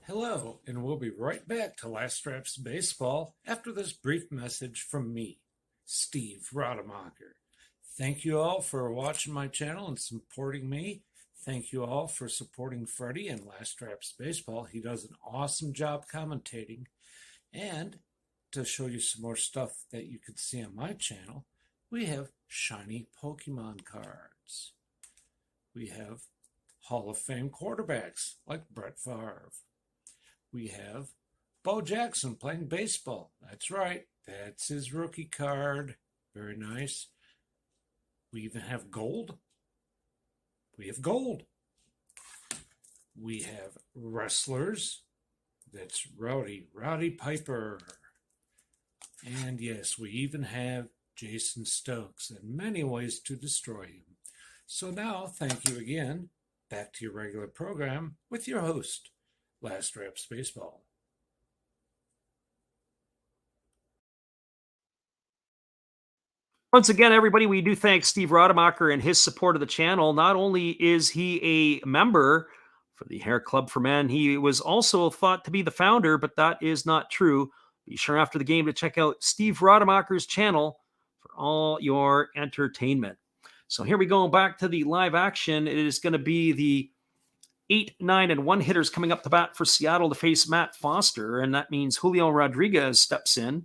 Hello, and we'll be right back to Last Straps Baseball after this brief message from me, Steve Rademacher. Thank you all for watching my channel and supporting me. Thank you all for supporting Freddie and Last Straps Baseball. He does an awesome job commentating. And to show you some more stuff that you can see on my channel, we have shiny Pokemon cards. We have Hall of Fame quarterbacks like Brett Favre. We have Bo Jackson playing baseball. That's right. That's his rookie card. Very nice. We even have gold. We have gold. We have wrestlers. That's Rowdy Piper. And yes, we even have Jason Stokes and many ways to destroy him. So now, thank you again. Back to your regular program with your host, Last Straps Baseball. Once again, everybody, we do thank Steve Rademacher and his support of the channel. Not only is he a member for the Hair Club for Men, he was also thought to be the founder, but that is not true. Be sure after the game to check out Steve Rademacher's channel for all your entertainment. So here we go back to the live action. It is going to be the 8, 9, and 1 hitters coming up to bat for Seattle to face Matt Foster, and that means Julio Rodriguez steps in.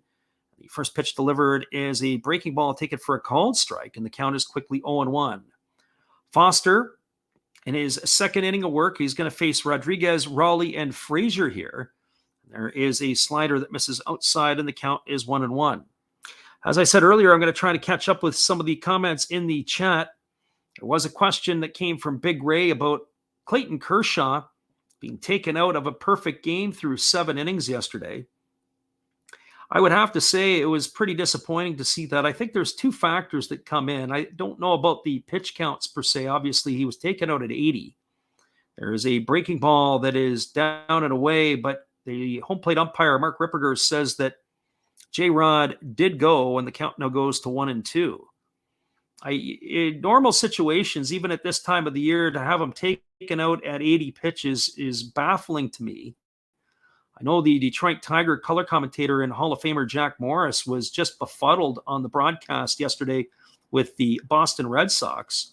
The first pitch delivered is a breaking ball taken for a called strike, and the count is quickly 0-1. Foster, in his 2nd inning of work, he's going to face Rodriguez, Raleigh, and Frazier here. There is a slider that misses outside, and the count is 1-1. As I said earlier, I'm going to try to catch up with some of the comments in the chat. There was a question that came from Big Ray about Clayton Kershaw being taken out of a perfect game through 7 innings yesterday. I would have to say it was pretty disappointing to see that. I think there's 2 factors that come in. I don't know about the pitch counts per se. Obviously, he was taken out at 80. There is a breaking ball that is down and away, but the home plate umpire, Mark Ripperger, says that J-Rod did go, and the count now goes to 1-2. In normal situations, even at this time of the year, to have him taken taken out at 80 pitches is baffling to me. I know the Detroit Tiger color commentator and Hall of Famer Jack Morris was just befuddled on the broadcast yesterday with the Boston Red Sox,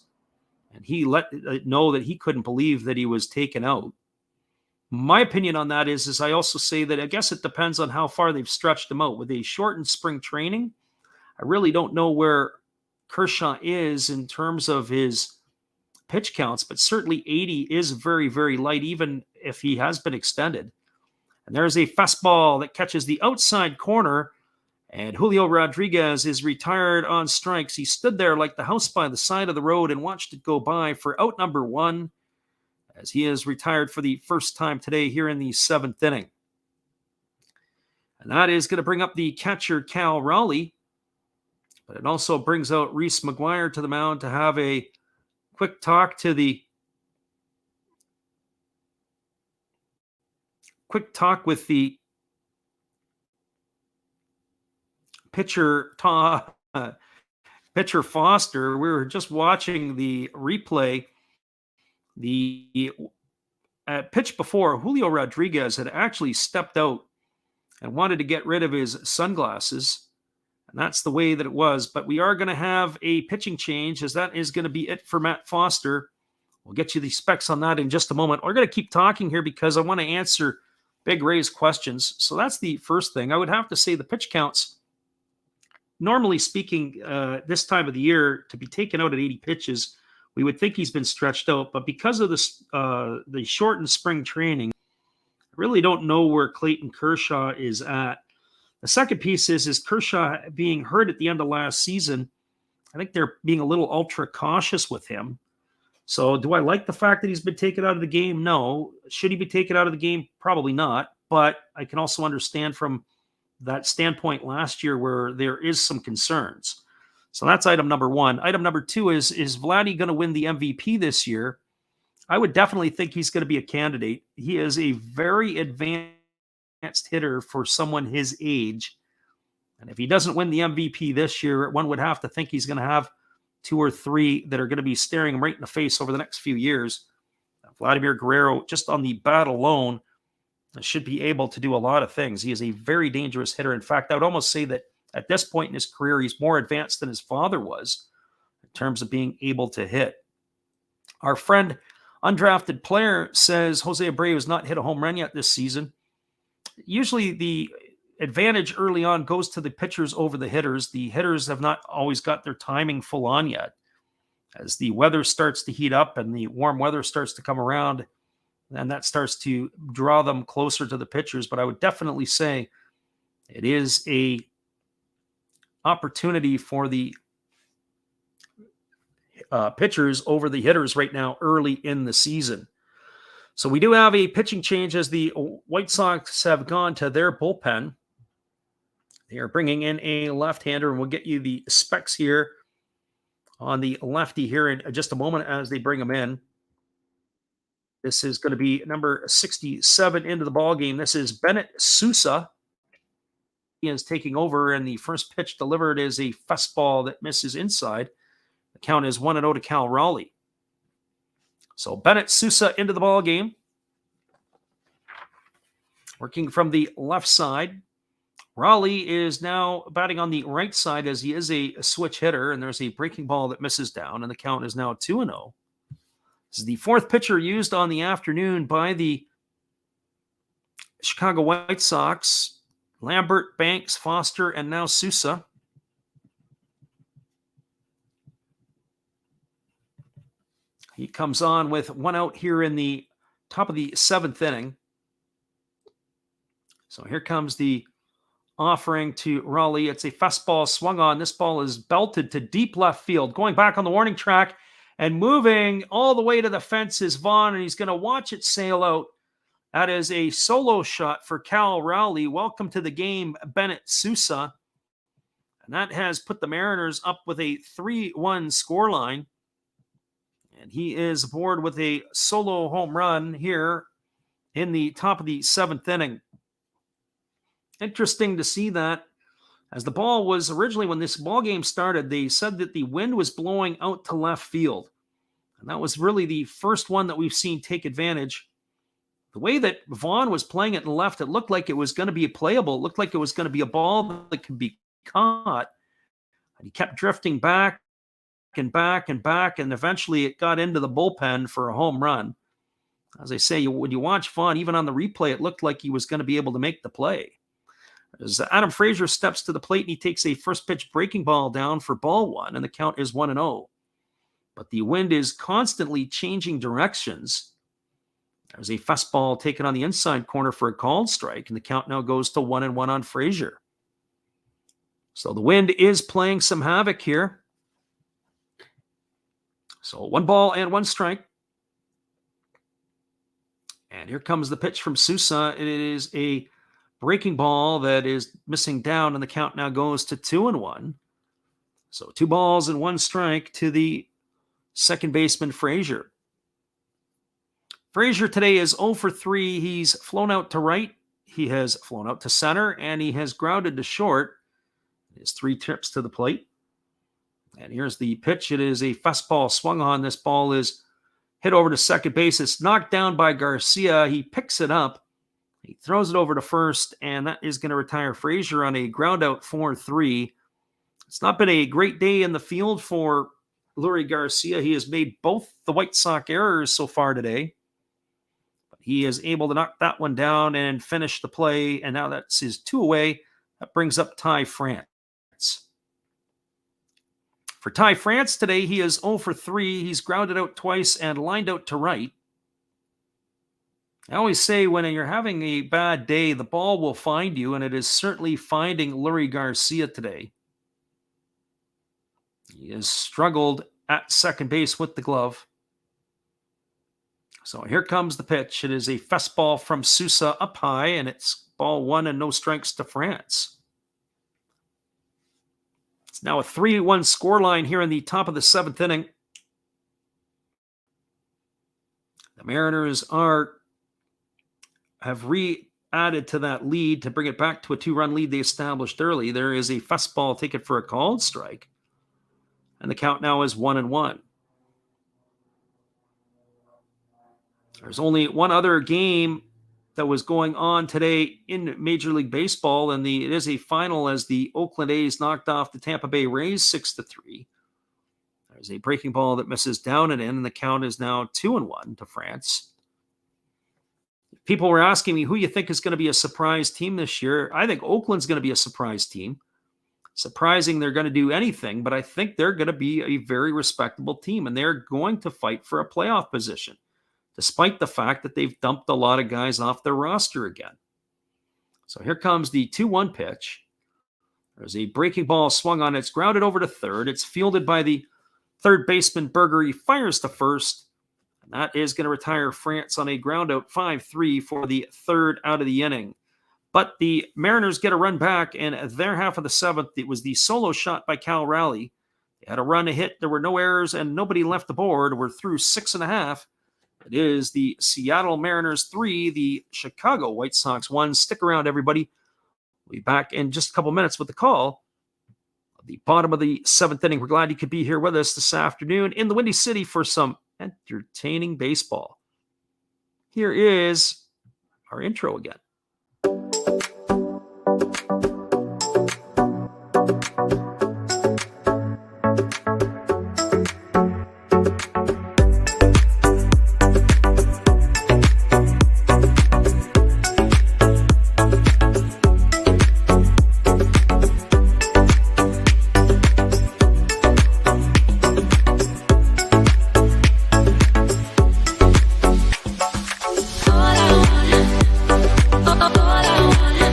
and he let it know that he couldn't believe that he was taken out. My opinion on that is I also say that I guess it depends on how far they've stretched him out. With a shortened spring training, I really don't know where Kershaw is in terms of his pitch counts, but certainly 80 is very, very light, even if he has been extended. And there's a fastball that catches the outside corner, and Julio Rodriguez is retired on strikes. He stood there like the house by the side of the road and watched it go by for out number one, as he is retired for the first time today here in the seventh inning. And that is going to bring up the catcher, Cal Raleigh, but it also brings out Reese McGuire to the mound to have a quick talk with the pitcher Foster. We were just watching the replay. The pitch before, Julio Rodriguez had actually stepped out and wanted to get rid of his sunglasses, and that's the way that it was. But we are going to have a pitching change, as that is going to be it for Matt Foster. We'll get you the specs on that in just a moment. We're going to keep talking here because I want to answer Big Ray's questions. So that's the first thing. I would have to say the pitch counts, normally speaking, this time of the year, to be taken out at 80 pitches, we would think he's been stretched out. But because of this, the shortened spring training, I really don't know where Clayton Kershaw is at. The second piece is Kershaw being hurt at the end of last season. I think they're being a little ultra cautious with him. So do I like the fact that he's been taken out of the game? No. Should he be taken out of the game? Probably not. But I can also understand from that standpoint last year where there is some concerns. So that's item number one. Item number two is Vladdy going to win the MVP this year? I would definitely think he's going to be a candidate. He is a very advanced hitter for someone his age. And if he doesn't win the MVP this year, one would have to think he's going to have two or three that are going to be staring him right in the face over the next few years. Vladimir Guerrero, just on the bat alone, should be able to do a lot of things. He is a very dangerous hitter. In fact, I would almost say that at this point in his career, he's more advanced than his father was in terms of being able to hit. Our friend, undrafted player, says Jose Abreu has not hit a home run yet this season. Usually the advantage early on goes to the pitchers over the hitters. The hitters have not always got their timing full on yet. As the weather starts to heat up and the warm weather starts to come around, and that starts to draw them closer to the pitchers. But I would definitely say it is a opportunity for the pitchers over the hitters right now early in the season. So we do have a pitching change as the White Sox have gone to their bullpen. They are bringing in a left-hander, and we'll get you the specs here on the lefty here in just a moment as they bring him in. This is going to be number 67 into the ballgame. This is Bennett Sousa. He is taking over, and the first pitch delivered is a fastball that misses inside. The count is 1-0 to Cal Raleigh. So Bennett Sousa into the ballgame. Working from the left side. Raleigh is now batting on the right side as he is a switch hitter, and there's a breaking ball that misses down, and the count is now 2-0. This is the fourth pitcher used on the afternoon by the Chicago White Sox. Lambert, Banks, Foster, and now Sousa. He comes on with one out here in the top of the seventh inning. So here comes the offering to Raleigh. It's a fastball swung on. This ball is belted to deep left field. Going back on the warning track and moving all the way to the fence is Vaughn, and he's going to watch it sail out. That is a solo shot for Cal Raleigh. Welcome to the game, Bennett Sousa. And that has put the Mariners up with a 3-1 scoreline. And he is aboard with a solo home run here in the top of the seventh inning. Interesting to see that. As the ball was originally, when this ball game started, they said that the wind was blowing out to left field. And that was really the first one that we've seen take advantage. The way that Vaughn was playing it in left, it looked like it was going to be playable. It looked like it was going to be a ball that could be caught. And he kept drifting back and back and back, and eventually it got into the bullpen for a home run. As I say, when you watch Vaughn, even on the replay, it looked like he was going to be able to make the play. As Adam Frazier steps to the plate and he takes a first pitch breaking ball down for ball one, and the count is 1-0. But the wind is constantly changing directions. There's a fastball taken on the inside corner for a called strike, and the count now goes to 1-1 on Frazier. So the wind is playing some havoc here. So 1 ball and 1 strike. And here comes the pitch from Sousa. It is a breaking ball that is missing down, and the count now goes to 2-1. So 2 balls and 1 strike to the second baseman, Frazier. Frazier today is 0 for 3. He's flown out to right. He has flown out to center, and he has grounded to short. His 3 trips to the plate. And here's the pitch. It is a fastball swung on. This ball is hit over to second base. It's knocked down by Garcia. He picks it up. He throws it over to first, and that is going to retire Frazier on a ground out 4-3. It's not been a great day in the field for Leury Garcia. He has made both the White Sox errors so far today. But he is able to knock that one down and finish the play, and now that's his 2 away. That brings up Ty France. For Ty France today, he is 0 for 3. He's grounded out twice and lined out to right. I always say when you're having a bad day, the ball will find you, and it is certainly finding Leury Garcia today. He has struggled at second base with the glove. So here comes the pitch. It is a fastball from Sousa up high, and it's ball 1 and no strikes to France. It's now a 3-1 scoreline here in the top of the 7th inning. The Mariners have re-added to that lead to bring it back to a 2-run lead they established early. There is a fastball taken for a called strike, and the count now is 1-1. There's only one other game that was going on today in Major League Baseball, and it is a final as the Oakland A's knocked off the Tampa Bay Rays 6-3. There's a breaking ball that misses down and in, and the count is now 2-1 to France. People were asking me who you think is going to be a surprise team this year. I think Oakland's going to be a surprise team. Surprising they're going to do anything, but I think they're going to be a very respectable team, and they're going to fight for a playoff position, despite the fact that they've dumped a lot of guys off their roster again. So here comes the 2-1 pitch. There's a breaking ball swung on. It's grounded over to third. It's fielded by the third baseman, Berger. He fires to first. And that is going to retire France on a ground out 5-3 for the 3rd out of the inning. But the Mariners get a run back, and their half of the 7th, it was the solo shot by Cal Raleigh. They had a run, a hit. There were no errors, and nobody left the board. We're through 6.5. It is the Seattle Mariners 3, the Chicago White Sox 1. Stick around, everybody. We'll be back in just a couple minutes with the call at the bottom of the 7th inning. We're glad you could be here with us this afternoon in the Windy City for some entertaining baseball. Here is our intro again. All I want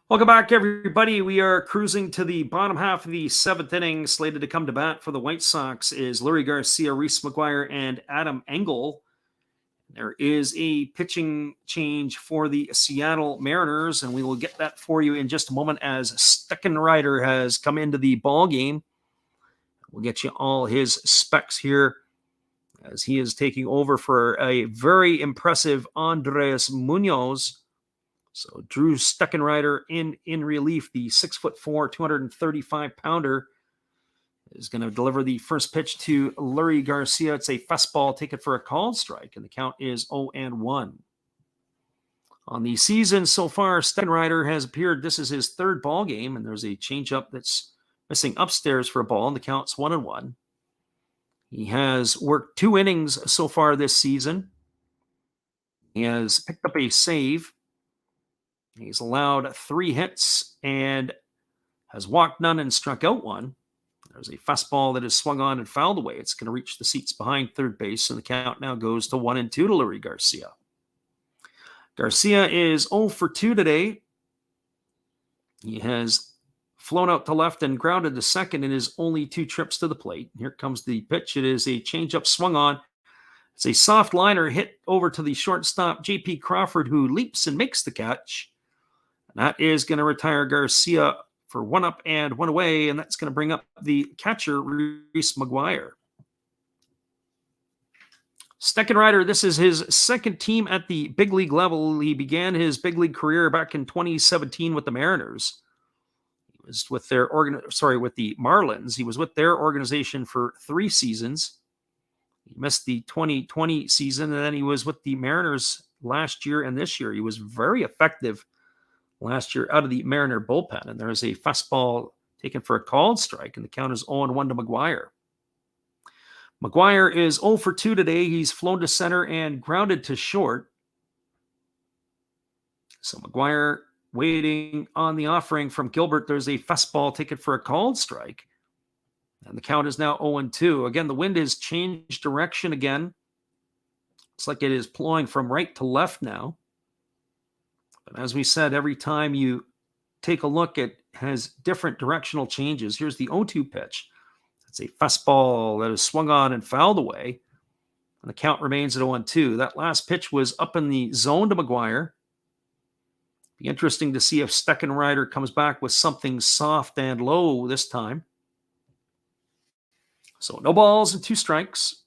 Welcome back, everybody. We are cruising to the bottom half of the seventh inning. Slated to come to bat for the White Sox is Leury Garcia, Reese McGuire, and Adam Engel. There is a pitching change for the Seattle Mariners, and we will get that for you in just a moment as Steckenrider has come into the ball game. We'll get you all his specs here as he is taking over for a very impressive Andres Munoz. So Drew Steckenrider in relief, the 6'4", 235-pounder, is going to deliver the first pitch to Leury Garcia. It's a fastball taken for a called strike, and the count is 0-1. On the season so far, Steckenrider has appeared. This is his third ball game, and there's a changeup that's missing upstairs for a ball, and the count's 1-1. He has worked 2 innings so far this season. He has picked up a save. He's allowed 3 hits and has walked none and struck out 1. There's a fastball that is swung on and fouled away. It's going to reach the seats behind third base, and the count now goes to 1-2 to Leury Garcia. Garcia is 0 for 2 today. He has flown out to left and grounded to second in his only 2 trips to the plate. Here comes the pitch. It is a changeup swung on. It's a soft liner hit over to the shortstop, J.P. Crawford, who leaps and makes the catch. And that is going to retire Garcia for 1 up and 1 away, and that's going to bring up the catcher, Reese McGuire. Steckenrider, this is his second team at the big league level. He began his big league career back in 2017 with the Mariners. He was with their with the Marlins. He was with their organization for 3 seasons. He missed the 2020 season, and then he was with the Mariners last year and this year. He was very effective last year out of the Mariner bullpen, and there's a fastball taken for a called strike, and the count is 0-1 to McGuire. McGuire is 0 for 2 today. He's flown to center and grounded to short. So McGuire waiting on the offering from Gilbert. There's a fastball taken for a called strike, and the count is now 0-2. Again, the wind has changed direction again. It's like it is blowing from right to left now. But as we said, every time you take a look, it has different directional changes. Here's the 0-2 pitch. It's a fastball that is swung on and fouled away, and the count remains at 0-2. That last pitch was up in the zone to McGuire. Be interesting to see if Steckenrider comes back with something soft and low this time. So no balls and 2 strikes.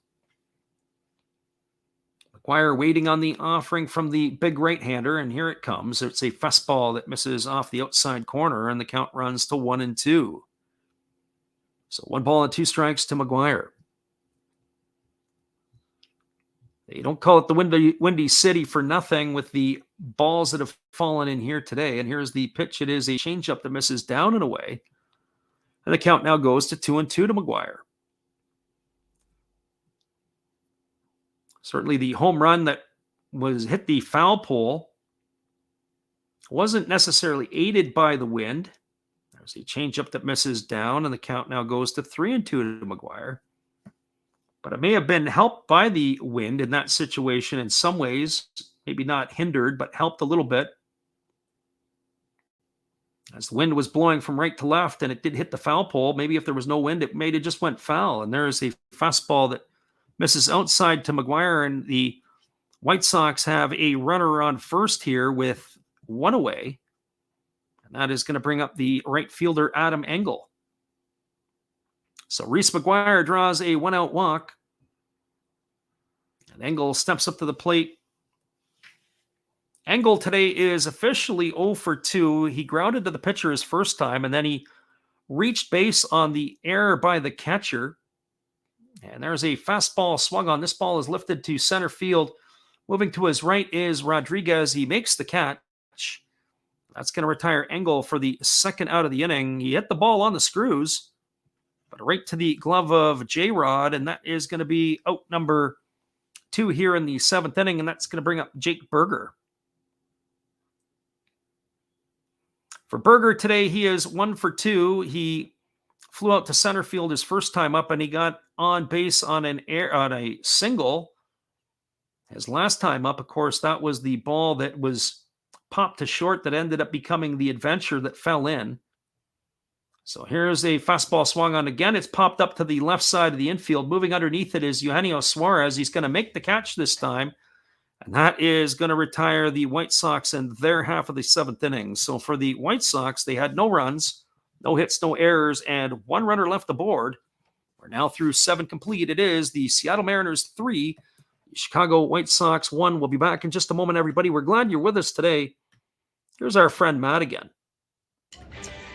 McGuire waiting on the offering from the big right-hander, and here it comes. It's a fastball that misses off the outside corner, and the count runs to 1-2. So 1 ball and 2 strikes to McGuire. They don't call it the Windy City for nothing with the balls that have fallen in here today. And here's the pitch. It is a changeup that misses down and away. And the count now goes to 2-2 to McGuire. Certainly the home run that was hit the foul pole wasn't necessarily aided by the wind. There's a changeup that misses down, and the count now goes to 3-2 to McGuire. But it may have been helped by the wind in that situation in some ways, maybe not hindered, but helped a little bit. As the wind was blowing from right to left and it did hit the foul pole, maybe if there was no wind, it just went foul. And there is a fastball that misses outside to McGuire, and the White Sox have a runner on first here with 1 away. And that is going to bring up the right fielder, Adam Engel. So Reese McGuire draws a 1-out walk. And Engel steps up to the plate. Engel today is officially 0 for 2. He grounded to the pitcher his first time, and then he reached base on the error by the catcher. And there's a fastball swung on. This ball is lifted to center field. Moving to his right is Rodriguez. He makes the catch. That's going to retire Engel for the second out of the inning. He hit the ball on the screws, but right to the glove of J-Rod, and that is going to be out number 2 here in the 7th inning, and that's going to bring up Jake Berger. For Berger today, he is 1 for 2. He flew out to center field his first time up, and he got on base on a single. His last time up, of course, that was the ball that was popped to short that ended up becoming the adventure that fell in. So here's a fastball swung on again. It's popped up to the left side of the infield. Moving underneath it is Eugenio Suarez. He's going to make the catch this time. And that is going to retire the White Sox in their half of the 7th inning. So for the White Sox, they had no runs, no hits, no errors, and 1 runner left aboard. We're now through 7 complete. It is the Seattle Mariners 3, Chicago White Sox 1. We'll be back in just a moment, everybody. We're glad you're with us today. Here's our friend Matt again.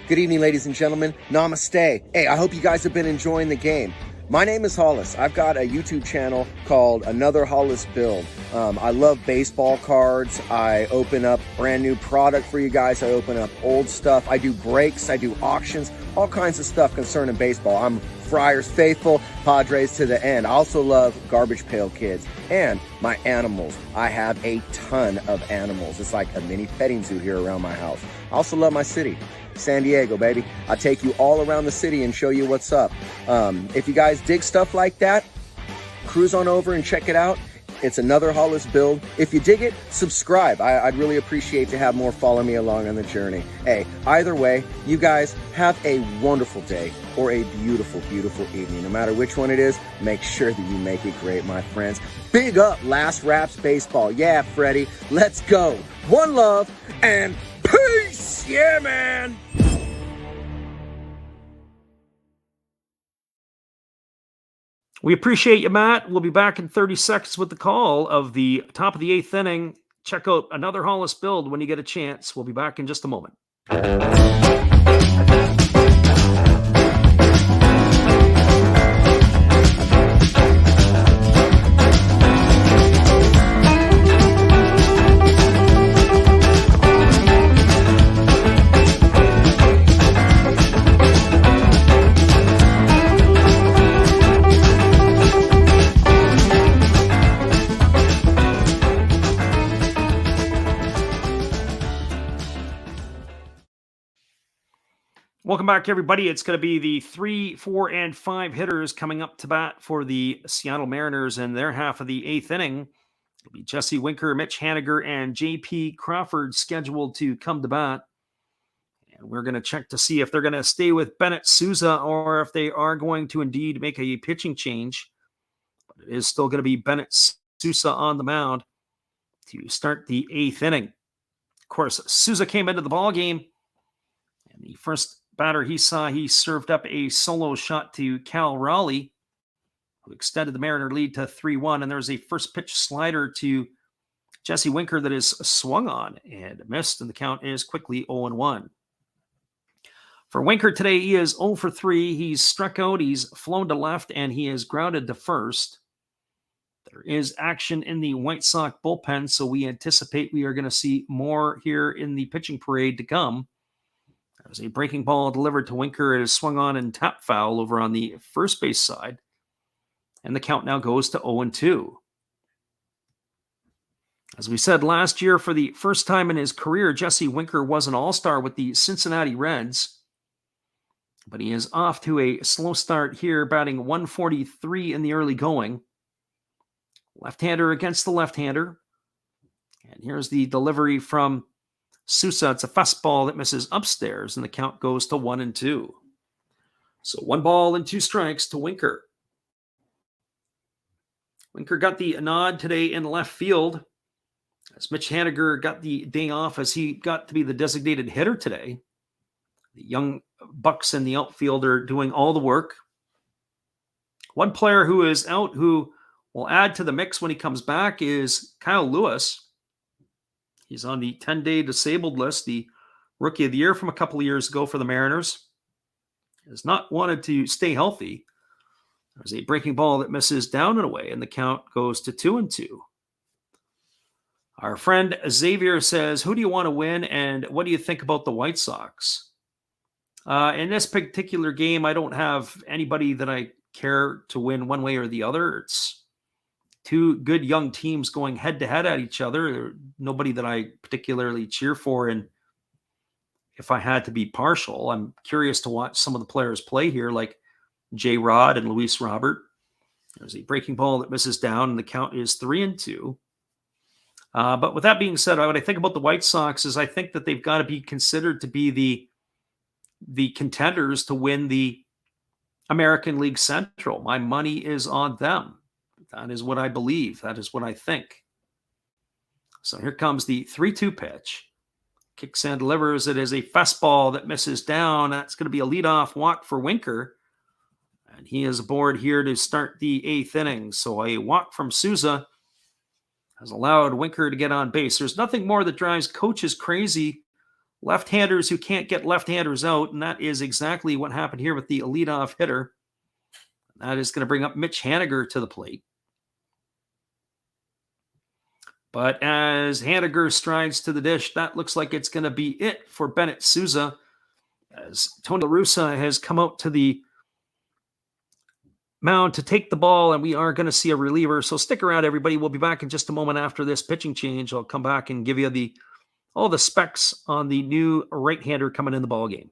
Good evening, ladies and gentlemen. Namaste. Hey, I hope you guys have been enjoying the game. My name is Hollis. I've got a YouTube channel called Another Hollis Build. I love baseball cards. I open up brand new product for you guys. I open up old stuff. I do breaks. I do auctions. All kinds of stuff concerning baseball. I'm Friars faithful, Padres to the end. I also love Garbage Pail Kids and my animals. I have a ton of animals. It's like a mini petting zoo here around my house. I also love my city, San Diego, baby. I take you all around the city and show you what's up. If you guys dig stuff like that, cruise on over and check it out. It's Another Hollis Build. If you dig it, subscribe. I'd really appreciate to have more follow me along on the journey. Hey, either way, you guys have a wonderful day or a beautiful, beautiful evening. No matter which one it is, make sure that you make it great, my friends. Big up Last Raps Baseball. Yeah, Freddie, let's go. One love and peace. Yeah, man. We appreciate you, Matt. We'll be back in 30 seconds with the call of the top of the 8th inning. Check out Another Hollis Build when you get a chance. We'll be back in just a moment. Welcome back, everybody. It's going to be the 3, 4, and 5 hitters coming up to bat for the Seattle Mariners in their half of the 8th inning. It'll be Jesse Winker, Mitch Haniger, and J.P. Crawford scheduled to come to bat. And we're going to check to see if they're going to stay with Bennett Souza or if they are going to indeed make a pitching change. But it is still going to be Bennett Souza on the mound to start the 8th inning. Of course, Souza came into the ballgame, and the first batter he saw, he served up a solo shot to Cal Raleigh, who extended the Mariner lead to 3-1. And there's a first pitch slider to Jesse Winker that is swung on and missed, and the count is quickly 0-1. For Winker today, he is 0 for 3. He's struck out, he's flown to left, and he is grounded to first. There is action in the White Sox bullpen, so we anticipate we are going to see more here in the pitching parade to come. There's a breaking ball delivered to Winker. It is swung on and tap foul over on the first base side. And the count now goes to 0-2. As we said last year, for the first time in his career, Jesse Winker was an all-star with the Cincinnati Reds. But he is off to a slow start here, batting 143 in the early going. Left-hander against the left-hander. And here's the delivery from Souza. It's a fastball that misses upstairs, and the count goes to 1-2. So 1 ball and 2 strikes to Winker. Winker got the nod today in left field, as Mitch Haniger got the day off as he got to be the designated hitter today. The young bucks in the outfield are doing all the work. One player who is out who will add to the mix when he comes back is Kyle Lewis. He's on the 10-day disabled list, the rookie of the year from a couple of years ago for the Mariners. Has not wanted to stay healthy. There's a breaking ball that misses down and away, and the count goes to 2-2. Our friend Xavier says, who do you want to win, and what do you think about the White Sox? In this particular game, I don't have anybody that I care to win one way or the other. It's 2 good young teams going head-to-head at each other. Nobody that I particularly cheer for, and if I had to be partial, I'm curious to watch some of the players play here, like J-Rod and Luis Robert. There's a breaking ball that misses down, and the count is 3-2. But with that being said, what I think about the White Sox is I think that they've got to be considered to be the contenders to win the American League Central. My money is on them. That is what I believe. That is what I think. So here comes the 3-2 pitch. Kicks and delivers. It is a fastball that misses down. That's going to be a leadoff walk for Winker. And he is aboard here to start the 8th inning. So a walk from Souza has allowed Winker to get on base. There's nothing more that drives coaches crazy. Left-handers who can't get left-handers out. And that is exactly what happened here with the leadoff hitter. That is going to bring up Mitch Haniger to the plate. But as Haniger strides to the dish, that looks like it's going to be it for Bennett Souza, as Tony La Russa has come out to the mound to take the ball, and we are going to see a reliever. So stick around, everybody. We'll be back in just a moment after this pitching change. I'll come back and give you all the specs on the new right-hander coming in the ball game.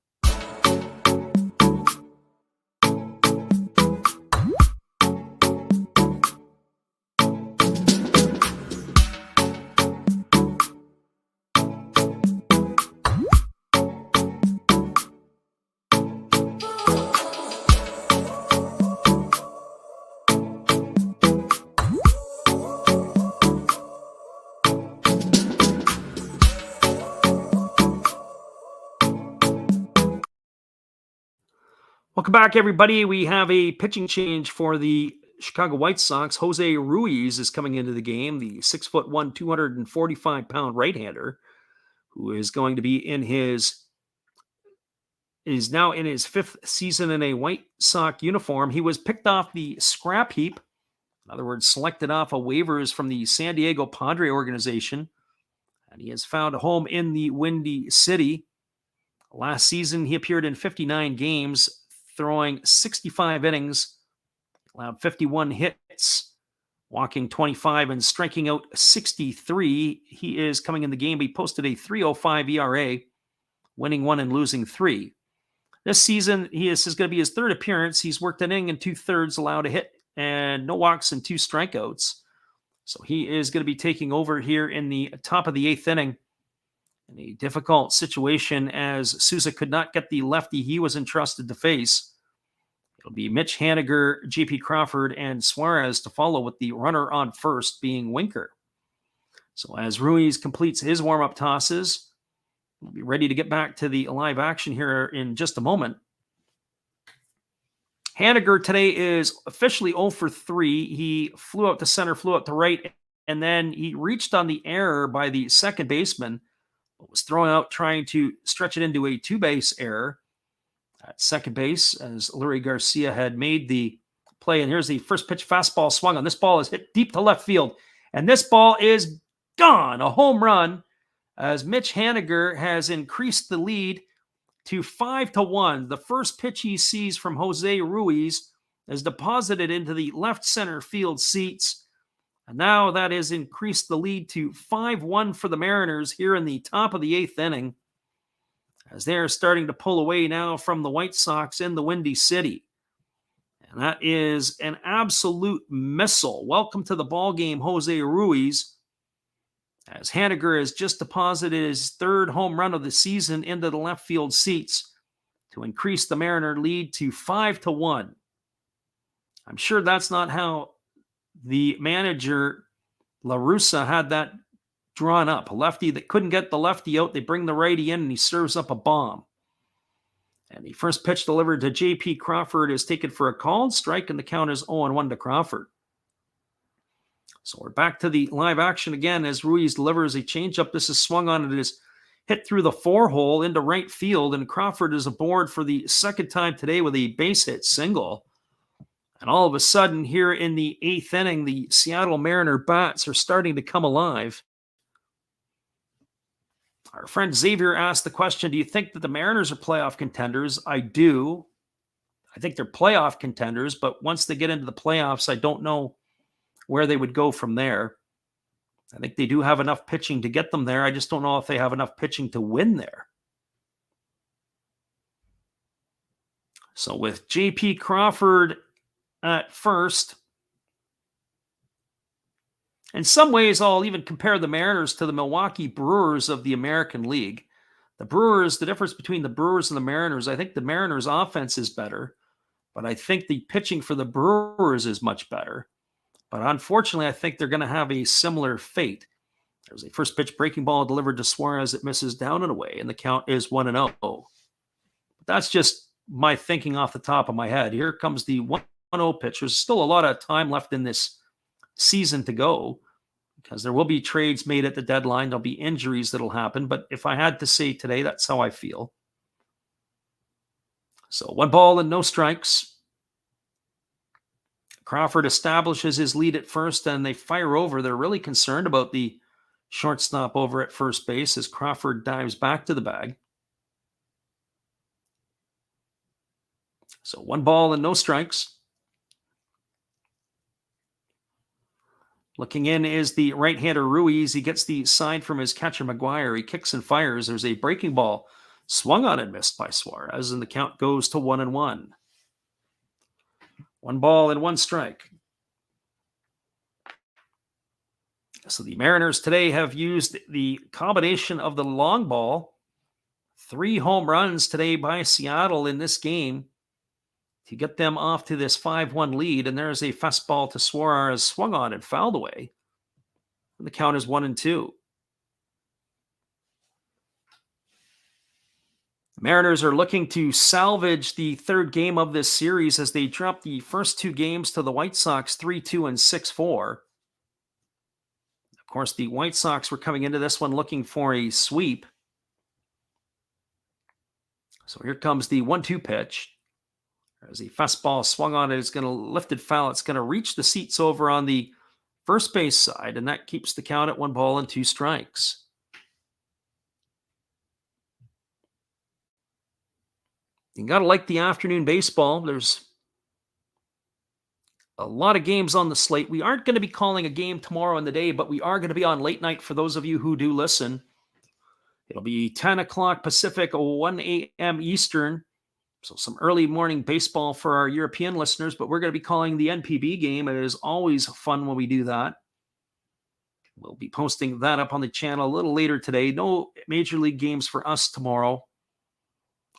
Welcome back, everybody. We have a pitching change for the Chicago White Sox. Jose Ruiz is coming into the game, the 6'1", 245-pound right-hander, who is going to be is now in his 5th season in a White Sox uniform. He was picked off the scrap heap, in other words, selected off of waivers from the San Diego Padre organization, and he has found a home in the Windy City. Last season, he appeared in 59 games, throwing 65 innings, allowed 51 hits, walking 25 and striking out 63. He is coming in the game. He posted a 3.05 ERA, winning 1 and losing 3. This season, this is going to be his 3rd appearance. He's worked an inning and 2/3, allowed a hit, and no walks and 2 strikeouts. So he is going to be taking over here in the top of the 8th inning in a difficult situation as Souza could not get the lefty he was entrusted to face. It'll be Mitch Haniger, J.P. Crawford, and Suarez to follow, with the runner on first being Winker. So as Ruiz completes his warm-up tosses, we'll be ready to get back to the live action here in just a moment. Haniger today is officially 0 for 3. He flew out to center, flew out to right, and then he reached on the error by the second baseman, but was thrown out trying to stretch it into a 2-base error at second base, as Lurie Garcia had made the play. And here's the first pitch fastball swung on. This ball is hit deep to left field, and this ball is gone. A home run, as Mitch Haniger has increased the lead to 5-1. The first pitch he sees from Jose Ruiz is deposited into the left center field seats. And now that has increased the lead to 5-1 for the Mariners here in the top of the 8th inning, as they're starting to pull away now from the White Sox in the Windy City. And that is an absolute missile. Welcome to the ball game, Jose Ruiz, as Haniger has just deposited his 3rd home run of the season into the left field seats to increase the Mariner lead to 5-1. I'm sure that's not how the manager, La Russa, had that drawn up. A lefty that couldn't get the lefty out, they bring the righty in, and he serves up a bomb. And the first pitch delivered to J.P. Crawford is taken for a called strike, and the count is 0-1 to Crawford. So we're back to the live action again as Ruiz delivers a changeup. This is swung on. It is hit through the 4-hole into right field, and Crawford is aboard for the 2nd time today with a base hit single. And all of a sudden, here in the 8th inning, the Seattle Mariner bats are starting to come alive. Our friend Xavier asked the question, do you think that the Mariners are playoff contenders? I do. I think they're playoff contenders, but once they get into the playoffs, I don't know where they would go from there. I think they do have enough pitching to get them there. I just don't know if they have enough pitching to win there. So with J.P. Crawford at first, In some ways, I'll even compare the Mariners to the Milwaukee Brewers of the American League. The Brewers, the difference between the Brewers and the Mariners, I think the Mariners' offense is better, but I think the pitching for the Brewers is much better. But unfortunately, I think they're going to have a similar fate. There's a first pitch breaking ball delivered to Suarez that misses down and away, and the count is 1-0. That's just my thinking off the top of my head. Here comes the 1-0 pitch. There's still a lot of time left in this season to go because there will be trades made at the deadline. There'll be injuries that'll happen. But if I had to say today, that's how I feel. So 1 ball and no strikes. Crawford establishes his lead at first and they fire over. They're really concerned about the shortstop over at first base as Crawford dives back to the bag. So 1 ball and no strikes. Looking in is the right-hander Ruiz. He gets the sign from his catcher McGuire. He kicks and fires. There's a breaking ball swung on and missed by Suarez, and the count goes to 1-1. 1 ball and 1 strike. So the Mariners today have used the combination of the long ball, 3 home runs today by Seattle in this game to get them off to this 5-1 lead. And there's a fastball to Suarez, swung on and fouled away. And the count is 1-2. The Mariners are looking to salvage the 3rd game of this series as they drop the first 2 games to the White Sox 3-2 and 6-4. Of course, the White Sox were coming into this one looking for a sweep. So here comes the 1-2 pitch. There's a fastball swung on it. It's going to lift it foul. It's going to reach the seats over on the first base side, and that keeps the count at 1 ball and 2 strikes. You got to like the afternoon baseball. There's a lot of games on the slate. We aren't going to be calling a game tomorrow in the day, but we are going to be on late night for those of you who do listen. It'll be 10 o'clock Pacific, 1 a.m. Eastern. So some early morning baseball for our European listeners, but we're going to be calling the NPB game. It is always fun when we do that. We'll be posting that up on the channel a little later today. No major league games for us tomorrow.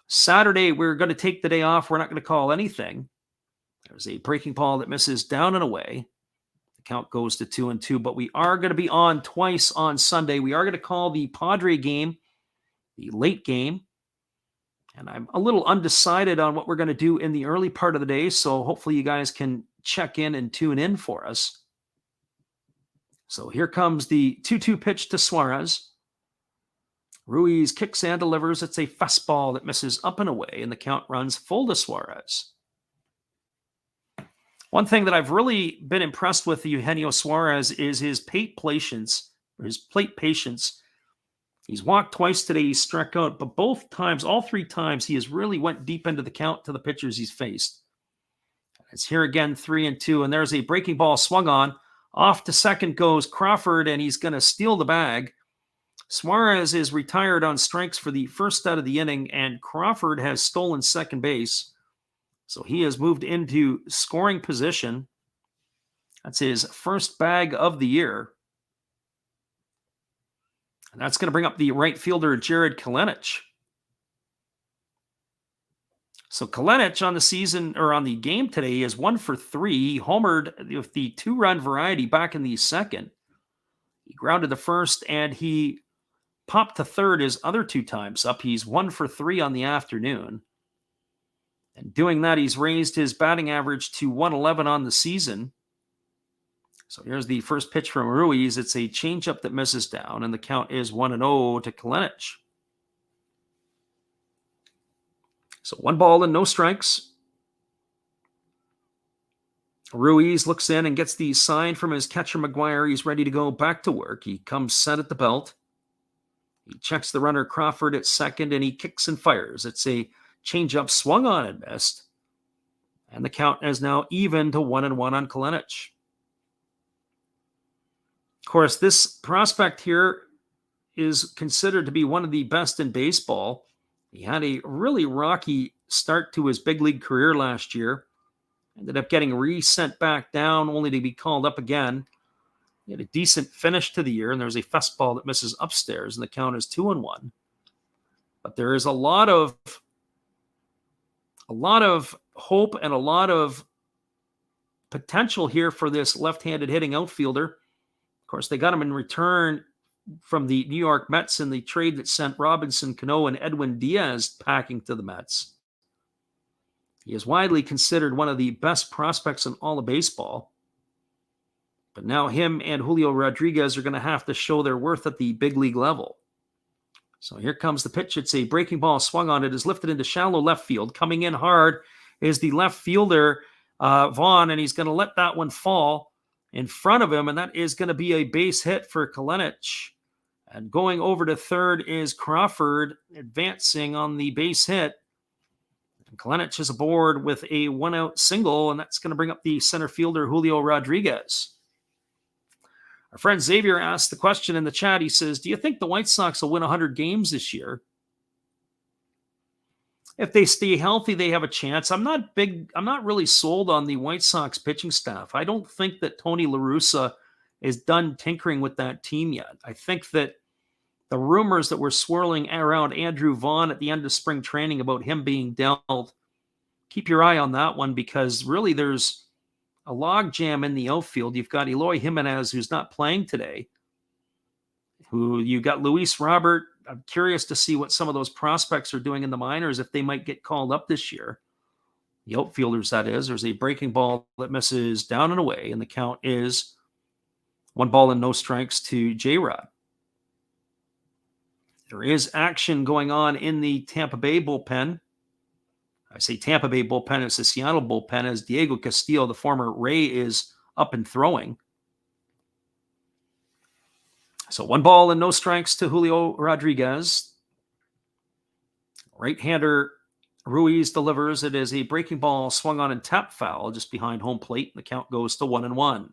Saturday, we're going to take the day off. We're not going to call anything. There's a breaking ball that misses down and away. The count goes to 2-2, but we are going to be on twice on Sunday. We are going to call the Padre game, the late game. And I'm a little undecided on what we're going to do in the early part of the day, so hopefully you guys can check in and tune in for us. So here comes the 2-2 pitch to Suarez. Ruiz kicks and delivers. It's a fastball that misses up and away, and the count runs full to Suarez. One thing that I've really been impressed with Eugenio Suarez is his plate patience. He's walked twice today. He's struck out, but both times, all 3 times, he has really went deep into the count to the pitchers he's faced. It's here again, 3-2, and there's a breaking ball swung on. Off to second goes Crawford, and he's going to steal the bag. Suarez is retired on strikes for the first out of the inning, and Crawford has stolen second base. So he has moved into scoring position. That's his first bag of the year. And that's going to bring up the right fielder, Jared Kelenic. So Kelenic on the season, or on the game today, is 1 for 3. He homered with the 2-run variety back in the second. He grounded the first, and he popped to third his other 2 times up. He's 1 for 3 on the afternoon. And doing that, he's raised his batting average to 111 on the season. So here's the first pitch from Ruiz. It's a changeup that misses down, and the count is 1-0 to Kelenic. So 1 ball and no strikes. Ruiz looks in and gets the sign from his catcher McGuire. He's ready to go back to work. He comes set at the belt. He checks the runner Crawford at second, and he kicks and fires. It's a changeup swung on and missed. And the count is now even to 1-1 on Kelenic. Of course, this prospect here is considered to be one of the best in baseball. He had a really rocky start to his big league career last year. Ended up getting re-sent back down only to be called up again. He had a decent finish to the year, and there's a fastball that misses upstairs, and the count is 2-1. But there is a lot of hope and a lot of potential here for this left-handed hitting outfielder. Of course, they got him in return from the New York Mets in the trade that sent Robinson Cano and Edwin Diaz packing to the Mets. He is widely considered one of the best prospects in all of baseball. But now him and Julio Rodriguez are going to have to show their worth at the big league level. So here comes the pitch. It's a breaking ball swung on. It is lifted into shallow left field. Coming in hard is the left fielder, Vaughn, and he's going to let that one fall in front of him, and that is going to be a base hit for Kalenic. And going over to third is Crawford, advancing on the base hit. And Kalenic is aboard with a one-out single, and that's going to bring up the center fielder, Julio Rodriguez. Our friend Xavier asked the question in the chat. He says, do you think the White Sox will win 100 games this year? If they stay healthy, they have a chance. I'm not really sold on the White Sox pitching staff. I don't think that Tony La Russa is done tinkering with that team yet. I think that the rumors that were swirling around Andrew Vaughn at the end of spring training about him being dealt, keep your eye on that one, because really there's a logjam in the outfield. You've got Eloy Jimenez, who's not playing today. You got Luis Robert. I'm curious to see what some of those prospects are doing in the minors, if they might get called up this year. The outfielders, that is. There's a breaking ball that misses down and away, and the count is 1-0 to J-Rod. There is action going on in the Tampa Bay bullpen. I say Tampa Bay bullpen, it's the Seattle bullpen, as Diego Castillo, the former Ray, is up and throwing. So 1-0 to Julio Rodriguez. Right-hander Ruiz delivers. It is a breaking ball swung on and tap foul just behind home plate. The count goes to 1-1.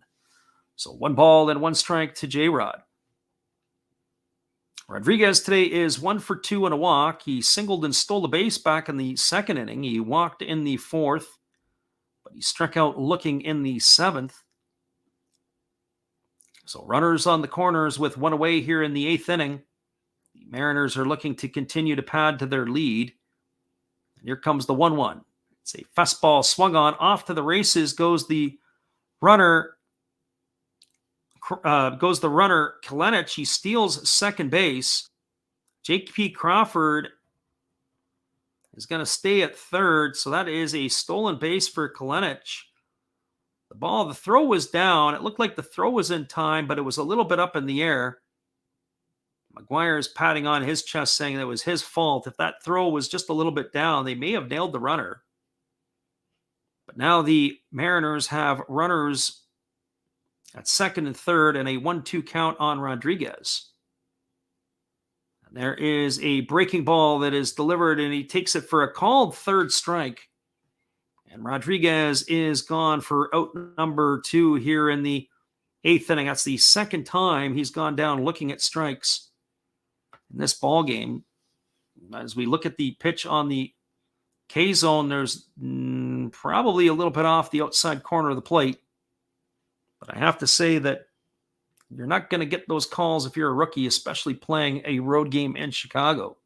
So 1-1 to J-Rod. Rodriguez today is 1 for 2 and a walk. He singled and stole a base back in the second inning. He walked in the fourth, but he struck out looking in the seventh. So runners on the corners with one away here in the eighth inning. The Mariners are looking to continue to pad to their lead. And here comes the 1-1. It's a fastball swung on. Off to the races goes the runner. Kalenic. He steals second base. J.P. Crawford is going to stay at third, so that is a stolen base for Kalenic. The throw was down. It looked like the throw was in time, but it was a little bit up in the air. McGuire is patting on his chest, saying that it was his fault. If that throw was just a little bit down, they may have nailed the runner. But now the Mariners have runners at second and third, and a 1-2 count on Rodriguez. And there is a breaking ball that is delivered, and he takes it for a called third strike. And Rodriguez is gone for out number 2 here in the eighth inning. That's the second time he's gone down looking at strikes in this ball game. As we look at the pitch on the K zone, there's probably a little bit off the outside corner of the plate. But I have to say that you're not going to get those calls if you're a rookie, especially playing a road game in Chicago.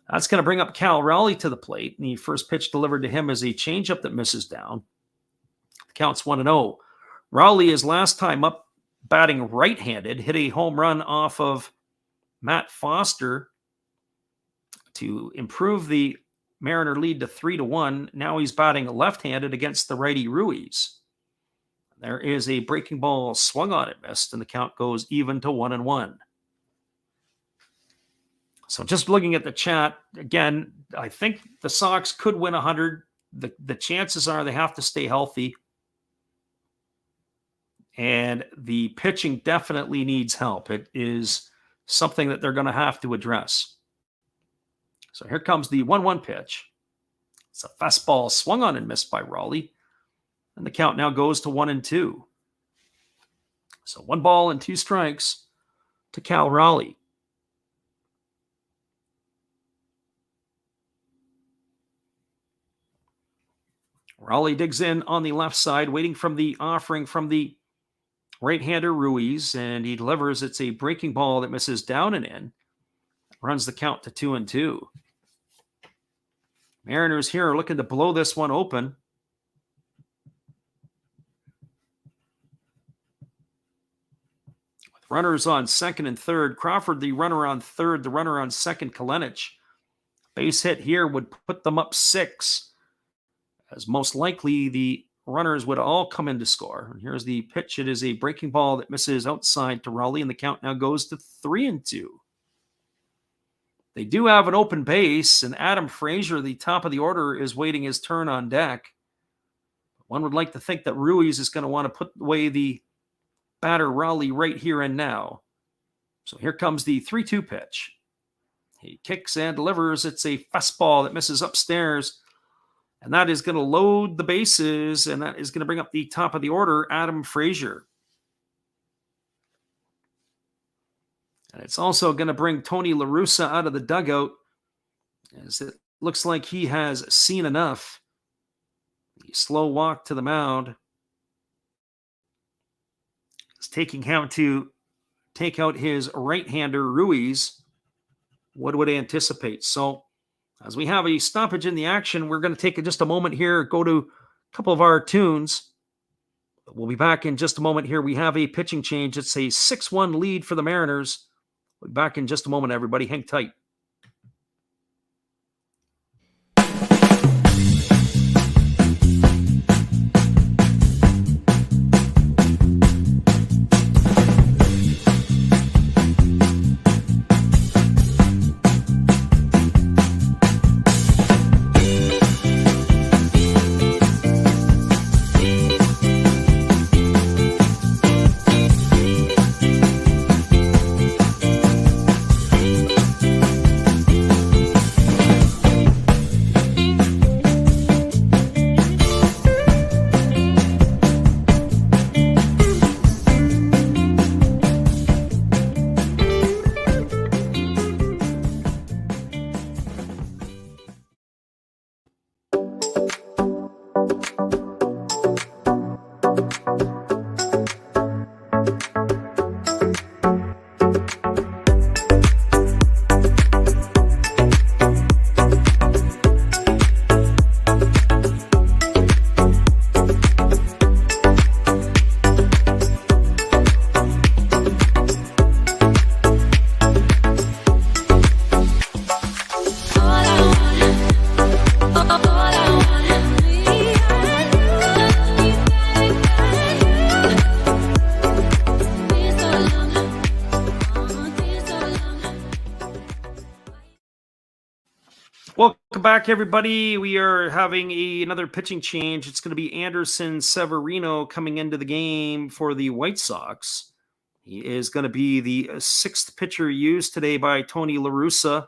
That's going to bring up Cal Raleigh to the plate. And the first pitch delivered to him is a changeup that misses down. The count's 1-0. Raleigh is last time up batting right-handed, hit a home run off of Matt Foster to improve the Mariner lead to 3-1. Now he's batting left-handed against the righty Ruiz. There is a breaking ball swung on, it missed, and the count goes even to 1-1. So just looking at the chat, again, I think the Sox could win 100. The chances are they have to stay healthy. And the pitching definitely needs help. It is something that they're going to have to address. So here comes the 1-1 pitch. It's a fastball swung on and missed by Raleigh. And the count now goes to 1-2. So 1-2 to Cal Raleigh. Raleigh digs in on the left side, waiting from the offering from the right-hander Ruiz, and he delivers. It's a breaking ball that misses down and in. Runs the count to 2-2. Mariners here are looking to blow this one open. With runners on second and third, Crawford the runner on third, the runner on second, Kalenich. Base hit here would put them up 6, as most likely the runners would all come in to score. And here's the pitch. It is a breaking ball that misses outside to Raleigh, and the count now goes to 3-2. They do have an open base, and Adam Frazier, the top of the order, is waiting his turn on deck. One would like to think that Ruiz is going to want to put away the batter Raleigh right here and now. So here comes the 3-2 pitch. He kicks and delivers. It's a fastball that misses upstairs. And that is going to load the bases, and that is going to bring up the top of the order, Adam Frazier. And it's also going to bring Tony La Russa out of the dugout, as it looks like he has seen enough. The slow walk to the mound is taking him to take out his right-hander, Ruiz. What would anticipate? So as we have a stoppage in the action, we're going to take just a moment here, go to a couple of our tunes. We'll be back in just a moment here. We have a pitching change. It's a 6-1 lead for the Mariners. We'll be back in just a moment, everybody. Hang tight. Welcome back, everybody. We are having another pitching change. It's going to be Anderson Severino coming into the game for the White Sox. He is going to be the 6th pitcher used today by Tony La Russa.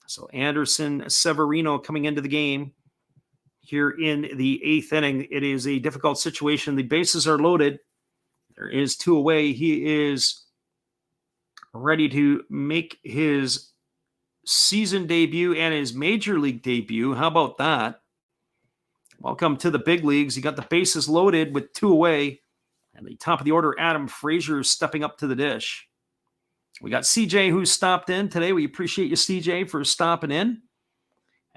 So Anderson Severino coming into the game here in the 8th inning. It is a difficult situation. The bases are loaded. There is 2 away. He is ready to make his season debut and his major league debut. How about that? Welcome to the big leagues. You got the bases loaded with 2 away, and the top of the order, Adam Frazier, is stepping up to the dish. We got CJ who stopped in today. We appreciate you, CJ, for stopping in.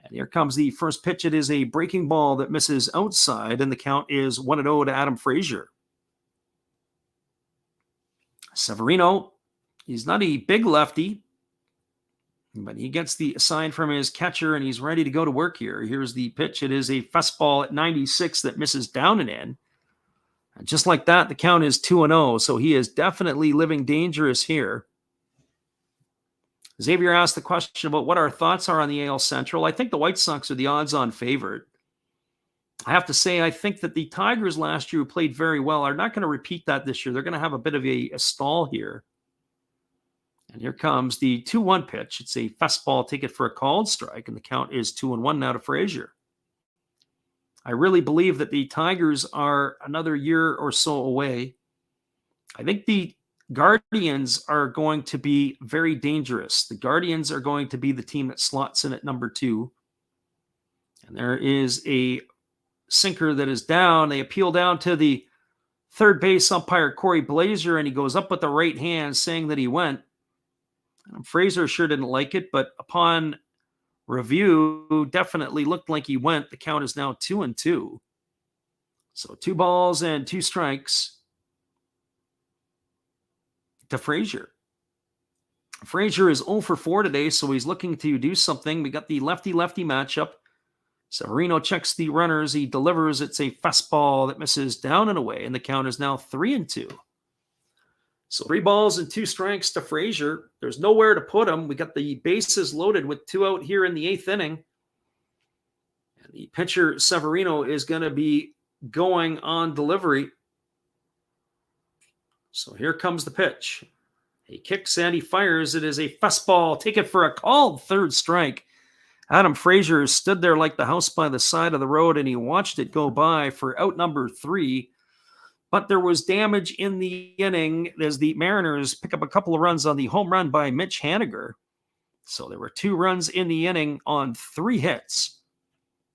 And here comes the first pitch. It is a breaking ball that misses outside, and the count is 1-0 to Adam Frazier. Severino, he's not a big lefty, but he gets the sign from his catcher, and he's ready to go to work here. Here's the pitch. It is a fastball at 96 that misses down and in. And just like that, the count is 2-0, so he is definitely living dangerous here. Xavier asked the question about what our thoughts are on the AL Central. I think the White Sox are the odds-on favorite. I have to say, I think that the Tigers last year played very well are not going to repeat that this year. They're going to have a bit of a stall here. And here comes the 2-1 pitch. It's a fastball. Take it for a called strike, and the count is 2-1 now to Frazier. I really believe that the Tigers are another year or so away. I think the Guardians are going to be very dangerous. The Guardians are going to be the team that slots in at number 2. And there is a sinker that is down. They appeal down to the third base umpire Corey Blazer, and he goes up with the right hand saying that he went. Frazier sure didn't like it, but upon review, definitely looked like he went. The count is now 2-2. So 2 balls and 2 strikes to Frazier. Frazier is 0 for 4 today, so he's looking to do something. We got the lefty-lefty matchup. Severino checks the runners. He delivers. It's a fastball that misses down and away, and the count is now 3-2. So 3 balls and 2 strikes to Frazier. There's nowhere to put him. We got the bases loaded with 2 out here in the 8th inning. And the pitcher, Severino, is going to be going on delivery. So here comes the pitch. He kicks and he fires. It is a fastball. Take it for a called third strike. Adam Frazier stood there like the house by the side of the road, and he watched it go by for out number 3. But there was damage in the inning as the Mariners pick up a couple of runs on the home run by Mitch Haniger. So there were 2 runs in the inning on 3 hits.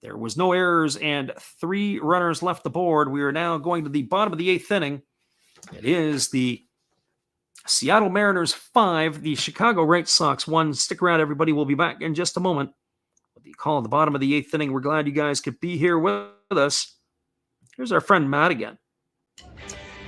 There was no errors and 3 runners left the board. We are now going to the bottom of the 8th inning. It is the Seattle Mariners 5, the Chicago White Sox 1. Stick around, everybody. We'll be back in just a moment with the call at the bottom of the 8th inning. We're glad you guys could be here with us. Here's our friend Matt again.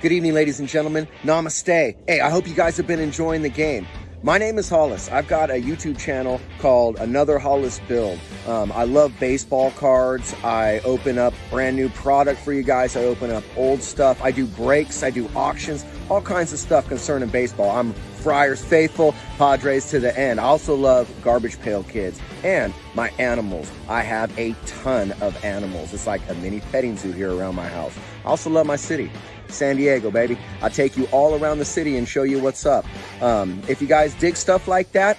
Good evening, ladies and gentlemen. Namaste. Hey, I hope you guys have been enjoying the game. My name is Hollis. I've got a YouTube channel called Another Hollis Build. I love baseball cards. I open up brand new product for you guys. I open up old stuff. I do breaks. I do auctions. All kinds of stuff concerning baseball. I'm Friars faithful, Padres to the end. I also love Garbage Pail Kids and my animals. I have a ton of animals. It's like a mini petting zoo here around my house. I also love my city. San Diego, baby. I'll take you all around the city and show you what's up. If you guys dig stuff like that,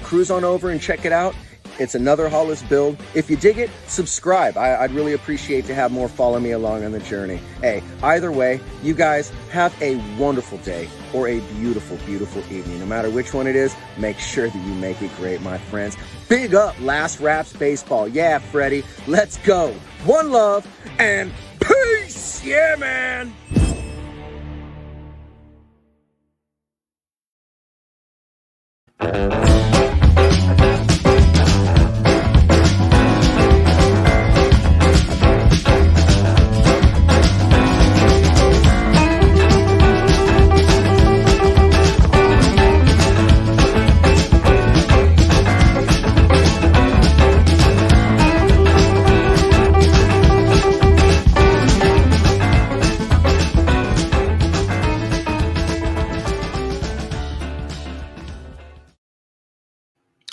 cruise on over and check it out. It's Another Hollis Build. If you dig it, subscribe. I'd really appreciate to have more follow me along on the journey. Hey, either way, you guys have a wonderful day or a beautiful, beautiful evening. No matter which one it is, make sure that you make it great, my friends. Big up Last Raps Baseball. Yeah, Freddie, let's go. One love and peace. Yeah, man.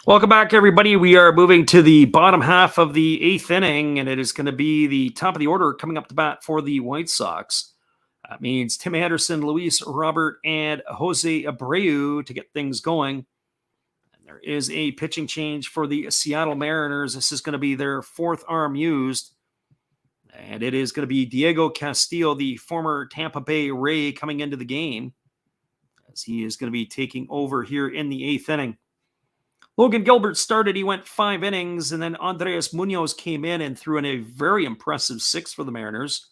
Welcome back, everybody. We are moving to the bottom half of the 8th inning, and it is going to be the top of the order coming up to bat for the White Sox. That means Tim Anderson, Luis Robert, and Jose Abreu to get things going. And there is a pitching change for the Seattle Mariners. This is going to be their 4th arm used, and it is going to be Diego Castillo, the former Tampa Bay Ray, coming into the game, as he is going to be taking over here in the 8th inning. Logan Gilbert started. He went 5 innings, and then Andres Munoz came in and threw in a very impressive 6 for the Mariners.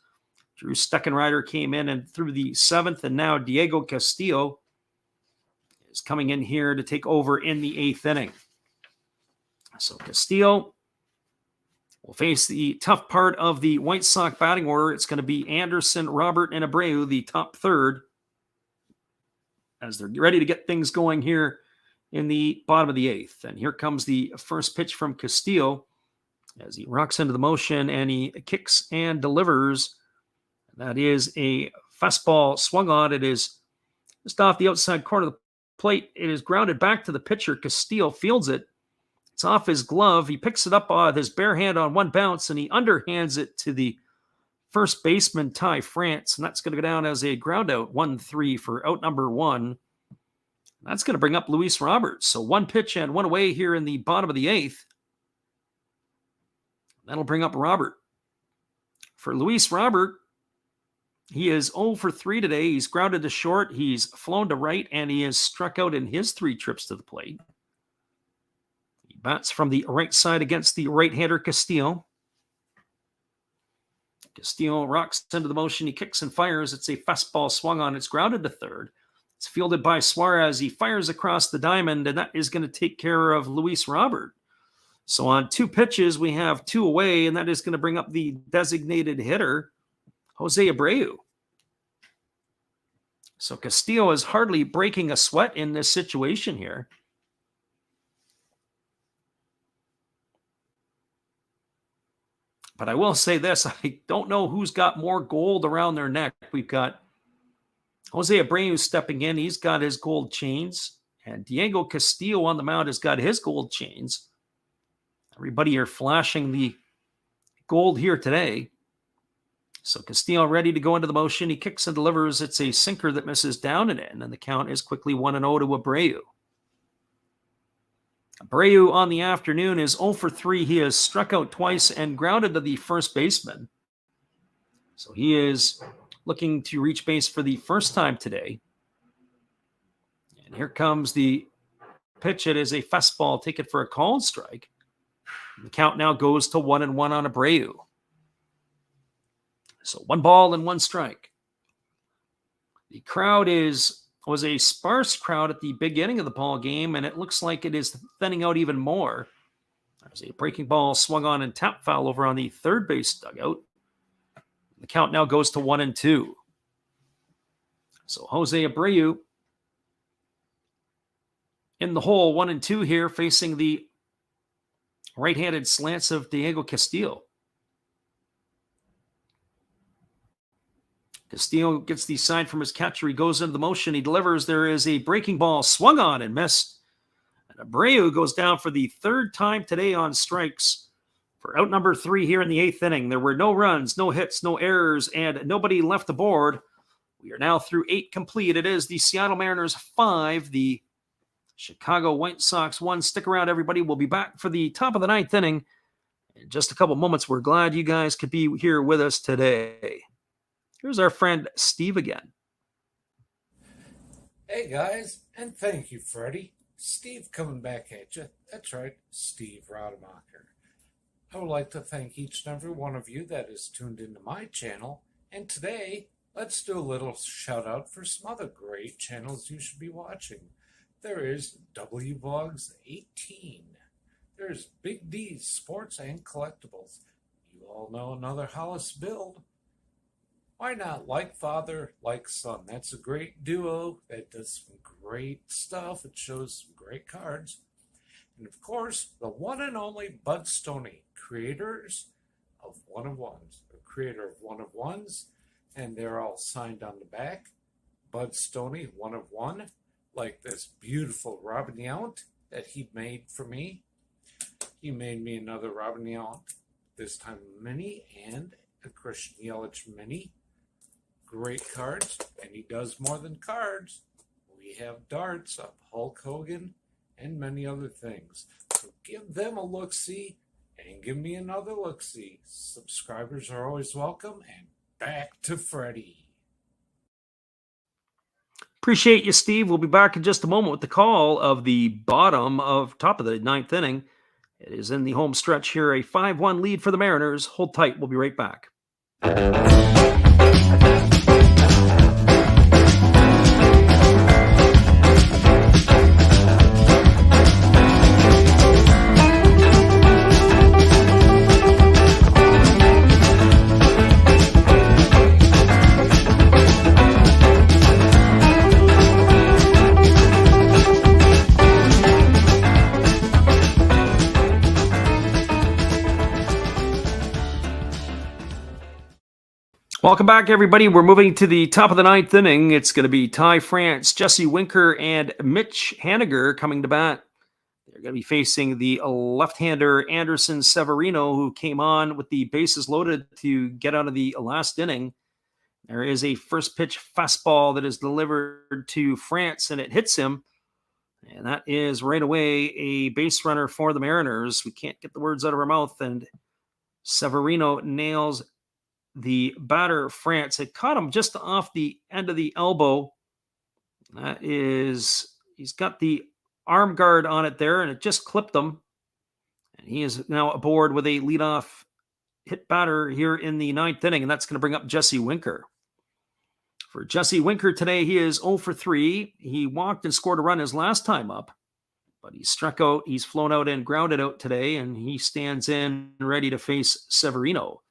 Drew Steckenrider came in and threw the 7th, and now Diego Castillo is coming in here to take over in the 8th inning. So Castillo will face the tough part of the White Sox batting order. It's going to be Anderson, Robert, and Abreu, the top third, as they're ready to get things going here in the bottom of the 8th. And here comes the first pitch from Castillo as he rocks into the motion and he kicks and delivers. That is a fastball swung on. It is just off the outside corner of the plate. It is grounded back to the pitcher. Castillo fields it. It's off his glove. He picks it up with his bare hand on one bounce, and he underhands it to the first baseman, Ty France. And that's going to go down as a ground out, 1-3 for out number 1. That's going to bring up Luis Roberts. So 1 pitch and 1 away here in the bottom of the 8th. That'll bring up Robert. For Luis Robert, he is 0 for 3 today. He's grounded to short. He's flown to right, and he has struck out in his 3 trips to the plate. He bats from the right side against the right-hander Castillo. Castillo rocks into the motion. He kicks and fires. It's a fastball swung on. It's grounded to third. It's fielded by Suarez. He fires across the diamond, and that is going to take care of Luis Robert. So on 2 pitches, we have 2 away, and that is going to bring up the designated hitter, Jose Abreu. So Castillo is hardly breaking a sweat in this situation here. But I will say this, I don't know who's got more gold around their neck. We've got Jose Abreu stepping in. He's got his gold chains. And Diego Castillo on the mound has got his gold chains. Everybody are flashing the gold here today. So Castillo ready to go into the motion. He kicks and delivers. It's a sinker that misses down and in. And the count is quickly 1-0 to Abreu. Abreu on the afternoon is 0 for 3. He has struck out twice and grounded to the first baseman. So he is looking to reach base for the first time today. And here comes the pitch. It is a fastball. Take it for a called strike. And the count now goes to 1-1 on Abreu. So 1 ball and 1 strike. The crowd was a sparse crowd at the beginning of the ball game, and it looks like it is thinning out even more. There's a breaking ball swung on and tap foul over on the third base dugout. The count now goes to 1-2. So Jose Abreu in the hole, 1-2 here, facing the right-handed slants of Diego Castillo. Castillo gets the sign from his catcher. He goes into the motion. He delivers. There is a breaking ball swung on and missed. And Abreu goes down for the 3rd time today on strikes for out number 3 here in the 8th inning. There were no runs, no hits, no errors, and nobody left aboard. We are now through 8 complete. It is the Seattle Mariners 5, the Chicago White Sox 1. Stick around, everybody. We'll be back for the top of the 9th inning in just a couple moments. We're glad you guys could be here with us today. Here's our friend Steve again. Hey guys, and thank you, Freddie. Steve coming back at you. That's right, Steve Rademacher. I would like to thank each and every one of you that is tuned into my channel. And today, let's do a little shout out for some other great channels you should be watching. There is WVlogs 18. There's Big D's Sports and Collectibles. You all know another Hollis build. Why not Like Father, Like Son? That's a great duo that does some great stuff. It shows some great cards. And of course, the one and only Bud Stoney, creators of One of Ones, the creator of One of Ones, and they're all signed on the back. Bud Stoney, One of One, like this beautiful Robin Yount that he made for me. He made me another Robin Yount, this time mini, and a Christian Yelich mini. Great cards, and he does more than cards. We have darts of Hulk Hogan and many other things. So give them a look-see and give me another look-see. Subscribers are always welcome, and back to Freddie. Appreciate you, Steve. We'll be back in just a moment with the call of the top of the 9th inning. It is in the home stretch here, a 5-1 lead for the Mariners. Hold tight. We'll be right back. Welcome back, everybody. We're moving to the top of the 9th inning. It's going to be Ty France, Jesse Winker, and Mitch Haniger coming to bat. They're going to be facing the left-hander Anderson Severino, who came on with the bases loaded to get out of the last inning. There is a first pitch fastball that is delivered to France, and it hits him. And that is right away a base runner for the Mariners. We can't get the words out of our mouth, and Severino nails the batter, France. It caught him just off the end of the elbow. He's got the arm guard on it there, and it just clipped him. And he is now aboard with a leadoff hit batter here in the ninth inning, and that's going to bring up Jesse Winker. For Jesse Winker today, he is 0 for 3. He walked and scored a run his last time up, but he struck out. He's flown out and grounded out today, and he stands in ready to face Severino.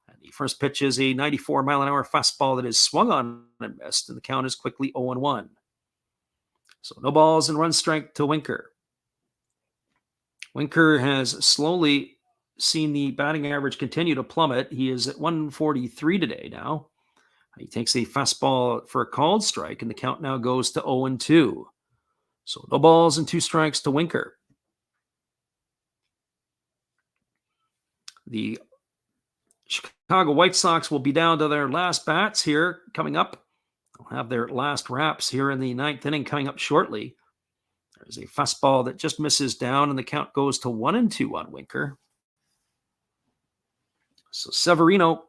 And the first pitch is a 94-mile-an-hour fastball that is swung on and missed, and the count is quickly 0-1. So no balls and run strike to Winker. Winker has slowly seen the batting average continue to plummet. He is at 143 today now. He takes a fastball for a called strike, and the count now goes to 0-2. So no balls and 2 strikes to Winker. The Chicago White Sox will be down to their last bats here coming up. They'll have their last wraps here in the ninth inning coming up shortly. There's a fastball that just misses down, and the count goes to 1-2 on Winker. So Severino,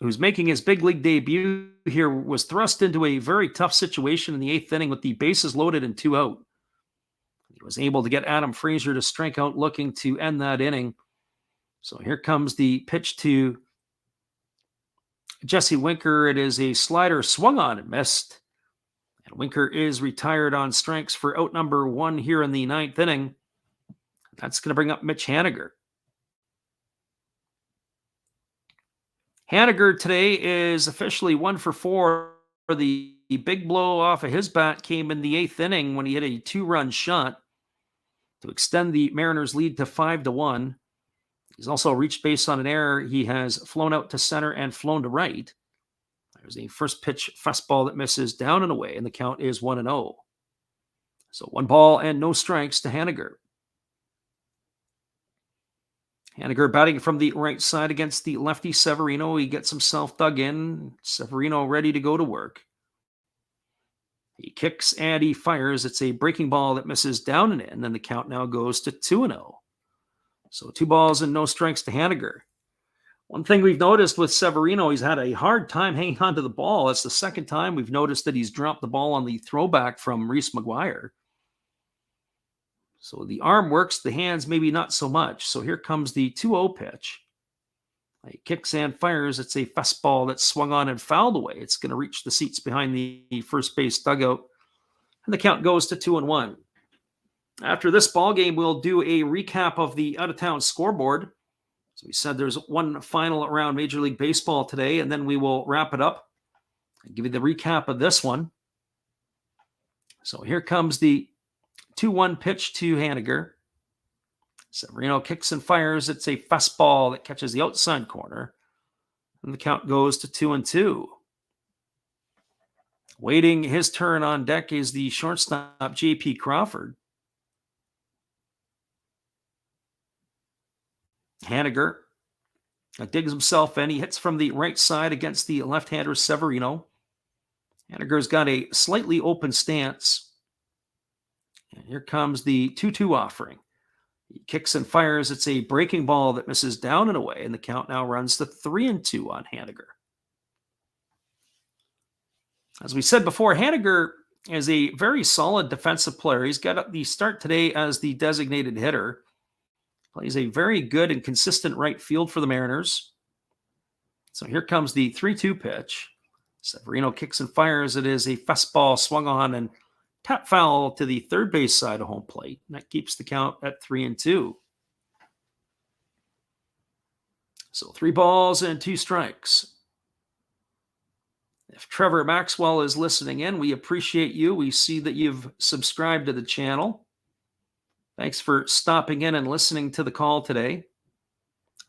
who's making his big league debut here, was thrust into a very tough situation in the 8th inning with the bases loaded and 2 out. He was able to get Adam Frazier to strike out looking to end that inning. So here comes the pitch to Jesse Winker. It is a slider swung on and missed. And Winker is retired on strikes for out number 1 here in the 9th inning. That's going to bring up Mitch Haniger. Haniger today is officially 1 for 4. The big blow off of his bat came in the 8th inning when he hit a 2-run shot to extend the Mariners' lead to 5-1. He's also reached base on an error. He has flown out to center and flown to right. There's a first pitch fastball that misses down and away, and the count is 1-0. So 1 ball and no strikes to Haniger. Haniger batting from the right side against the lefty Severino. He gets himself dug in. Severino ready to go to work. He kicks and he fires. It's a breaking ball that misses down and in, and the count now goes to 2-0. So 2 balls and no strikes to Haniger. One thing we've noticed with Severino, he's had a hard time hanging on to the ball. It's the second time we've noticed that he's dropped the ball on the throwback from Reese McGuire. So the arm works, the hands maybe not so much. So here comes the 2-0 pitch. He kicks and fires. It's a fastball that's swung on and fouled away. It's going to reach the seats behind the first base dugout. And the count goes to 2-1. After this ball game, we'll do a recap of the out-of-town scoreboard. So we said there's one final around Major League Baseball today, and then we will wrap it up and give you the recap of this one. So here comes the 2-1 pitch to Haniger. Severino kicks and fires. It's a fastball that catches the outside corner. And the count goes to 2-2. Waiting his turn on deck is the shortstop, J.P. Crawford. Haniger digs himself in. He hits from the right side against the left-hander Severino. Haniger's got a slightly open stance. And here comes the 2-2 offering. He kicks and fires. It's a breaking ball that misses down and away, and the count now runs to 3-2 on Haniger. As we said before, Haniger is a very solid defensive player. He's got the start today as the designated hitter. Plays a very good and consistent right field for the Mariners. So here comes the 3-2 pitch. Severino kicks and fires. It is a fastball swung on and tap foul to the third base side of home plate. And that keeps the count at 3-2. So 3 balls and 2 strikes. If Trevor Maxwell is listening in, we appreciate you. We see that you've subscribed to the channel. Thanks for stopping in and listening to the call today.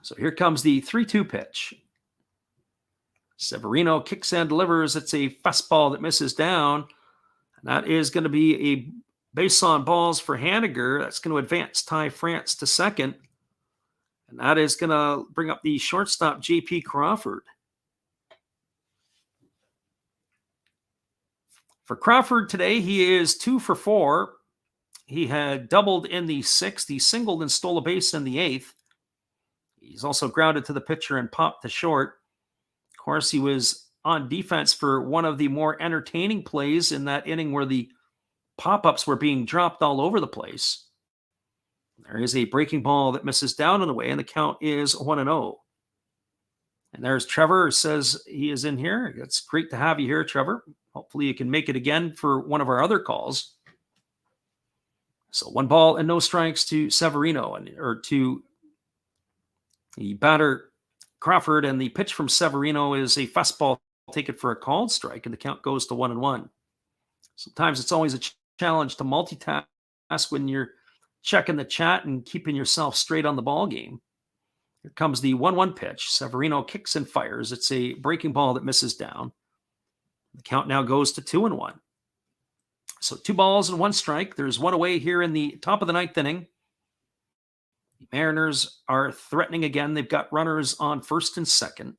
So here comes the 3-2 pitch. Severino kicks and delivers. It's a fastball that misses down. And that is going to be a base on balls for Haniger. That's going to advance Ty France to second. And that is going to bring up the shortstop, J.P. Crawford. For Crawford today, he is 2 for 4. He had doubled in the 6th. He singled and stole a base in the 8th. He's also grounded to the pitcher and popped to short. Of course, he was on defense for one of the more entertaining plays in that inning where the pop-ups were being dropped all over the place. There is a breaking ball that misses down and away, and the count is 1-0. And there's Trevor, says he is in here. It's great to have you here, Trevor. Hopefully you can make it again for one of our other calls. So 1 ball and no strikes to Severino, or to the batter Crawford, and the pitch from Severino is a fastball taken for a called strike, and the count goes to 1-1. Sometimes it's always a challenge to multitask when you're checking the chat and keeping yourself straight on the ball game. Here comes the 1-1 pitch. Severino kicks and fires. It's a breaking ball that misses down. The count now goes to 2-1. So 2 balls and 1 strike. There's 1 away here in the top of the 9th inning. The Mariners are threatening again. They've got runners on first and second.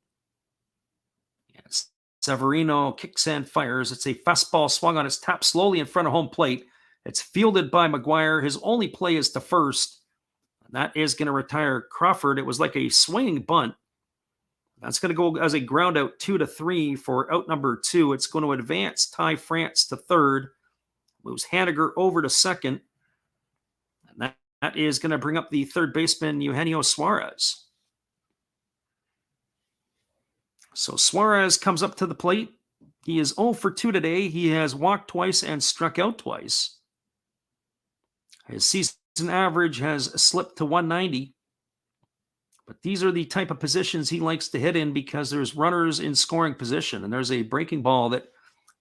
Yes. Severino kicks and fires. It's a fastball swung on. It's tapped slowly in front of home plate. It's fielded by McGuire. His only play is to first. And that is going to retire Crawford. It was like a swinging bunt. That's going to go as a ground out 2-3 for out number 2. It's going to advance Ty France to third. Moves Haniger over to second. And that is going to bring up the third baseman, Eugenio Suarez. So Suarez comes up to the plate. He is 0 for 2 today. He has walked twice and struck out twice. His season average has slipped to 190. But these are the type of positions he likes to hit in because there's runners in scoring position. And there's a breaking ball that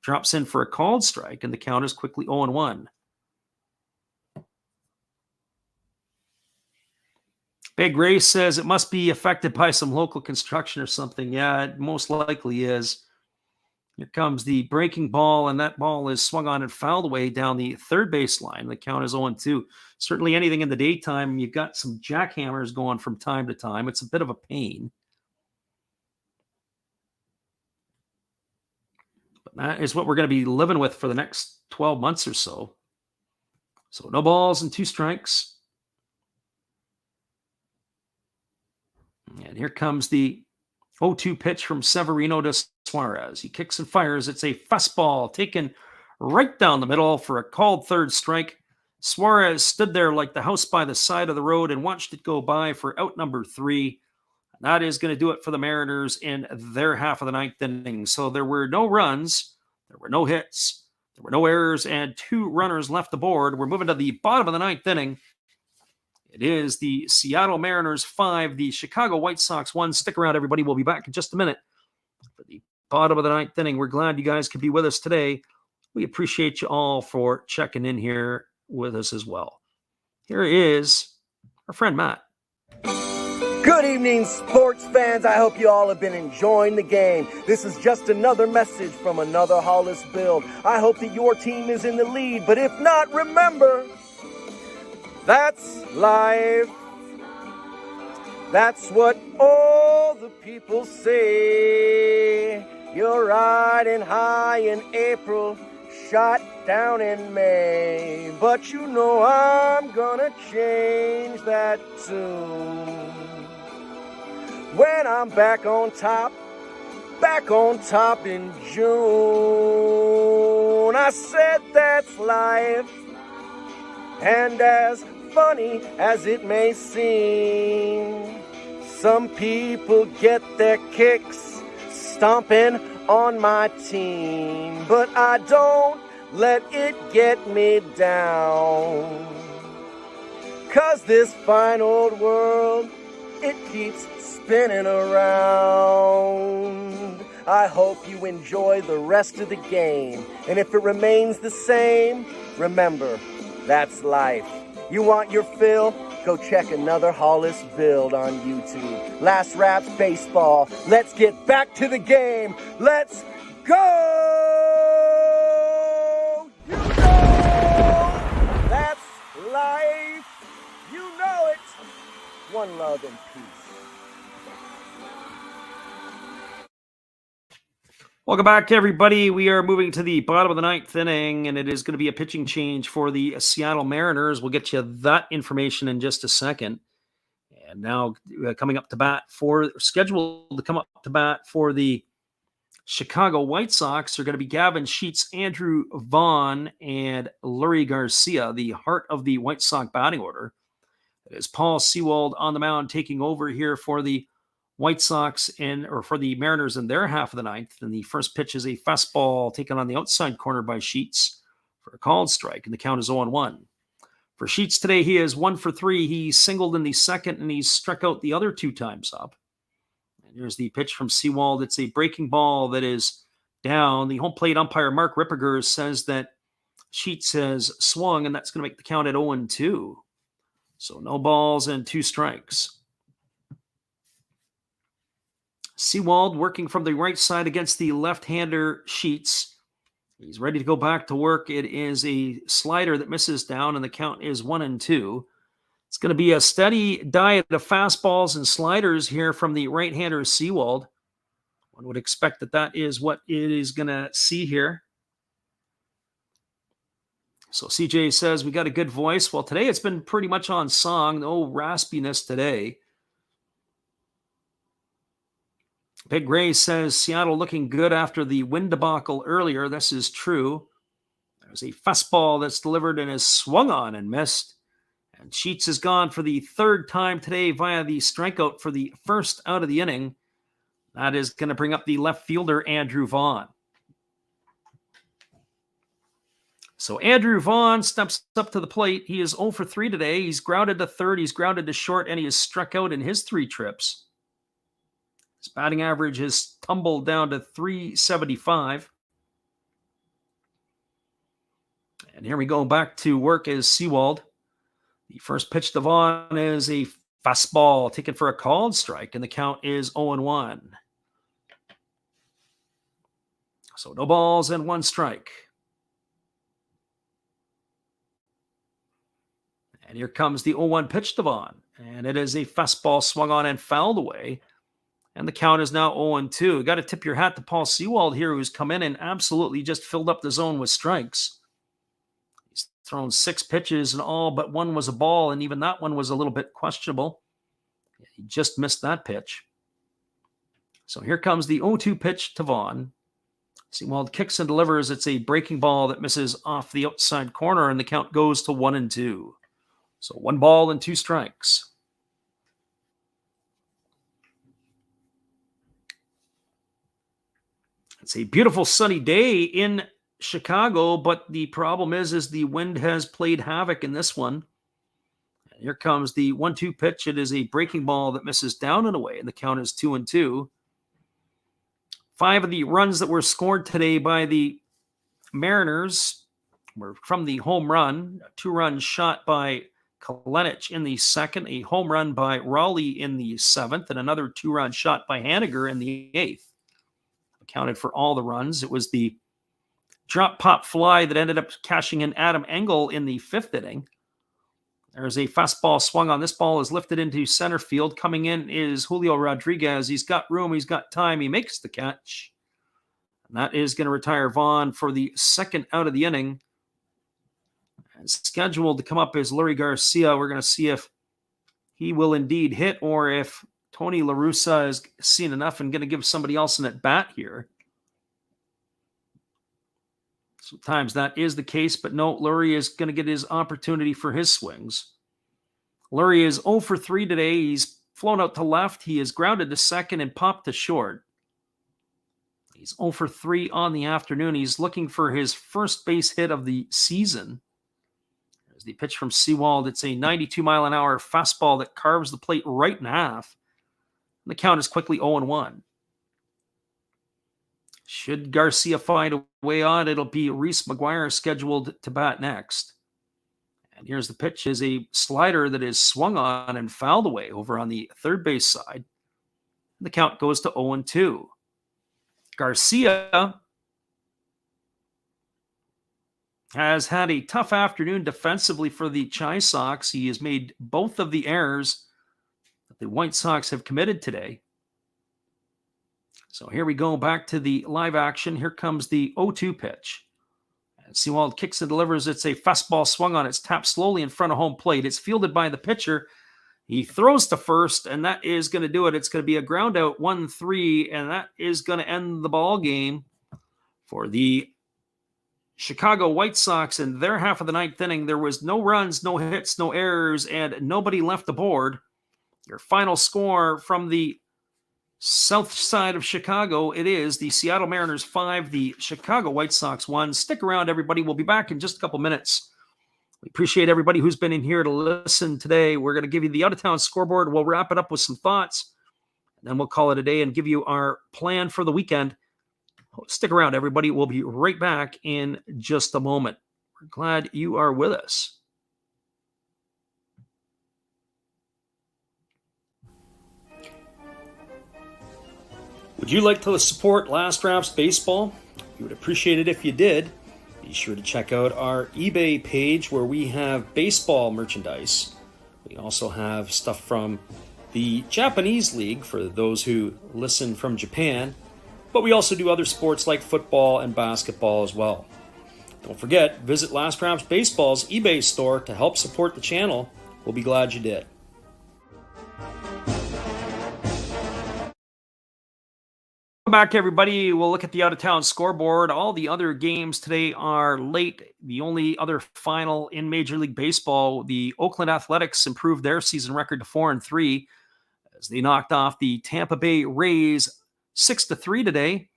drops in for a called strike, and the count is quickly 0-1. Big Ray says it must be affected by some local construction or something. Yeah, it most likely is. Here comes the breaking ball, and that ball is swung on and fouled away down the third base line. The count is 0-2. Certainly anything in the daytime, you've got some jackhammers going from time to time. It's a bit of a pain. But that is what we're going to be living with for the next 12 months or so. So no balls and 2 strikes. And here comes the 0-2 pitch from Severino to Suarez. He kicks and fires. It's a fastball taken right down the middle for a called third strike. Suarez stood there like the house by the side of the road and watched it go by for out number 3. And that is going to do it for the Mariners in their half of the 9th inning. So there were no runs, there were no hits, there were no errors, and 2 runners left aboard. We're moving to the bottom of the 9th inning. It is the Seattle Mariners 5, the Chicago White Sox 1. Stick around, everybody. We'll be back in just a minute for the bottom of the 9th inning. We're glad you guys could be with us today. We appreciate you all for checking in here with us as well. Here is our friend Matt. Good evening, sports fans. I hope you all have been enjoying the game. This is just another message from another Hollis build. I hope that your team is in the lead, but if not, remember, that's life. That's what all the people say. You're riding high in April, shot down in May. But you know I'm gonna change that tune. When I'm back on top in June. I said that's life. And as funny as it may seem, some people get their kicks stomping on my team, but I don't let it get me down. 'Cause this fine old world, it keeps spinning around. I hope you enjoy the rest of the game, and if it remains the same, remember, that's life. You want your fill? Go check another Hollis build on YouTube. Last Raps Baseball. Let's get back to the game. Let's go! You know that's life. You know it. One love and peace. Welcome back, everybody. We are moving to the bottom of the 9th inning, and it is going to be a pitching change for the Seattle Mariners. We'll get you that information in just a second. And now scheduled to come up to bat for the Chicago White Sox are going to be Gavin Sheets, Andrew Vaughn, and Lurie Garcia, the heart of the White Sox batting order. It is Paul Sewald on the mound taking over here for the White Sox for the Mariners in their half of the ninth. And the first pitch is a fastball taken on the outside corner by Sheets for a called strike, and the count is 0-1. For Sheets today, he is 1 for 3. He singled in the second, and he's struck out the other 2 times up. And here's the pitch from Sewald. It's a breaking ball that is down. The home plate umpire, Mark Ripperger, says that Sheets has swung, and that's going to make the count at 0-2. So no balls and 2 strikes. Sewald working from the right side against the left-hander Sheets. He's ready to go back to work. It is a slider that misses down, and the count is 1-2. It's going to be a steady diet of fastballs and sliders here from the right-hander Sewald. One would expect that is what it is going to see here. So CJ says, we got a good voice. Well, today it's been pretty much on song. No raspiness today. Big Ray says, Seattle looking good after the wind debacle earlier. This is true. There's a fastball that's delivered and is swung on and missed. And Sheets is gone for the 3rd time today via the strikeout for the first out of the inning. That is going to bring up the left fielder, Andrew Vaughn. So Andrew Vaughn steps up to the plate. He is 0 for 3 today. He's grounded to third, he's grounded to short, and he has struck out in his 3 trips. His batting average has tumbled down to .375. And here we go back to work as Sewald. The first pitch to Vaughn is a fastball taken for a called strike, and the count is 0-1. So no balls and 1 strike. And here comes the 0-1 pitch to Vaughn. And it is a fastball swung on and fouled away. And the count is now 0-2. Got to tip your hat to Paul Sewald here, who's come in and absolutely just filled up the zone with strikes. He's thrown 6 pitches, and all but 1 was a ball, and even that one was a little bit questionable. He just missed that pitch. So here comes the 0-2 pitch to Vaughn. Sewald kicks and delivers. It's a breaking ball that misses off the outside corner, and the count goes to 1-2. So 1 ball and 2 strikes. It's a beautiful sunny day in Chicago, but the problem is the wind has played havoc in this one. And here comes the 1-2 pitch. It is a breaking ball that misses down and away, and the count is 2-2. 5 of the runs that were scored today by the Mariners were from the home run. A 2-run shot by Kalenic in the second, a home run by Raleigh in the 7th, and another 2-run shot by Haniger in the 8th. Accounted for all the runs. It was the drop pop fly that ended up cashing in Adam Engel in the 5th inning. There's a fastball swung on. This ball is lifted into center field. Coming in is Julio Rodriguez. He's got room. He's got time. He makes the catch. And that is going to retire Vaughn for the 2nd out of the inning. And scheduled to come up is Lurie Garcia. We're going to see if he will indeed hit or if Tony La Russa has seen enough and going to give somebody else an at-bat here. Sometimes that is the case, but no, Lurie is going to get his opportunity for his swings. Lurie is 0 for 3 today. He's flown out to left. He is grounded to second and popped to short. He's 0 for 3 on the afternoon. He's looking for his first base hit of the season. There's the pitch from Sewald. It's a 92-mile-an-hour fastball that carves the plate right in half. And the count is quickly 0-1. Should Garcia find a way on, it'll be Reese McGuire scheduled to bat next. And here's the pitch, is a slider that is swung on and fouled away over on the third base side. And the count goes to 0-2. Garcia has had a tough afternoon defensively for the Chi Sox. He has made both of the errors that the White Sox have committed today. So here we go back to the live action. Here comes the 0-2 pitch. And Sewald kicks and delivers. It's a fastball swung on. It's tapped slowly in front of home plate. It's fielded by the pitcher. He throws to first, and that is going to do it. It's going to be a ground out 1-3, and that is going to end the ball game for the Chicago White Sox in their half of the ninth inning. There was no runs, no hits, no errors, and nobody left the board. Your final score from the south side of Chicago, it is the Seattle Mariners 5, the Chicago White Sox 1. Stick around, everybody. We'll be back in just a couple minutes. We appreciate everybody who's been in here to listen today. We're going to give you the out-of-town scoreboard. We'll wrap it up with some thoughts, and then we'll call it a day and give you our plan for the weekend. Stick around, everybody. We'll be right back in just a moment. We're glad you are with us. Would you like to support Last Drafts Baseball? We would appreciate it if you did. Be sure to check out our eBay page where we have baseball merchandise. We also have stuff from the Japanese League for those who listen from Japan. But we also do other sports like football and basketball as well. Don't forget, visit Last Drafts Baseball's eBay store to help support the channel. We'll be glad you did. Welcome back, everybody. We'll look at the out-of-town scoreboard. All the other games today are late. The only other final in Major League Baseball, the Oakland Athletics improved their season record to 4-3 as they knocked off the Tampa Bay Rays 6-3 today.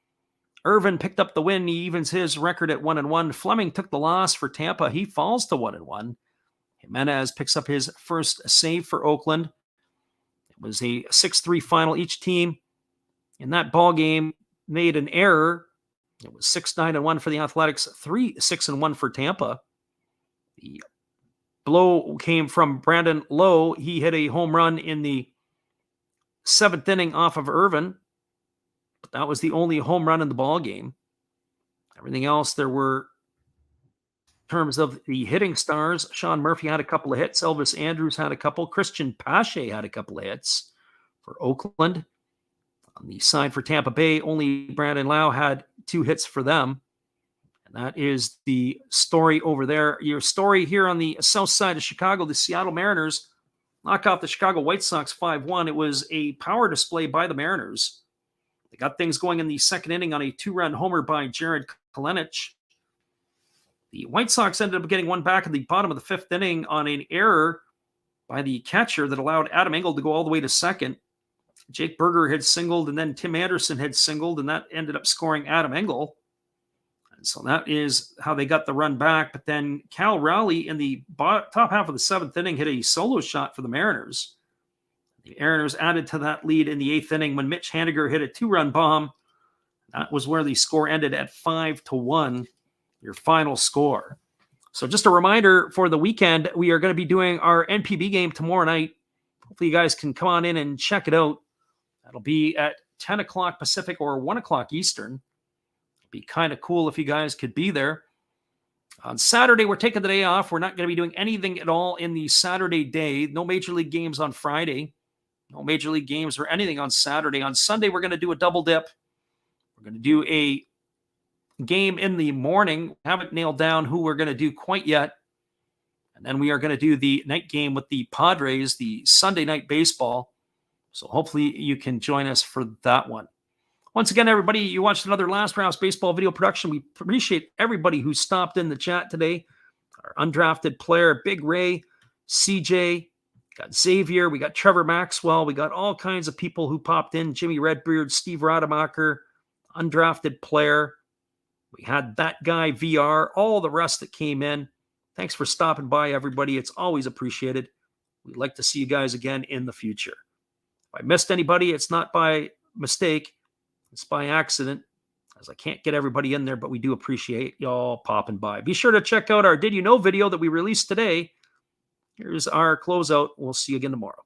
Irvin picked up the win. He evens his record at 1-1. Fleming took the loss for Tampa. He falls to 1-1. Jimenez picks up his first save for Oakland. It was a 6-3 final. Each team in that ball game made an error. It was 6-9-1 for the Athletics, 3-6-1 for Tampa. The blow came from Brandon Lowe. He hit a home run in the 7th inning off of Irvin, but that was the only home run in the ball game. Everything else, there were, in terms of the hitting stars, Sean Murphy had a couple of hits. Elvis Andrus had a couple. Christian Pache had a couple of hits for Oakland. On the side for Tampa Bay, only Brandon Lowe had 2 hits for them. And that is the story over there. Your story here on the south side of Chicago, the Seattle Mariners knock off the Chicago White Sox 5-1. It was a power display by the Mariners. They got things going in the second inning on a 2-run homer by Jared Kelenic. The White Sox ended up getting one back at the bottom of the 5th inning on an error by the catcher that allowed Adam Engel to go all the way to second. Jake Berger had singled, and then Tim Anderson had singled, and that ended up scoring Adam Engel. And so that is how they got the run back. But then Cal Rowley in the top half of the 7th inning hit a solo shot for the Mariners. The Mariners added to that lead in the 8th inning when Mitch Haniger hit a 2-run bomb. That was where the score ended at 5-1, your final score. So just a reminder for the weekend, we are going to be doing our NPB game tomorrow night. Hopefully you guys can come on in and check it out. That'll be at 10 o'clock Pacific or 1 o'clock Eastern. It'd be kind of cool if you guys could be there. On Saturday, we're taking the day off. We're not going to be doing anything at all in the Saturday day. No Major League games on Friday. No Major League games or anything on Saturday. On Sunday, we're going to do a double dip. We're going to do a game in the morning. Haven't nailed down who we're going to do quite yet. And then we are going to do the night game with the Padres, the Sunday night baseball. So hopefully you can join us for that one. Once again, everybody, you watched another Last Drafts Baseball video production. We appreciate everybody who stopped in the chat today. Our undrafted player, Big Ray, CJ, got Xavier, we got Trevor Maxwell, we got all kinds of people who popped in. Jimmy Redbeard, Steve Rademacher, undrafted player. We had that guy, VR, all the rest that came in. Thanks for stopping by, everybody. It's always appreciated. We'd like to see you guys again in the future. If I missed anybody, it's not by mistake. It's by accident, as I can't get everybody in there, but we do appreciate y'all popping by. Be sure to check out our Did You Know video that we released today. Here's our closeout. We'll see you again tomorrow.